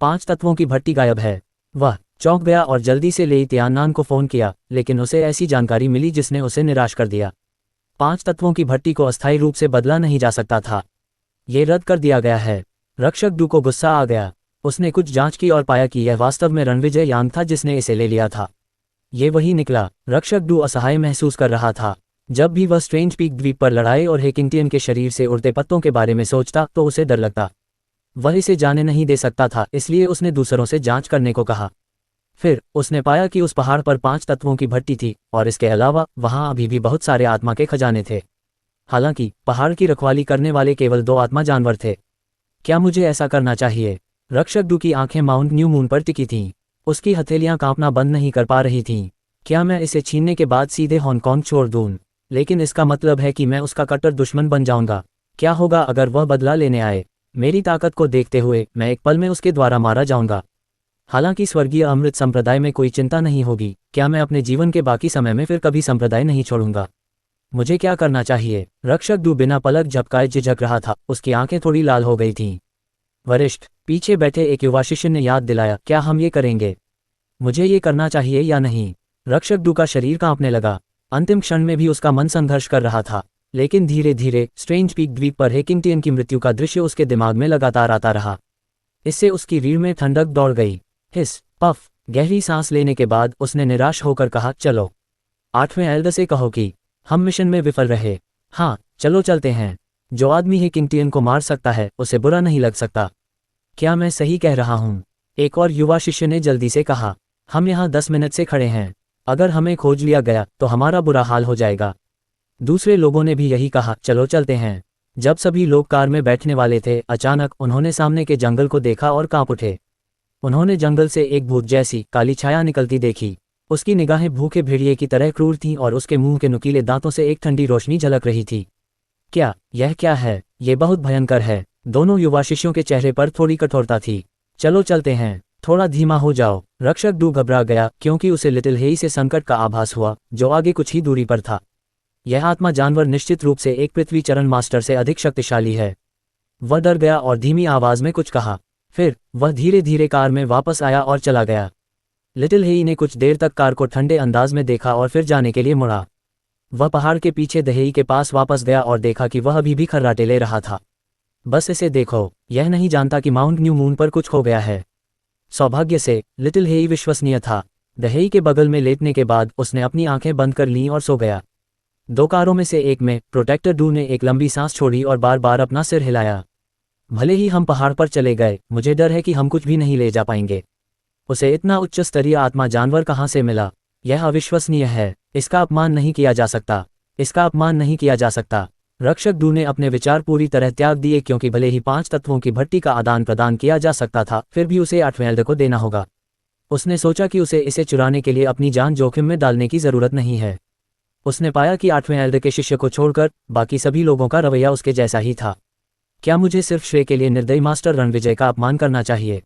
5 तत्वों की भट्टी गायब है। वह चौंक गया और जल्दी से लेई तियाननान को फोन किया, लेकिन उसे ऐसी जानकारी मिली जिसने उसे निराश कर दिया। 5 तत्वों की भट्टी को अस्थायी रूप से बदला नहीं जा सकता था। ये रद्द कर दिया गया है। रक्षक डू को गुस्सा आ गया। उसने कुछ जांच की और पाया कि यह वास्तव में रणविजय यांग था जिसने इसे ले लिया था। ये वही निकला। रक्षक डू असहाय महसूस कर रहा था। जब भी वह स्ट्रेंज पीक द्वीप पर लड़ाई और हेकिंगटियन के शरीर से उड़ते पत्तों के बारे में सोचता तो उसे डर लगता। वह इसे जाने नहीं दे सकता था, इसलिए उसने दूसरों से जांच करने को कहा। फिर उसने पाया कि उस पहाड़ पर 5 तत्वों की भट्टी थी और इसके अलावा वहां अभी भी बहुत सारे आत्मा के खजाने थे। हालांकि पहाड़ की रखवाली करने वाले केवल 2 आत्मा जानवर थे। क्या मुझे ऐसा करना चाहिए? रक्षक डू की आंखें माउंट न्यू मून पर टिकी थीं। उसकी हथेलियां कांपना बंद नहीं कर पा रही थीं। क्या मैं इसे छीनने के बाद सीधे हांगकांग छोड़ दूं? लेकिन इसका मतलब है कि मैं उसका कट्टर दुश्मन बन जाऊंगा। क्या होगा अगर वह बदला लेने आए? मेरी ताकत को देखते हुए मैं एक पल में उसके द्वारा मारा जाऊंगा। हालांकि स्वर्गीय अमृत संप्रदाय में कोई चिंता नहीं होगी। क्या मैं अपने जीवन के बाकी समय में फिर कभी संप्रदाय नहीं छोड़ूंगा? मुझे क्या करना चाहिए? रक्षक डू बिना पलक झपकाए झिझक रहा था। उसकी आंखें थोड़ी लाल हो गई थीं। वरिष्ठ, पीछे बैठे एक युवा शिष्य ने याद दिलाया, क्या हम ये करेंगे? मुझे ये करना चाहिए या नहीं? रक्षक डू का शरीर कांपने लगा। अंतिम क्षण में भी उसका मन संघर्ष कर रहा था, लेकिन धीरे धीरे स्ट्रेंज पीक द्वीप पर हेकिंगटियन की मृत्यु का दृश्य उसके दिमाग में लगातार आता रहा। इससे उसकी रीढ़ में ठंडक दौड़ गई। हिस पफ, गहरी सांस लेने के बाद उसने निराश होकर कहा, चलो 8वें एल्डर से कहो कि हम मिशन में विफल रहे। हाँ, चलो चलते हैं। जो आदमी हेकिंगटियन को मार सकता है उसे बुरा नहीं लग सकता। क्या मैं सही कह रहा हूँ? एक और युवा शिष्य ने जल्दी से कहा। हम यहाँ 10 मिनट से खड़े हैं। अगर हमें खोज लिया गया तो हमारा बुरा हाल हो जाएगा। दूसरे लोगों ने भी यही कहा, चलो चलते हैं। जब सभी लोग कार में बैठने वाले थे, अचानक उन्होंने सामने के जंगल को देखा और कांप उठे। उन्होंने जंगल से एक भूत जैसी काली छाया निकलती देखी। उसकी निगाहें भूखे भेड़िए की तरह क्रूर थीं और उसके मुंह के नुकीले दांतों से एक ठंडी रोशनी झलक रही थी। यह क्या है? ये बहुत भयंकर है। दोनों युवा शिष्यों के चेहरे पर थोड़ी कठोरता थी। चलो चलते हैं, थोड़ा धीमा हो जाओ। रक्षक डू घबरा गया क्योंकि उसे लिटिल हेई से संकट का आभास हुआ, जो आगे कुछ ही दूरी पर था। यह आत्मा जानवर निश्चित रूप से एक पृथ्वी चरण मास्टर से अधिक शक्तिशाली है। वह डर गया और धीमी आवाज में कुछ कहा। फिर वह धीरे धीरे कार में वापस आया और चला गया। लिटिल हेई ने कुछ देर तक कार को ठंडे अंदाज में देखा और फिर जाने के लिए मुड़ा। वह पहाड़ के पीछे दहेई के पास वापस गया और देखा कि वह अभी भी खर्राटे ले रहा था। बस इसे देखो, यह नहीं जानता कि माउंट न्यू मून पर कुछ हो गया है। सौभाग्य से लिटिल हेई विश्वसनीय था। दहेई के बगल में लेटने के बाद उसने अपनी आंखें बंद कर लीं और सो गया। 2 कारों में से एक में प्रोटेक्टर डू ने एक लंबी सांस छोड़ी और बार बार अपना सिर हिलाया। भले ही हम पहाड़ पर चले गए, मुझे डर है कि हम कुछ भी नहीं ले जा पाएंगे। उसे इतना उच्च स्तरीय आत्मा जानवर कहाँ से मिला? यह अविश्वसनीय है। इसका अपमान नहीं किया जा सकता। इसका अपमान नहीं किया जा सकता। रक्षक डू ने अपने विचार पूरी तरह त्याग दिए क्योंकि भले ही 5 तत्वों की भट्टी का आदान प्रदान किया जा सकता था, फिर भी उसे 8वें एल्डर को देना होगा। उसने सोचा कि उसे इसे चुराने के लिए अपनी जान जोखिम में डालने की जरूरत नहीं है। उसने पाया कि 8वें एल्डर के शिष्य को छोड़कर बाकी सभी लोगों का रवैया उसके जैसा ही था। क्या मुझे सिर्फ श्रेय के लिए निर्दयी मास्टर रणविजय का अपमान करना चाहिए?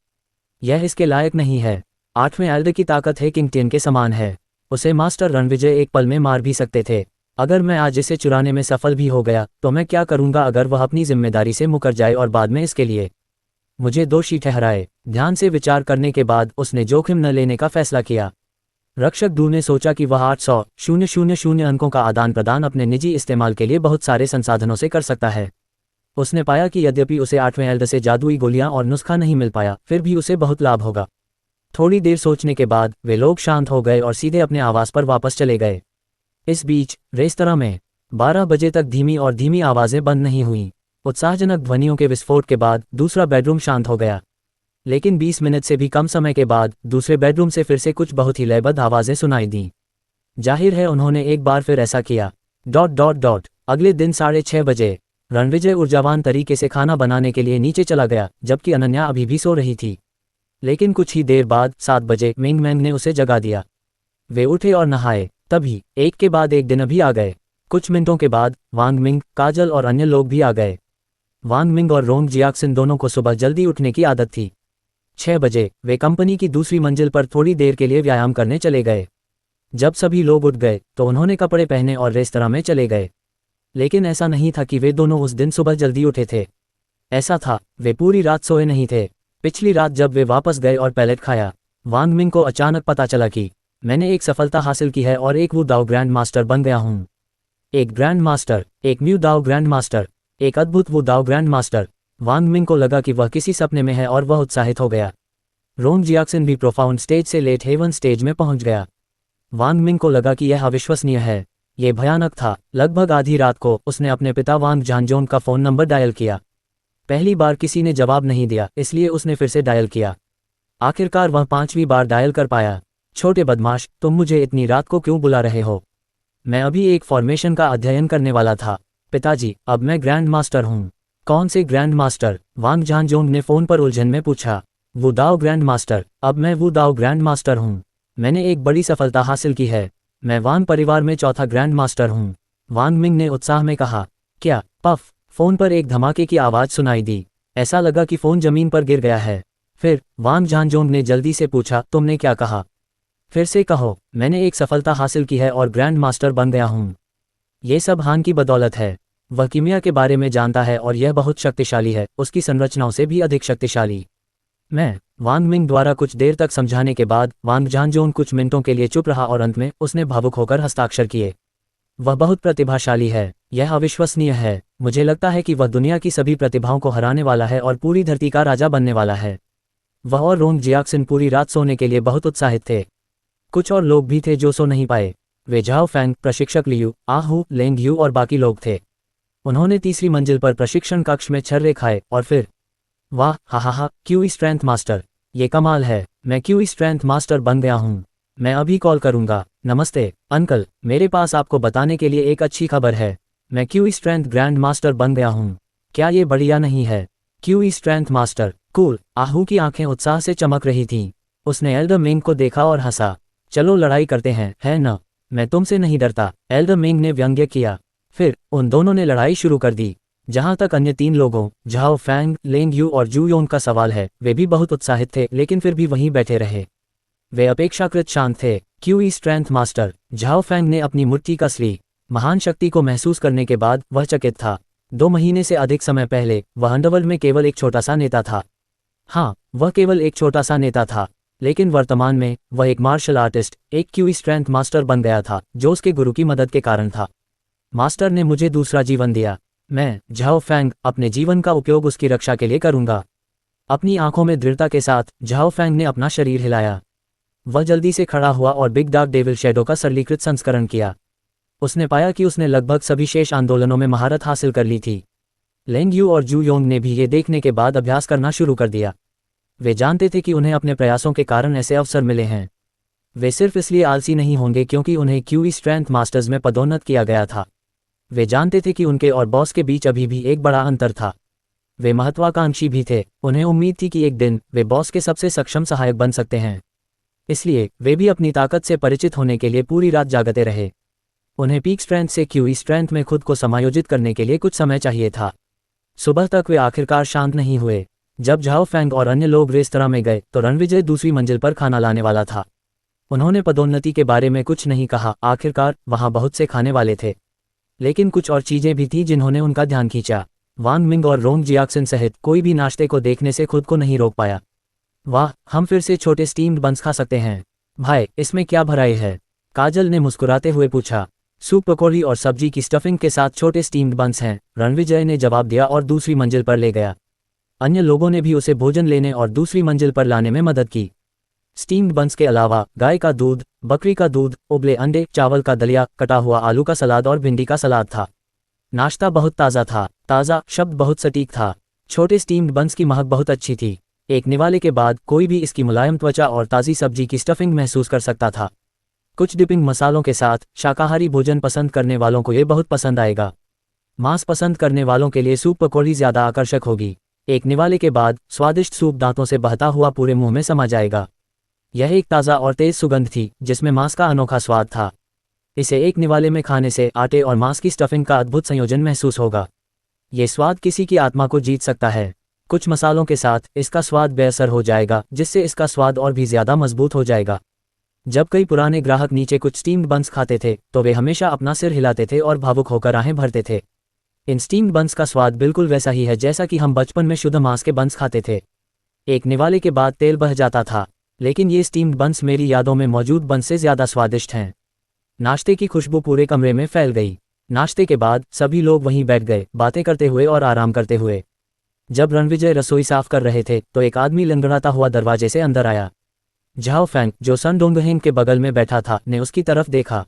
यह इसके लायक नहीं है। 8वें एल्डर की ताकत है किंग 10 के समान है। उसे मास्टर रणविजय एक पल में मार भी सकते थे। अगर मैं आज इसे चुराने में सफल भी हो गया तो मैं क्या करूंगा अगर वह अपनी जिम्मेदारी से मुकर जाए और बाद में इसके लिए मुझे दोषी ठहराए। ध्यान से विचार करने के बाद उसने जोखिम न लेने का फैसला किया। रक्षक दू ने सोचा कि वह 800,000 अंकों का आदान प्रदान अपने निजी इस्तेमाल के लिए बहुत सारे संसाधनों से कर सकता है। उसने पाया कि यद्यपि उसे 8वें एल्डर से जादुई गोलियां और नुस्खा नहीं मिल पाया, फिर भी उसे बहुत लाभ होगा। थोड़ी देर सोचने के बाद वे लोग शांत हो गए और सीधे अपने आवास पर वापस चले गए। इस बीच रेस्तरां में 12 बजे तक धीमी आवाजें बंद नहीं हुईं। उत्साहजनक ध्वनियों के विस्फोट के बाद दूसरा बेडरूम शांत हो गया। लेकिन 20 मिनट से भी कम समय के बाद दूसरे बेडरूम से फिर से कुछ बहुत ही लयबद्ध आवाजें सुनाई दीं। जाहिर है उन्होंने एक बार फिर ऐसा किया। अगले दिन 6:30 बजे रणविजय ऊर्जावान तरीके से खाना बनाने के लिए नीचे चला गया, जबकि अनन्या अभी भी सो रही थी। लेकिन कुछ ही देर बाद 7 बजे मिंग मैंग ने उसे जगा दिया। वे उठे और नहाए। तभी एक के बाद एक दिन भी आ गए। कुछ मिनटों के बाद वांग मिंग, काजल और अन्य लोग भी आ गए। वांग मिंग और रोंग जियाक्सिन दोनों को सुबह जल्दी उठने की आदत थी। 6 बजे वे कंपनी की दूसरी मंजिल पर थोड़ी देर के लिए व्यायाम करने चले गए। जब सभी लोग उठ गए तो उन्होंने कपड़े पहने और रेस्तरां में चले गए। लेकिन ऐसा नहीं था कि वे दोनों उस दिन सुबह जल्दी उठे थे। ऐसा था, वे पूरी रात सोए नहीं थे। पिछली रात जब वे वापस गए और पैलेट खाया, वांग मिंग को अचानक पता चला कि मैंने एक सफलता हासिल की है और एक वू दाओ ग्रैंड मास्टर बन गया हूँ। एक ग्रैंड मास्टर, एक म्यू दाओ ग्रैंड मास्टर, एक अद्भुत वू दाओ ग्रैंड मास्टर। वांग मिंग को लगा कि वह किसी सपने में है और वह उत्साहित हो गया। रोंग जियाक्सिन भी प्रोफाउंड स्टेज से लेट हेवन स्टेज में पहुंच गया। वांग मिंग को लगा कि यह अविश्वसनीय है। यह भयानक था। लगभग आधी रात को उसने अपने पिता वांग झानजोंग का फ़ोन नंबर डायल किया। पहली बार किसी ने जवाब नहीं दिया, इसलिए उसने फिर से डायल किया। आखिरकार वह 5वीं बार डायल कर पाया। छोटे बदमाश, तुम मुझे इतनी रात को क्यों बुला रहे हो? मैं अभी एक फॉर्मेशन का अध्ययन करने वाला था। पिताजी, अब मैं ग्रैंड मास्टर हूँ। कौन से ग्रैंड मास्टर? वांग झानजोंग ने फ़ोन पर उलझन में पूछा। वू दाओ ग्रैंड मास्टर। अब मैं वू दाओ ग्रैंड मास्टर हूँ। मैंने एक बड़ी सफलता हासिल की है। मैं वांग परिवार में चौथा ग्रैंड मास्टर हूँ। वांग मिंग ने उत्साह में कहा। क्या? पफ! फ़ोन पर एक धमाके की आवाज़ सुनाई दी। ऐसा लगा कि फ़ोन जमीन पर गिर गया है। फिर वांग झानजोंग ने जल्दी से पूछा, तुमने क्या कहा? फिर से कहो। मैंने एक सफलता हासिल की है और ग्रैंड मास्टर बन गया हूँ। ये सब हान की बदौलत है। वह कीमिया के बारे में जानता है और यह बहुत शक्तिशाली है, उसकी संरचनाओं से भी अधिक शक्तिशाली। मैं वांग मिंग द्वारा कुछ देर तक समझाने के बाद वांग झानजोंग कुछ मिनटों के लिए चुप रहा और अंत में उसने भावुक होकर हस्ताक्षर किए। वह बहुत प्रतिभाशाली है। यह अविश्वसनीय है। मुझे लगता है कि वह दुनिया की सभी प्रतिभाओं को हराने वाला है और पूरी धरती का राजा बनने वाला है। वह और रोंग जियाक्सिन पूरी रात सोने के लिए बहुत उत्साहित थे। कुछ और लोग भी थे जो सो नहीं पाए। वे झाओ फैंग, प्रशिक्षक लियू, आहू, लेंग यू और बाकी लोग थे। उन्होंने तीसरी मंजिल पर प्रशिक्षण कक्ष में छर्रे खाए और फिर वाह, हा, क्यूई स्ट्रेंथ मास्टर, ये कमाल है। मैं क्यूई स्ट्रेंथ मास्टर बन गया हूँ। मैं अभी कॉल करूँगा। नमस्ते अंकल, मेरे पास आपको बताने के लिए एक अच्छी खबर है। मैं क्यूई स्ट्रेंथ ग्रैंड मास्टर बन गया हूँ। क्या ये बढ़िया नहीं है? Qi strength master, cool. आहू की आंखें उत्साह से चमक रही थीं। उसने एल्डर मिंग को देखा और हंसा। चलो लड़ाई करते हैं, है न? मैं तुमसे नहीं डरता, एल्डर मिंग ने व्यंग्य किया। फिर उन दोनों ने लड़ाई शुरू कर दी। जहां तक अन्य 3 लोगों झाओ फैंग, लेंग यू और जू योंग का सवाल है, वे भी बहुत उत्साहित थे, लेकिन फिर भी वहीं बैठे रहे। वे अपेक्षाकृत शांत थे। Qi strength master Zhao Fang ने अपनी मुट्ठी कस ली। महान शक्ति को महसूस करने के बाद वह चकित था। 2 महीने से अधिक समय पहले वह अंडरवर्ल्ड में केवल एक छोटा सा नेता था। हाँ, वह केवल एक छोटा सा नेता था, लेकिन वर्तमान में वह एक मार्शल आर्टिस्ट, एक क्यूई स्ट्रेंथ मास्टर बन गया था, जो उसके गुरु की मदद के कारण था। मास्टर ने मुझे दूसरा जीवन दिया। मैं झाओ फैंग अपने जीवन का उपयोग उसकी रक्षा के लिए करूंगा। अपनी आंखों में दृढ़ता के साथ झाओ फैंग ने अपना शरीर हिलाया। वह जल्दी से खड़ा हुआ और बिग डार्क डेविल शैडो का सरलीकृत संस्करण किया। उसने पाया कि उसने लगभग सभी शेष आंदोलनों में महारत हासिल कर ली थी। लेंग यू और जू योंग ने भी ये देखने के बाद अभ्यास करना शुरू कर दिया। वे जानते थे कि उन्हें अपने प्रयासों के कारण ऐसे अवसर मिले हैं। वे सिर्फ इसलिए आलसी नहीं होंगे क्योंकि उन्हें क्यूई स्ट्रेंथ मास्टर्स में पदोन्नत किया गया था। वे जानते थे कि उनके और बॉस के बीच अभी भी एक बड़ा अंतर था। वे महत्वाकांक्षी भी थे। उन्हें उम्मीद थी कि एक दिन वे बॉस के सबसे सक्षम सहायक बन सकते हैं। इसलिए वे भी अपनी ताकत से परिचित होने के लिए पूरी रात जागते रहे। उन्हें पीक स्ट्रेंथ से क्यूई स्ट्रेंथ में खुद को समायोजित करने के लिए कुछ समय चाहिए था। सुबह तक वे आखिरकार शांत नहीं हुए। जब झाओ फैंग और अन्य लोग रेस्तरां में गए तो रणविजय दूसरी मंजिल पर खाना लाने वाला था। उन्होंने पदोन्नति के बारे में कुछ नहीं कहा, आखिरकार वहां बहुत से खाने वाले थे। लेकिन कुछ और चीजें भी थीं जिन्होंने उनका ध्यान खींचा। वांग मिंग और रोंग जियाक्सन सहित कोई भी नाश्ते को देखने से खुद को नहीं रोक पाया। वाह, हम फिर से छोटे स्टीम्ड बंस खा सकते हैं। भाई, इसमें क्या भराई है? काजल ने मुस्कुराते हुए पूछा। सूप, पकौड़ी और सब्जी की स्टफिंग के साथ छोटे स्टीम्ड बंस हैं, रणविजय ने जवाब दिया और दूसरी मंजिल पर ले गया। अन्य लोगों ने भी उसे भोजन लेने और दूसरी मंजिल पर लाने में मदद की। स्टीम्ड बंस के अलावा गाय का दूध, बकरी का दूध, उबले अंडे, चावल का दलिया, कटा हुआ आलू का सलाद और भिंडी का सलाद था। नाश्ता बहुत ताज़ा था। ताज़ा शब्द बहुत सटीक था। छोटे स्टीम्ड बंस की महक बहुत अच्छी थी। एक निवाले के बाद कोई भी इसकी मुलायम त्वचा और ताज़ी सब्जी की स्टफिंग महसूस कर सकता था। कुछ डिपिंग मसालों के साथ शाकाहारी भोजन पसंद करने वालों को ये बहुत पसंद आएगा। मांस पसंद करने वालों के लिए सूप पकौड़ी ज़्यादा आकर्षक होगी। एक निवाले के बाद स्वादिष्ट सूप दांतों से बहता हुआ पूरे मुंह में समा जाएगा। यह एक ताज़ा और तेज़ सुगंध थी जिसमें मांस का अनोखा स्वाद था। इसे एक निवाले में खाने से आटे और मांस की स्टफिंग का अद्भुत संयोजन महसूस होगा। ये स्वाद किसी की आत्मा को जीत सकता है। कुछ मसालों के साथ इसका स्वाद बेअसर हो जाएगा, जिससे इसका स्वाद और भी ज़्यादा मजबूत हो जाएगा। जब कई पुराने ग्राहक नीचे कुछ स्टीम्ड बंस खाते थे तो वे हमेशा अपना सिर हिलाते थे और भावुक होकर आहें भरते थे। इन स्टीम्ड बंस का स्वाद बिल्कुल वैसा ही है जैसा कि हम बचपन में शुद्ध मांस के बंस खाते थे। एक निवाले के बाद तेल बह जाता था, लेकिन ये स्टीम्ड बंस मेरी यादों में मौजूद बंस से ज़्यादा स्वादिष्ट हैं। नाश्ते की खुशबू पूरे कमरे में फैल गई। नाश्ते के बाद सभी लोग वहीं बैठ गए, बातें करते हुए और आराम करते हुए। जब रणविजय रसोई साफ कर रहे थे तो एक आदमी लंगड़ाता हुआ दरवाजे से अंदर आया। झाओ फैंग, जो सन डोंगहेंग के बगल में बैठा था, ने उसकी तरफ देखा।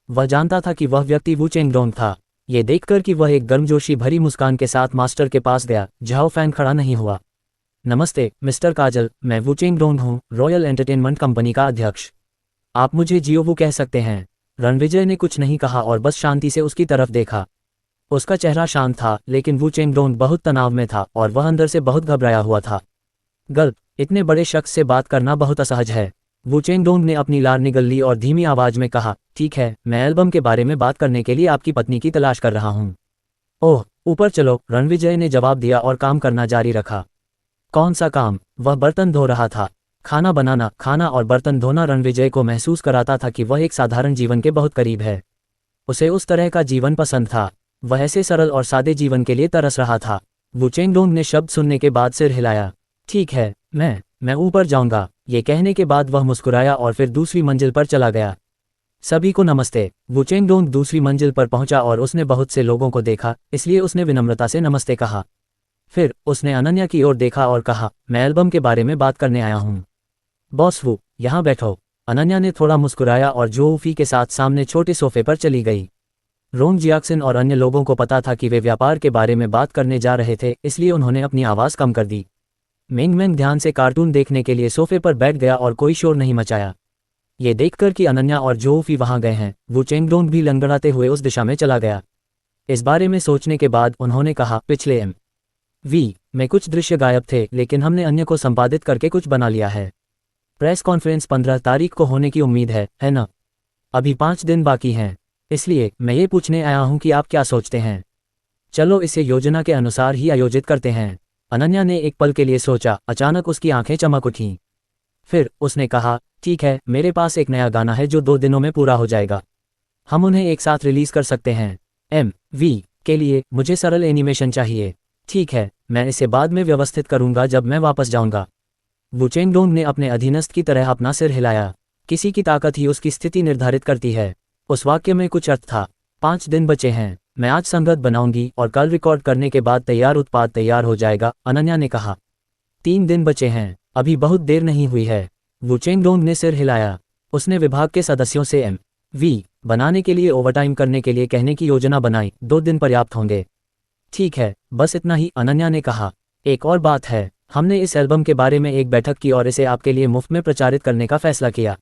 वह जानता था कि वह व्यक्ति वू चेंगडोंग था। ये देखकर कि वह एक गर्मजोशी भरी मुस्कान के साथ मास्टर के पास गया, झाओ फैंग खड़ा नहीं हुआ। नमस्ते मिस्टर काजल, मैं वू चेंगडोंग हूँ, रॉयल एंटरटेनमेंट कंपनी का अध्यक्ष। आप मुझे जियो वू कह सकते हैं। रणविजय ने कुछ नहीं कहा और बस शांति से उसकी तरफ देखा। उसका चेहरा शांत था, लेकिन वू चेंगडोंग बहुत तनाव में था और वह अंदर से बहुत घबराया हुआ था। गल्प, इतने बड़े शख्स से बात करना बहुत असहज है। वू चेंगडोंग ने अपनी लार निगल ली और धीमी आवाज में कहा, ठीक है, मैं एल्बम के बारे में बात करने के लिए आपकी पत्नी की तलाश कर रहा हूँ। ओह, ऊपर चलो, रणविजय ने जवाब दिया और काम करना जारी रखा। कौन सा काम? वह बर्तन धो रहा था। खाना बनाना, खाना और बर्तन धोना रणविजय को महसूस कराता था कि वह एक साधारण जीवन के बहुत करीब है। उसे उस तरह का जीवन पसंद था। वह ऐसे सरल और सादे जीवन के लिए तरस रहा था। वू चेंगडोंग ने शब्द सुनने के बाद सिर हिलाया। ठीक है, मैं ऊपर जाऊंगा। ये कहने के बाद वह मुस्कुराया और फिर दूसरी मंजिल पर चला गया। सभी को नमस्ते। वू चेंगडोंग दूसरी मंजिल पर पहुंचा और उसने बहुत से लोगों को देखा, इसलिए उसने विनम्रता से नमस्ते कहा। फिर उसने अनन्या की ओर देखा और कहा, मैं एल्बम के बारे में बात करने आया हूँ। बॉस वू, यहाँ बैठो। अनन्या ने थोड़ा मुस्कुराया और जोऊफी के साथ सामने छोटे सोफे पर चली गई। रोंग जियाक्सन और अन्य लोगों को पता था कि वे व्यापार के बारे में बात करने जा रहे थे, इसलिए उन्होंने अपनी आवाज़ कम कर दी। मेंग ध्यान से कार्टून देखने के लिए सोफे पर बैठ गया और कोई शोर नहीं मचाया। ये देखकर कि अनन्या और जोऊफी वहां गए हैं, वू चेंगडोंग भी लंगड़ाते हुए उस दिशा में चला गया। इस बारे में सोचने के बाद उन्होंने कहा, पिछले एम.वी. में कुछ दृश्य गायब थे, लेकिन हमने अन्य को संपादित करके कुछ बना लिया है। प्रेस कॉन्फ्रेंस 15 तारीख को होने की उम्मीद है ना? अभी 5 दिन बाकी हैं, इसलिए मैं ये पूछने आया हूँ कि आप क्या सोचते हैं। चलो इसे योजना के अनुसार ही आयोजित करते हैं। अनन्या ने एक पल के लिए सोचा, अचानक उसकी आंखें चमक उठीं। फिर उसने कहा, ठीक है, मेरे पास एक नया गाना है जो 2 दिनों में पूरा हो जाएगा। हम उन्हें एक साथ रिलीज कर सकते हैं। एम.वी. के लिए मुझे सरल एनिमेशन चाहिए। ठीक है, मैं इसे बाद में व्यवस्थित करूंगा जब मैं वापस जाऊंगा। वू चेंगडोंग ने अपने अधीनस्थ की तरह अपना सिर हिलाया। किसी की ताकत ही उसकी स्थिति निर्धारित करती है। उस वाक्य में कुछ अर्थ था। 5 दिन बचे हैं, मैं आज संगत बनाऊंगी और कल रिकॉर्ड करने के बाद तैयार उत्पाद तैयार हो जाएगा, अनन्या ने कहा। 3 दिन बचे हैं, अभी बहुत देर नहीं हुई है। वू चेंगडोंग ने सिर हिलाया। उसने विभाग के सदस्यों से एम.वी. बनाने के लिए ओवरटाइम करने के लिए कहने की योजना बनाई। 2 दिन पर्याप्त होंगे। ठीक है, बस इतना ही, अनन्या ने कहा। एक और बात है, हमने इस एल्बम के बारे में एक बैठक की और इसे आपके लिए मुफ्त में प्रचारित करने का फैसला किया।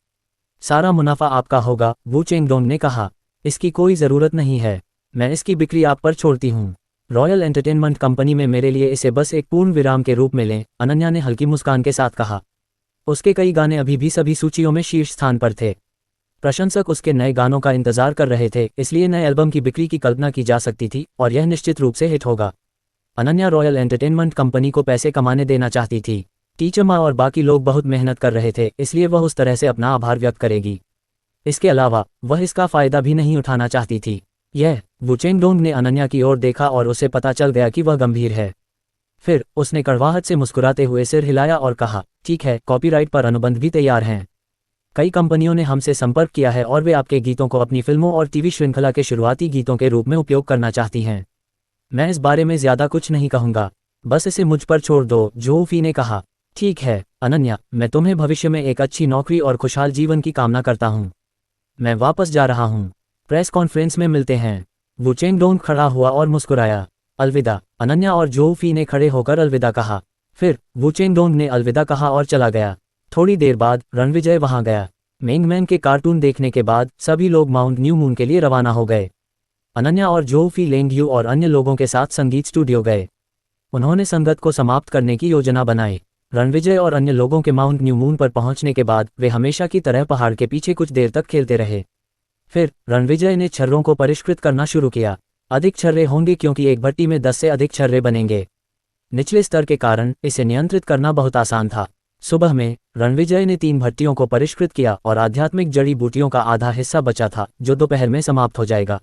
सारा मुनाफा आपका होगा, वू चेंगडोंग ने कहा। इसकी कोई ज़रूरत नहीं है, मैं इसकी बिक्री आप पर छोड़ती हूँ। रॉयल एंटरटेनमेंट कंपनी में मेरे लिए इसे बस एक पूर्ण विराम के रूप में लें, अनन्या ने हल्की मुस्कान के साथ कहा। उसके कई गाने अभी भी सभी सूचियों में शीर्ष स्थान पर थे। प्रशंसक उसके नए गानों का इंतजार कर रहे थे, इसलिए नए एल्बम की बिक्री की कल्पना की जा सकती थी और यह निश्चित रूप से हिट होगा। अनन्या रॉयल एंटरटेनमेंट कंपनी को पैसे कमाने देना चाहती थी। टीचर माँ और बाकी लोग बहुत मेहनत कर रहे थे, इसलिए वह उस तरह से अपना आभार व्यक्त करेगी। इसके अलावा वह इसका फ़ायदा भी नहीं उठाना चाहती थी। यह वू चेंगडोंग ने अनन्या की ओर देखा और उसे पता चल गया कि वह गंभीर है। फिर उसने कड़वाहट से मुस्कुराते हुए सिर हिलाया और कहा, ठीक है, कॉपीराइट पर अनुबंध भी तैयार हैं। कई कंपनियों ने हमसे संपर्क किया है और वे आपके गीतों को अपनी फिल्मों और टीवी श्रृंखला के शुरुआती गीतों के रूप में उपयोग करना चाहती हैं। मैं इस बारे में ज़्यादा कुछ नहीं कहूँगा, बस इसे मुझ पर छोड़ दो, जो फी ने कहा। ठीक है अनन्या, मैं तुम्हें भविष्य में एक अच्छी नौकरी और खुशहाल जीवन की कामना करता हूँ। मैं वापस जा रहा हूँ, प्रेस कॉन्फ्रेंस में मिलते हैं। वू चेंगडोंग खड़ा हुआ और मुस्कुराया। अलविदा। अनन्या और जो फी ने खड़े होकर अलविदा कहा। फिर वू चेंगडोंग ने अलविदा कहा और चला गया। थोड़ी देर बाद रणविजय वहां गया। मेंगमैन के कार्टून देखने के बाद सभी लोग माउंट न्यू मून के लिए रवाना हो गए। अनन्या और जो फी लेंगयू और अन्य लोगों के साथ संगीत स्टूडियो गए। उन्होंने संगत को समाप्त करने की योजना बनाई। रणविजय और अन्य लोगों के माउंट न्यू मून पर पहुंचने के बाद वे हमेशा की तरह पहाड़ के पीछे कुछ देर तक खेलते रहे। फिर रणविजय ने छर्रों को परिष्कृत करना शुरू किया। अधिक छर्रे होंगे क्योंकि एक भट्टी में 10 से अधिक छर्रे बनेंगे। निचले स्तर के कारण इसे नियंत्रित करना बहुत आसान था। सुबह में रणविजय ने 3 भट्टियों को परिष्कृत किया और आध्यात्मिक जड़ी बूटियों का आधा हिस्सा बचा था, जो दोपहर में समाप्त हो जाएगा।